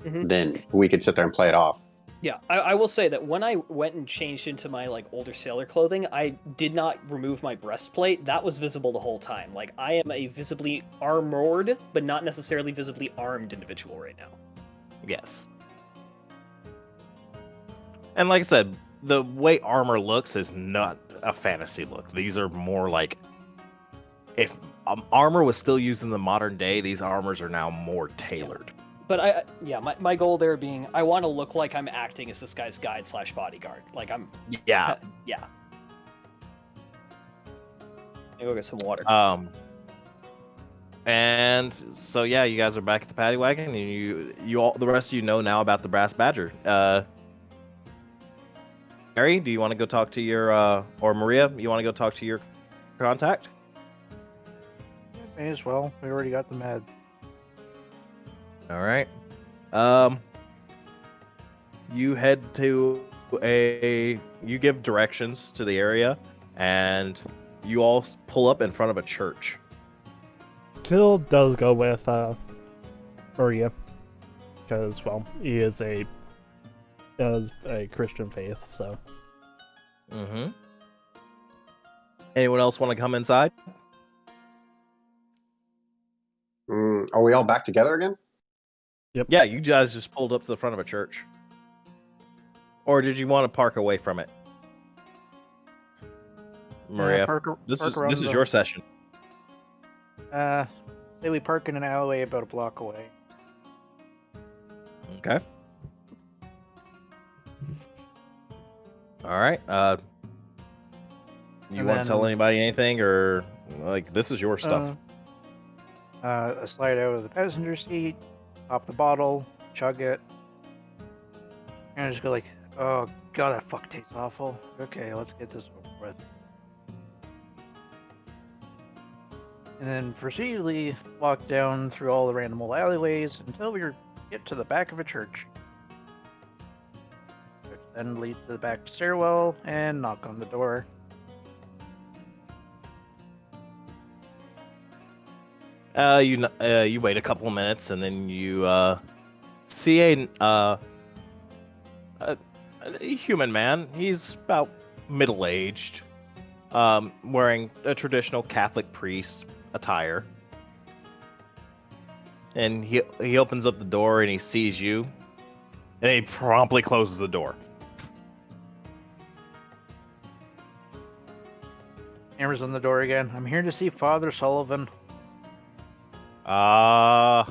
Mhm. then we could sit there and play it off. yeah, I will say that when I went and changed into my like older sailor clothing, I did not remove my breastplate. That was visible the whole time. Like I am a visibly armored, but not necessarily visibly armed individual right now. Yes. And like I said, the way armor looks is not a fantasy look. These are more like if armor was still used in the modern day, these armors are now more tailored. But my goal there being I want to look like I'm acting as this guy's guide / bodyguard. Like I'm Yeah. yeah. Let me go get some water. And so you guys are back at the paddy wagon, and you all the rest of you know now about the brass badger. Mary, do you want to go talk to your or Maria? You want to go talk to your contact? May as well. We already got the med. All right. You head to you give directions to the area, and you all pull up in front of a church. Phil does go with Maria because, well, he is a Christian faith, so. Mm-hmm. Anyone else want to come inside? Are we all back together again? Yeah, you guys just pulled up to the front of a church. Or did you want to park away from it? Maria, this is your session. Say we park in an alleyway about a block away. Okay. All right. You want to tell anybody anything, or like this is your stuff? I slide out of the passenger seat, pop the bottle, chug it, and I just go like, "Oh god, that fuck tastes awful." Okay, let's get this over with. And then proceedingly walk down through all the random old alleyways until we get to the back of a church. Which then leads to the back stairwell and knock on the door. You wait a couple of minutes, and then you see a human man. He's about middle-aged, wearing a traditional Catholic priest attire. And he opens up the door and he sees you, And he promptly closes the door. Hammers on the door again. I'm here to see Father Sullivan. No.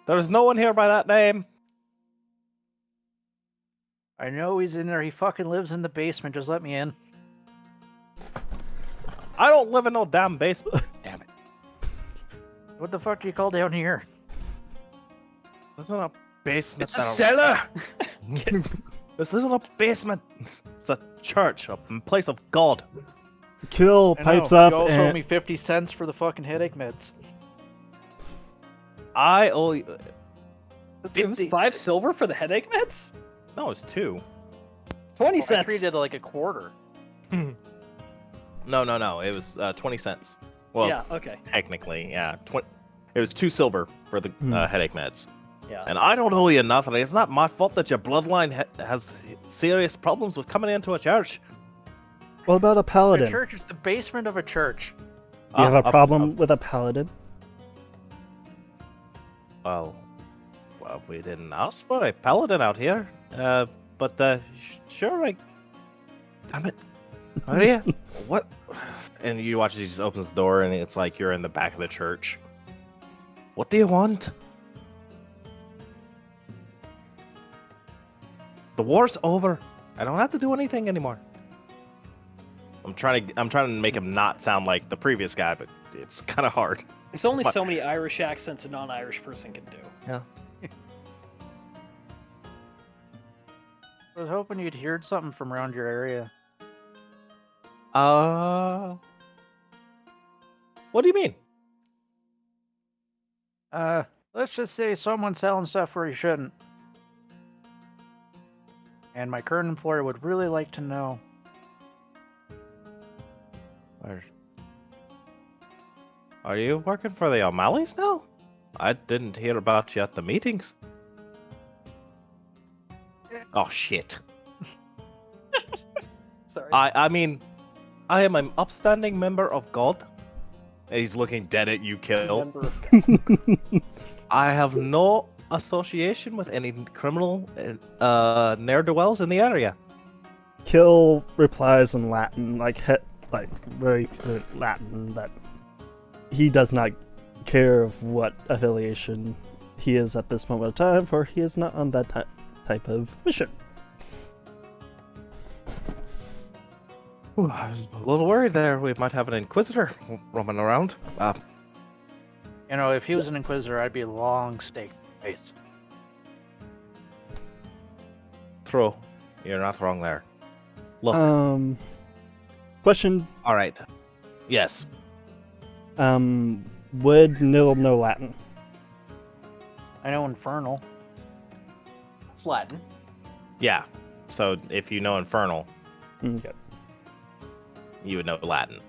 There's no one here by that name. I know he's in there. He fucking lives in the basement. Just let me in. I don't live in no damn basement. Damn it. What the fuck do you call down here? This isn't a basement. It's a cellar. This isn't a basement. It's a church, a place of God. Kill I pipes know. up You also owe and me 50 cents for the fucking headache meds. I owe you. It was 5 silver for the headache meds? No, it's 2. 20 I cents. treated it like a quarter. No. It was 20 cents. Well, yeah, okay. technically, yeah. It was 2 silver for the headache meds. Yeah. And I don't owe you nothing. It's not my fault that your bloodline has serious problems with coming into a church. what about a A paladin? church is the basement of a church. You have a problem with a paladin? Well, we didn't ask for a paladin out here. But sure, damn it. Maria, what? And you watch as he just opens the door, and it's like you're in the back of the church. What do you want? The war's over. I don't have to do anything anymore. I'm trying to make him not sound like the previous guy, but it's kind of hard. There's only so many Irish accents a non-Irish person can do. Yeah. I was hoping you'd heard something from around your area. What do you mean? Let's just say someone's selling stuff where he shouldn't. And my current employer would really like to know. Are you working for the O'Malley's now? I didn't hear about you at the meetings. Oh shit. Sorry. I mean, I am an upstanding member of God. And he's looking dead at you, Kill. Member of I have no association with any criminal ne'er-do-wells in the area. Kill replies in Latin, like very fluent Latin, that he does not care of what affiliation he is at this moment of time, for he is not on that type of mission. Ooh, I was a little worried there. We might have an inquisitor roaming around. You know, if he was an inquisitor, I'd be a long steak face. True. You're not wrong there. Look. Question. All right. Yes. Would Nil know Latin? I know Infernal. It's Latin. Yeah. So if you know Infernal, Okay. you would know Latin.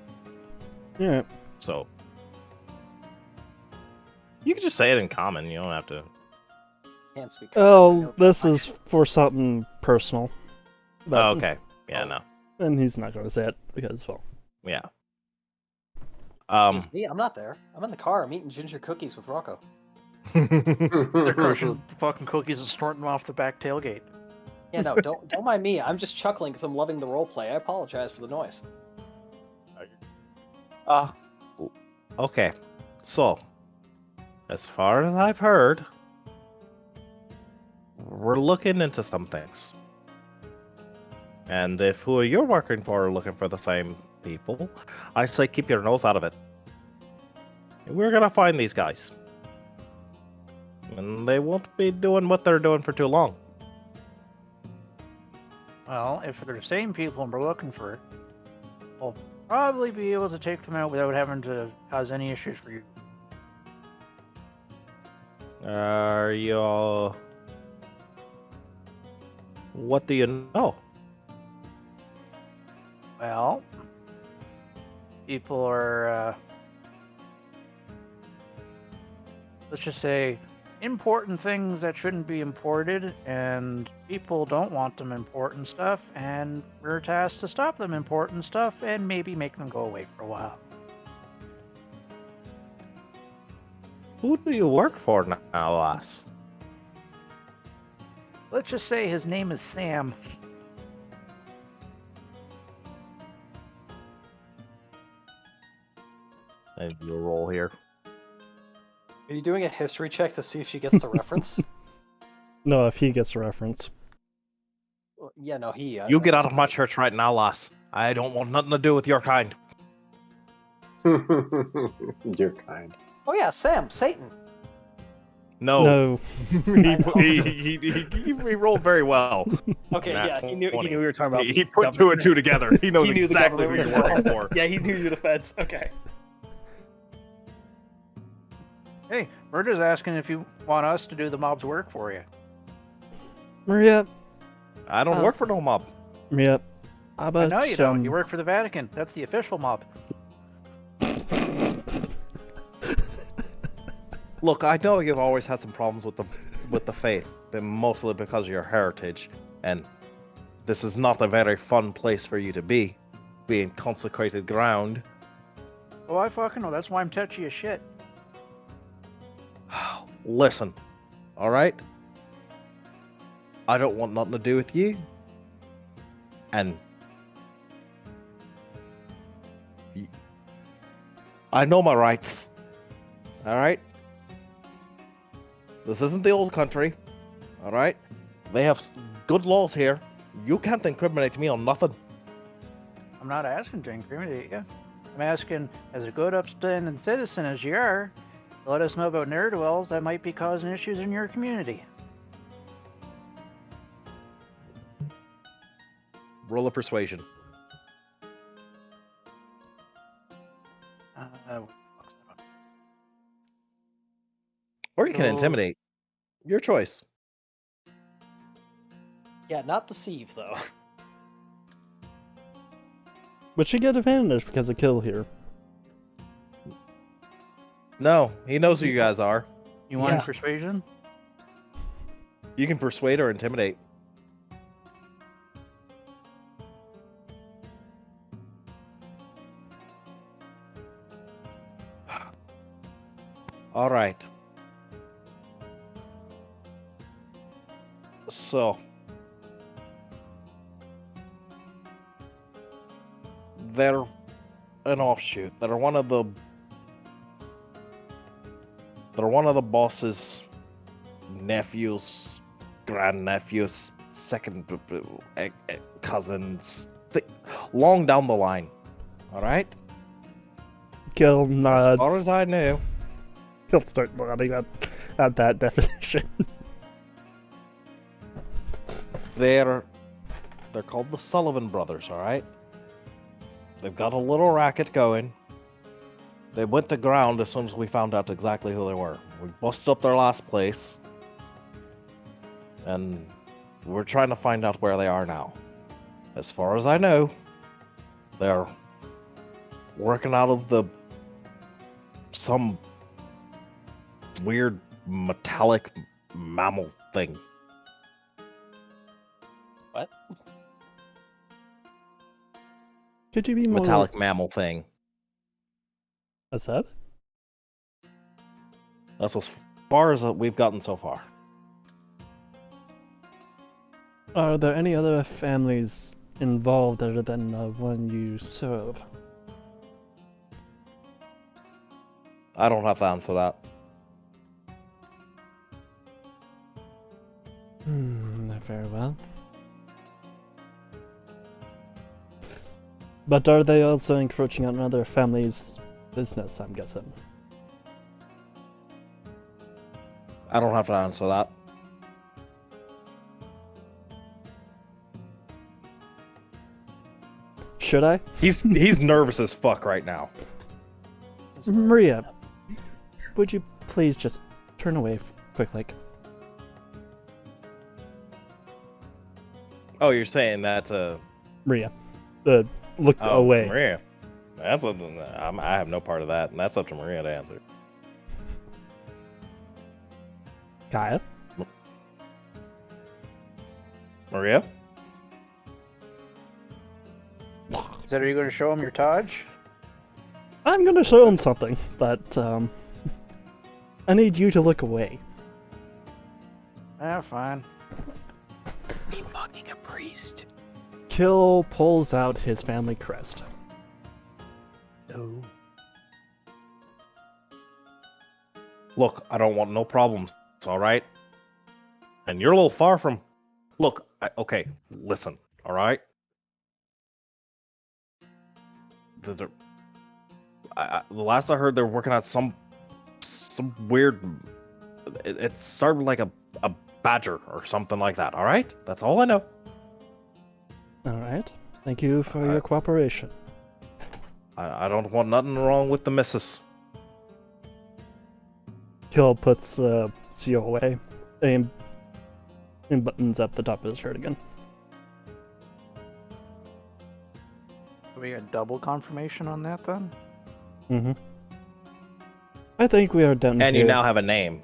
Yeah. So you can just say it in common. You don't have to. Can't speak. Oh, this is for something personal. But, Oh, okay. Yeah. No. And he's not going to say it because, well. Yeah. It's me. I'm not there. I'm in the car. I'm eating ginger cookies with Rocco. They're crushing the fucking cookies and snorting them off the back tailgate. Yeah, no, don't mind me. I'm just chuckling because I'm loving the role play. I apologize for the noise. Okay. So, as far as I've heard, we're looking into some things. And if who you're working for are looking for the same people, I say keep your nose out of it. We're gonna find these guys. And they won't be doing what they're doing for too long. Well, if they're the same people and we're looking for it, we'll probably be able to take them out without having to cause any issues for you. Are you all... What do you know? Well, people are, let's just say, important things that shouldn't be imported, and people don't want them importing stuff, and we're tasked to stop them importing stuff and maybe make them go away for a while. Who do you work for now, lass? Let's just say his name is Sam. And your role here. Are you doing a history check to see if she gets the reference? No, if he gets a reference. Well, yeah, no, he. You get out of my church right now, lass. I don't want nothing to do with your kind. You're kind. Oh yeah, Sam, Satan. No. No. he rolled very well. Okay, Nat yeah, he knew 20. we were talking about. He put two and two together. He knows He knew exactly the who government you're was working involved. for. Yeah, he knew the feds. Okay. Hey, Murda's asking if you want us to do the mob's work for you. Maria, I don't work for no mob. Maria, how about I know you don't. You work for the Vatican. That's the official mob. Look, I know you've always had some problems with the faith, but mostly because of your heritage, and this is not a very fun place for you to be, being consecrated ground. Oh, I fucking know. That's why I'm touchy as shit. Listen, all right? I don't want nothing to do with you, and I know my rights. All right? This isn't the old country. All right? They have good laws here. You can't incriminate me on nothing. I'm not asking to incriminate you. I'm asking, as a good, upstanding citizen as you are, to let us know about ne'er-do-wells that might be causing issues in your community. Roll a persuasion. Or you can intimidate. Your choice. Yeah, not deceive though. Would she get advantage because of kill here? No, he knows who you guys are. You want Yeah. persuasion? You can persuade or intimidate. All right. So, they're an offshoot. They're one of the boss's nephews, grandnephews, second cousins, long down the line. All right. Kill As nods. far as I know, He'll start nodding at that definition. they're called the Sullivan brothers. All right. They've got a little racket going. They went to ground as soon as we found out exactly who they were. We busted up their last place, and we're trying to find out where they are now. As far as I know, they're working out of some weird metallic mammal thing. What? Could you be more Metallic mammal thing. What's that? That's as far as we've gotten so far. Are there any other families involved other than the one you serve? I don't have to answer that. Very well. But are they also encroaching on other families' business, I'm guessing? I don't have to answer that. Should I? He's nervous as fuck right now. Maria, would you please just turn away quick, like? Oh, you're saying that Maria, look oh, away. Maria. That's something I have no part of that, and that's up to Maria to answer. Kaya? Maria? So are you going to show him your Taj? I'm gonna show him something, but I need you to look away. Fine. Me fucking a priest. Kill pulls out his family crest. No. Look, I don't want no problems, all right? And you're a little far from... Look, okay, listen, all right? The last I heard, they're working on some weird... It started like a badger or something like that, all right? That's all I know. Alright. Thank you for your cooperation. I don't want nothing wrong with the missus. Kill puts the seal away and buttons up the top of his shirt again. Do we get double confirmation on that then? Mm-hmm. I think we are done And here. you now have a name.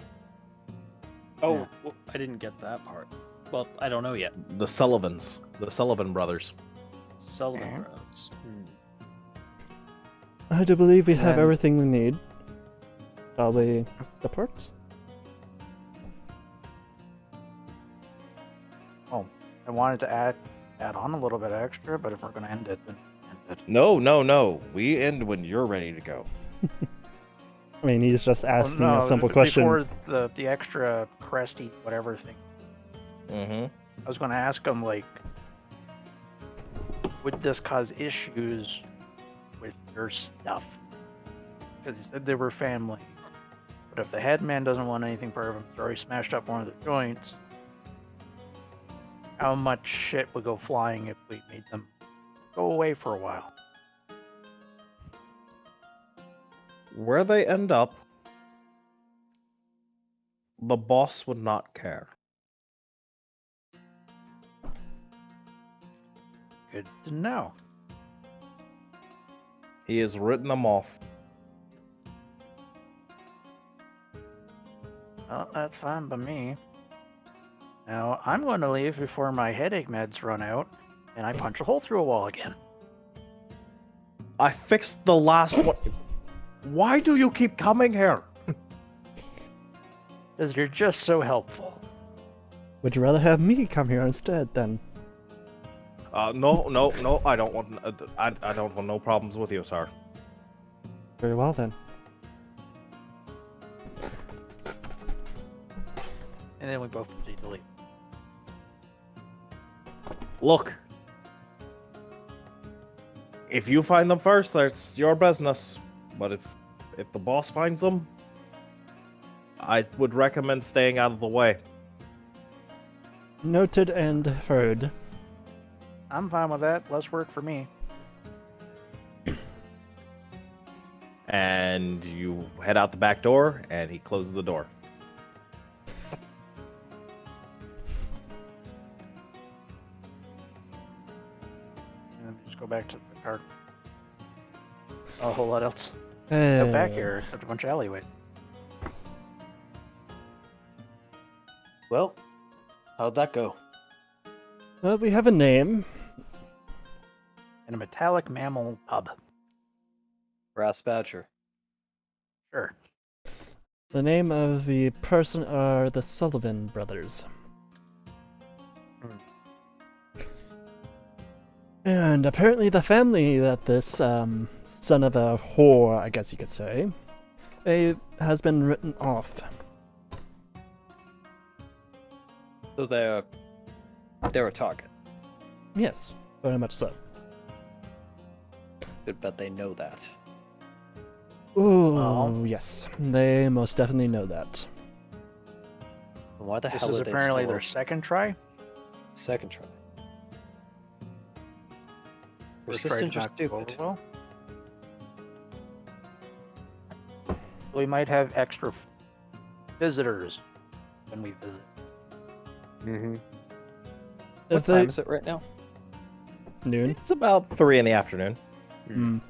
Oh, Yeah. well, I didn't get that part. Well, I don't know yet. The Sullivans. The Sullivan brothers. Sullivan Okay. Bros. I do believe we have Then- everything we need. Probably the parts. Oh, I wanted to add on a little bit extra, but if we're gonna end it, then end it. No. We end when you're ready to go. I mean, he's just asking Well, no, a simple before question. the extra cresty whatever thing, Mm-hmm. I was gonna ask him like, would this cause issues with your stuff? Because he said they were family. But if the headman doesn't want anything part of him, he's already smashed up one of the joints. How much shit would go flying if we made them go away for a while? Where they end up, the boss would not care. Good to know. He has written them off. Well, that's fine by me. Now, I'm going to leave before my headache meds run out, and I punch a hole through a wall again. I fixed the last one. Why do you keep coming here? Because you're just so helpful. Would you rather have me come here instead then? No. I don't want. I don't want no problems with you, sir. Very well then. And then we both proceed to leave. Look, if you find them first, that's your business. But if the boss finds them, I would recommend staying out of the way. Noted and heard. I'm fine with that. Less work for me. And you head out the back door, and he closes the door. And then we just go back to the car. Not a whole lot else. Go back here, except a bunch of alleyways. Well, how'd that go? Well, we have a name. And a metallic mammal pub. Brass Badger. Sure. The name of the person are the Sullivan brothers. And apparently the family that this son of a whore, I guess you could say, has been written off. So they're a target. Yes, very much so. Good bet they know that. Oh, Well. yes. They most definitely know that. Why the This hell is are they apparently still their second try. second try? First try Persistent did or not go stupid? over well. We might have extra visitors when we visit. Mm-hmm. If What they- time is it right now? Noon? It's about 3 in the afternoon. Mm.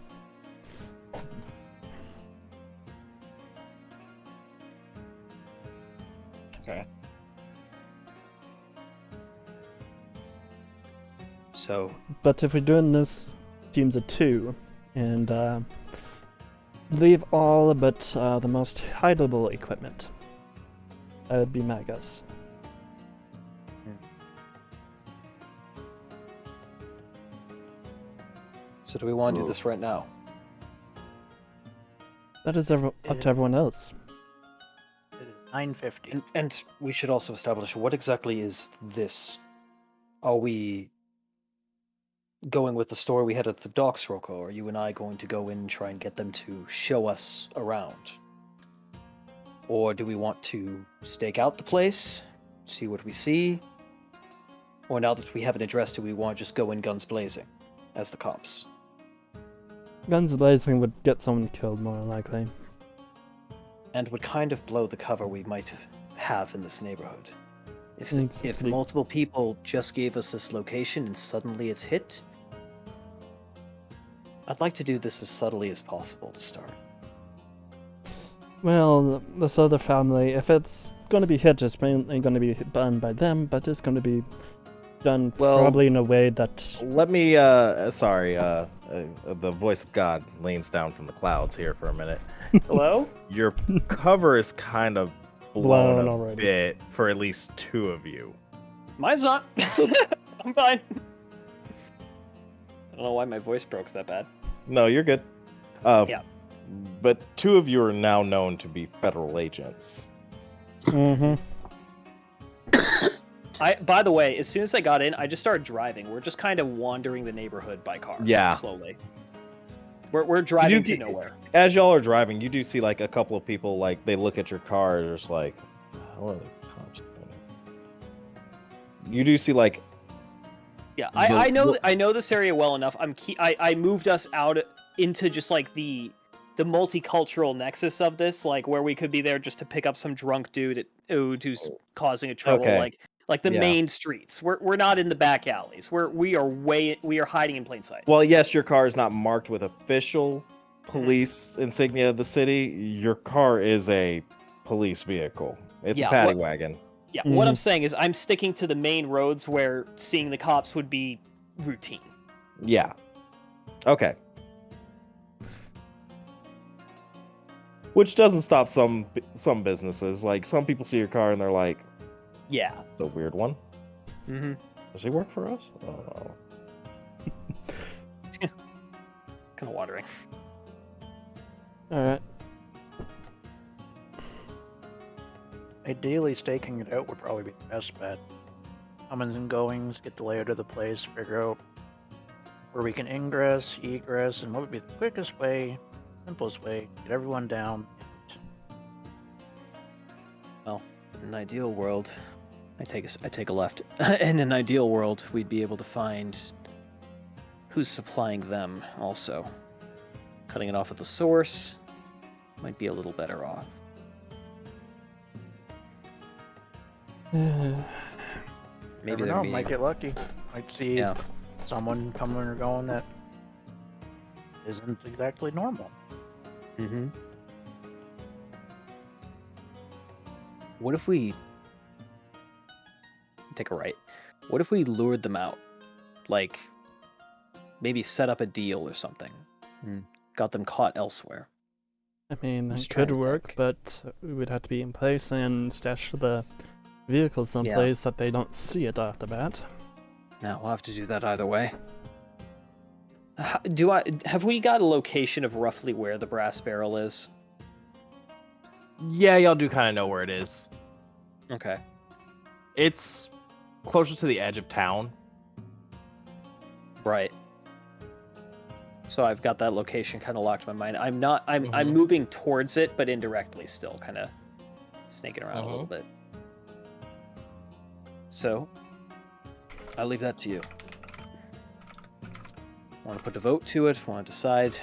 Okay. So But if we're doing this teams of two, and leave all but the most hideable equipment. That would be my guess. So do we want to do this right now? That is up to everyone else. It is 9:50. And we should also establish what exactly is this. Are we going with the story we had at the docks, Rocco? Or are you and I going to go in and try and get them to show us around? Or do we want to stake out the place, see what we see? Or now that we have an address, do we want to just go in guns blazing as the cops? Guns blazing would get someone killed more than likely. And would kind of blow the cover we might have in this neighborhood. If Exactly. multiple people just gave us this location and suddenly it's hit, I'd like to do this as subtly as possible to start. Well, this other family, if it's going to be hit, it's mainly going to be done by them, but it's going to be done probably in a way that... Let me, the voice of God leans down from the clouds here for a minute. Hello? Your cover is kind of Blown blown a already. bit for at least two of you. Mine's not. I'm fine. I don't know why my voice broke that bad. No, you're good. Yeah. But two of you are now known to be federal agents. Mm-hmm. By the way, as soon as I got in, I just started driving. We're just kind of wandering the neighborhood by car. Yeah. Slowly. We're driving to nowhere. As y'all are driving, you do see like a couple of people, like they look at your car and just like, how are the cops doing? You do see like, Yeah, I know this area well enough. I moved us out into just like the multicultural nexus of this, like where we could be there just to pick up some drunk dude who's causing a trouble, Okay. like the Yeah. main streets. We're not in the back alleys. We are hiding in plain sight. well, yes, your car is not marked with official police insignia of the city. Your car is a police vehicle. It's Yeah, a paddy wagon. Yeah, what Mm-hmm. I'm saying is I'm sticking to the main roads where seeing the cops would be routine. Yeah. Okay. Which doesn't stop some businesses. Like some people see your car and they're like, Yeah. "It's a weird one. Mm-hmm. Does he work for us?" Oh. Kind of watering. Alright. Ideally, staking it out would probably be the best bet. Comings and goings, get the layout of the place, figure out where we can ingress, egress, and what would be the quickest way, simplest way, get everyone down. Well, in an ideal world, I take a left. In an ideal world, we'd be able to find who's supplying them also. Cutting it off at the source might be a little better off. Maybe Never they're know, meeting. might get lucky. Might see Yeah. someone coming or going that isn't exactly normal. Mm-hmm. What if we take a right? What if we lured them out? Like, maybe set up a deal or something. Got them caught elsewhere. I mean, Just it trying could to work, think. but we would have to be in place and stash the vehicle someplace that they don't see it off the bat. Now we'll have to do that either way. Have we got a location of roughly where the brass barrel is? Yeah, y'all do kind of know where it is. Okay. It's closer to the edge of town. Right. So I've got that location kind of locked in my mind. I'm moving towards it, but indirectly still, kind of snaking around a little bit. So, I'll leave that to you. Want to put a vote to it? Want to decide?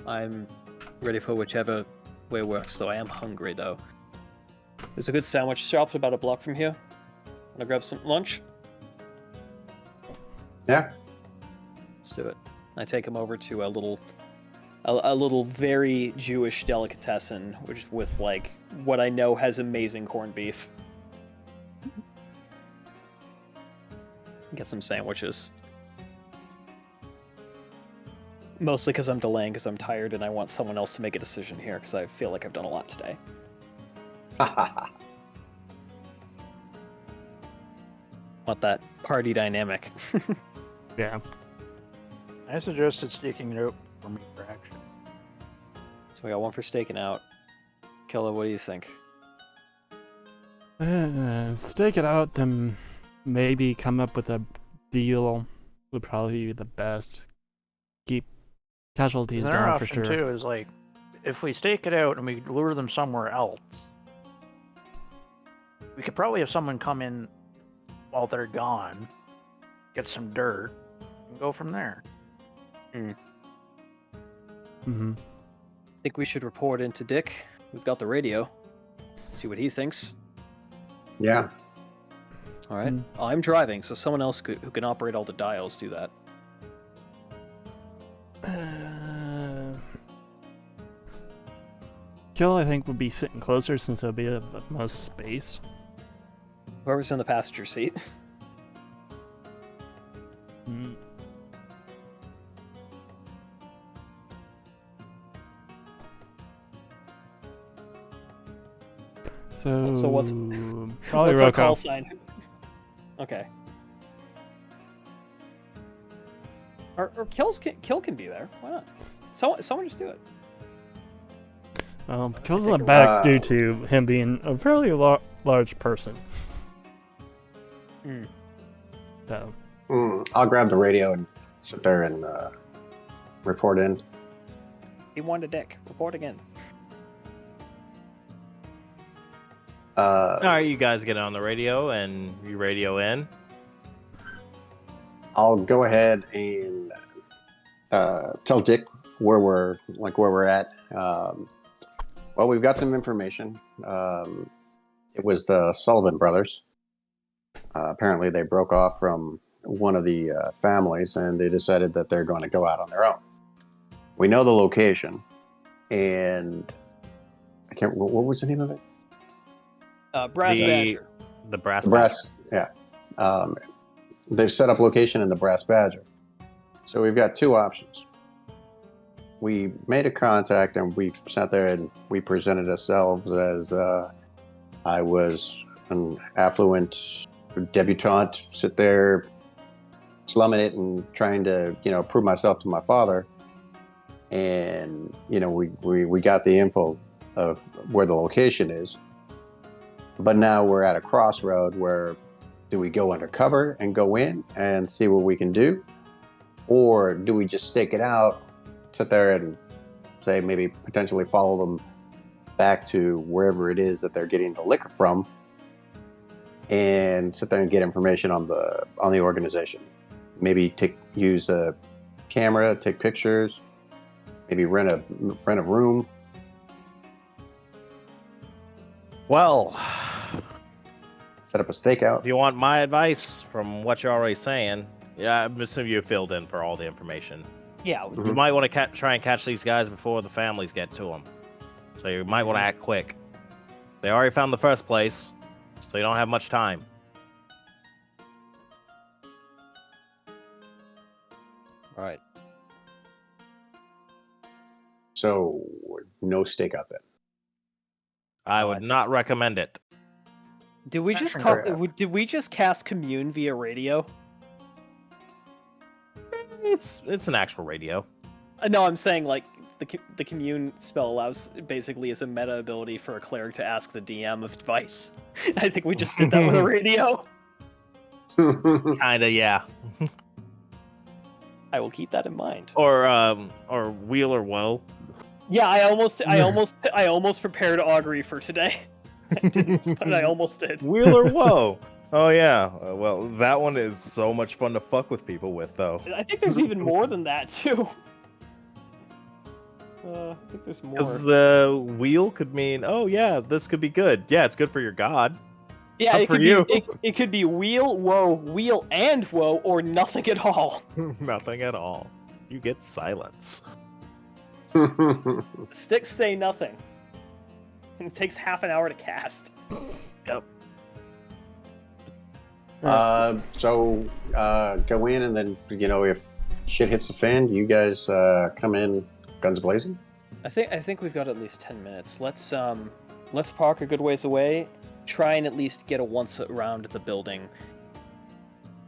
I'm ready for whichever way works, though I am hungry, though. There's a good sandwich shop about a block from here. Want to grab some lunch? Yeah. Let's do it. I take him over to a little very Jewish delicatessen, which with like what I know has amazing corned beef. Get some sandwiches. Mostly because I'm delaying because I'm tired and I want someone else to make a decision here because I feel like I've done a lot today. Want that party dynamic. Yeah. I suggested staking it out for me for action. So we got one for staking out. Killa, what do you think? Stake it out, then maybe come up with a deal would probably be the best. Keep casualties Another down for option sure. too is like, if we stake it out and we lure them somewhere else, we could probably have someone come in while they're gone, get some dirt, and go from there. Mm-hmm. Think we should report into Dick. We've got the radio. See what he thinks. Yeah. All right. I'm driving, so someone else who can operate all the dials do that. Kill, I think, would be sitting closer since it'll be the most space. Whoever's in the passenger seat. Mm. So what's probably what's our Roko. call sign? Okay. Or Kill can be there. Why not? Someone just do it. Kill's in take the a back due to him being a fairly large person. So. I'll grab the radio and sit there and report in. He wanted Dick. Report again. All right, you guys get on the radio and you radio in. I'll go ahead and tell Dick where we're at. Well, we've got some information. It was the Sullivan brothers. Apparently, they broke off from one of the families, and they decided that they're going to go out on their own. We know the location, and I can't. What was the name of it? Brass Badger. The Brass Brass. Yeah. They've set up location in the Brass Badger. So we've got two options. We made a contact and we sat there and we presented ourselves as I was an affluent debutante, sit there slumming it and trying to, prove myself to my father. And, we got the info of where the location is. But now we're at a crossroad where do we go undercover and go in and see what we can do? Or do we just stake it out, sit there and say maybe potentially follow them back to wherever it is that they're getting the liquor from and sit there and get information on the organization? Maybe use a camera, take pictures, maybe rent a room. Well, set up a stakeout. if you want my advice from what you're already saying, yeah, I'm assuming you filled in for all the information. Yeah. You might want to try and catch these guys before the families get to them. So you might want to act quick. They already found the first place, so you don't have much time. All right. So no stakeout then. I would not recommend it. Did we just cast commune via radio? It's an actual radio. No, I'm saying like the commune spell allows basically as a meta ability for a cleric to ask the DM of advice. I think we just did that with a radio. Kinda, yeah. I will keep that in mind. Or wheel or woe. Yeah, I almost prepared augury for today. I didn't, but I almost did. Wheel or woe. Oh yeah. Well, that one is so much fun to fuck with people with, though. I think there's even more than that too. I think there's more. Because the wheel could mean, oh yeah, this could be good. Yeah, it's good for your god. Yeah, Not it for could you. be it could be wheel and woe, or nothing at all. Nothing at all. You get silence. Sticks say nothing. And it takes half an hour to cast. Yep. So go in and then, if shit hits the fan, you guys come in guns blazing? I think we've got at least 10 minutes. Let's park a good ways away. Try and at least get a once around the building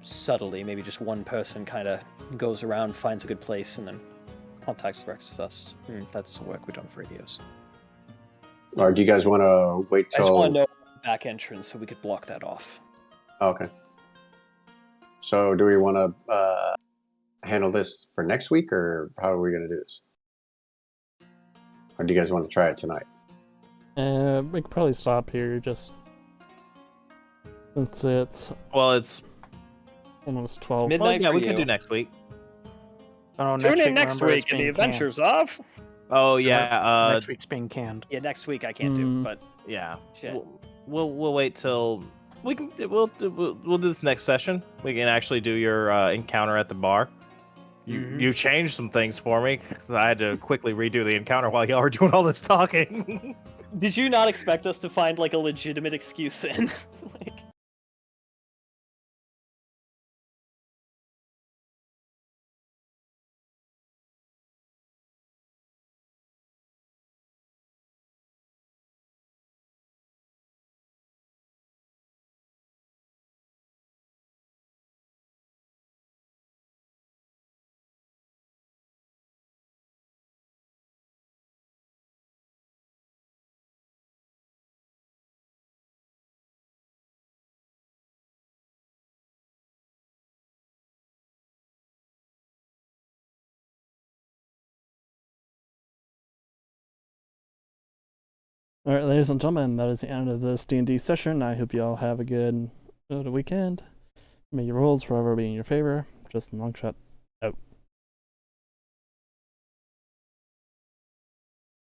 subtly. Maybe just one person kind of goes around, finds a good place, and then contacts the rest of us. That doesn't work. We don't have radios. Or do you guys want to wait I just till... want to know the back entrance so we could block that off. Okay. So do we want to handle this for next week, or how are we going to do this? Or do you guys want to try it tonight? We could probably stop here, just since it's It's almost 12. midnight. yeah, for we could you. do next week. Oh, Tune in week, next remember, week it's in the being canned. Adventures of. Oh yeah, Next week's being canned. Yeah, next week I can't do, but yeah. shit. We'll wait till we can. We'll do this next session. We can actually do your encounter at the bar. You changed some things for me. 'Cause I had to quickly redo the encounter while y'all were doing all this talking. Did you not expect us to find like a legitimate excuse in? Like... Alright, ladies and gentlemen, that is the end of this D&D session. I hope you all have a good weekend. May your rolls forever be in your favor. Just Longshot out.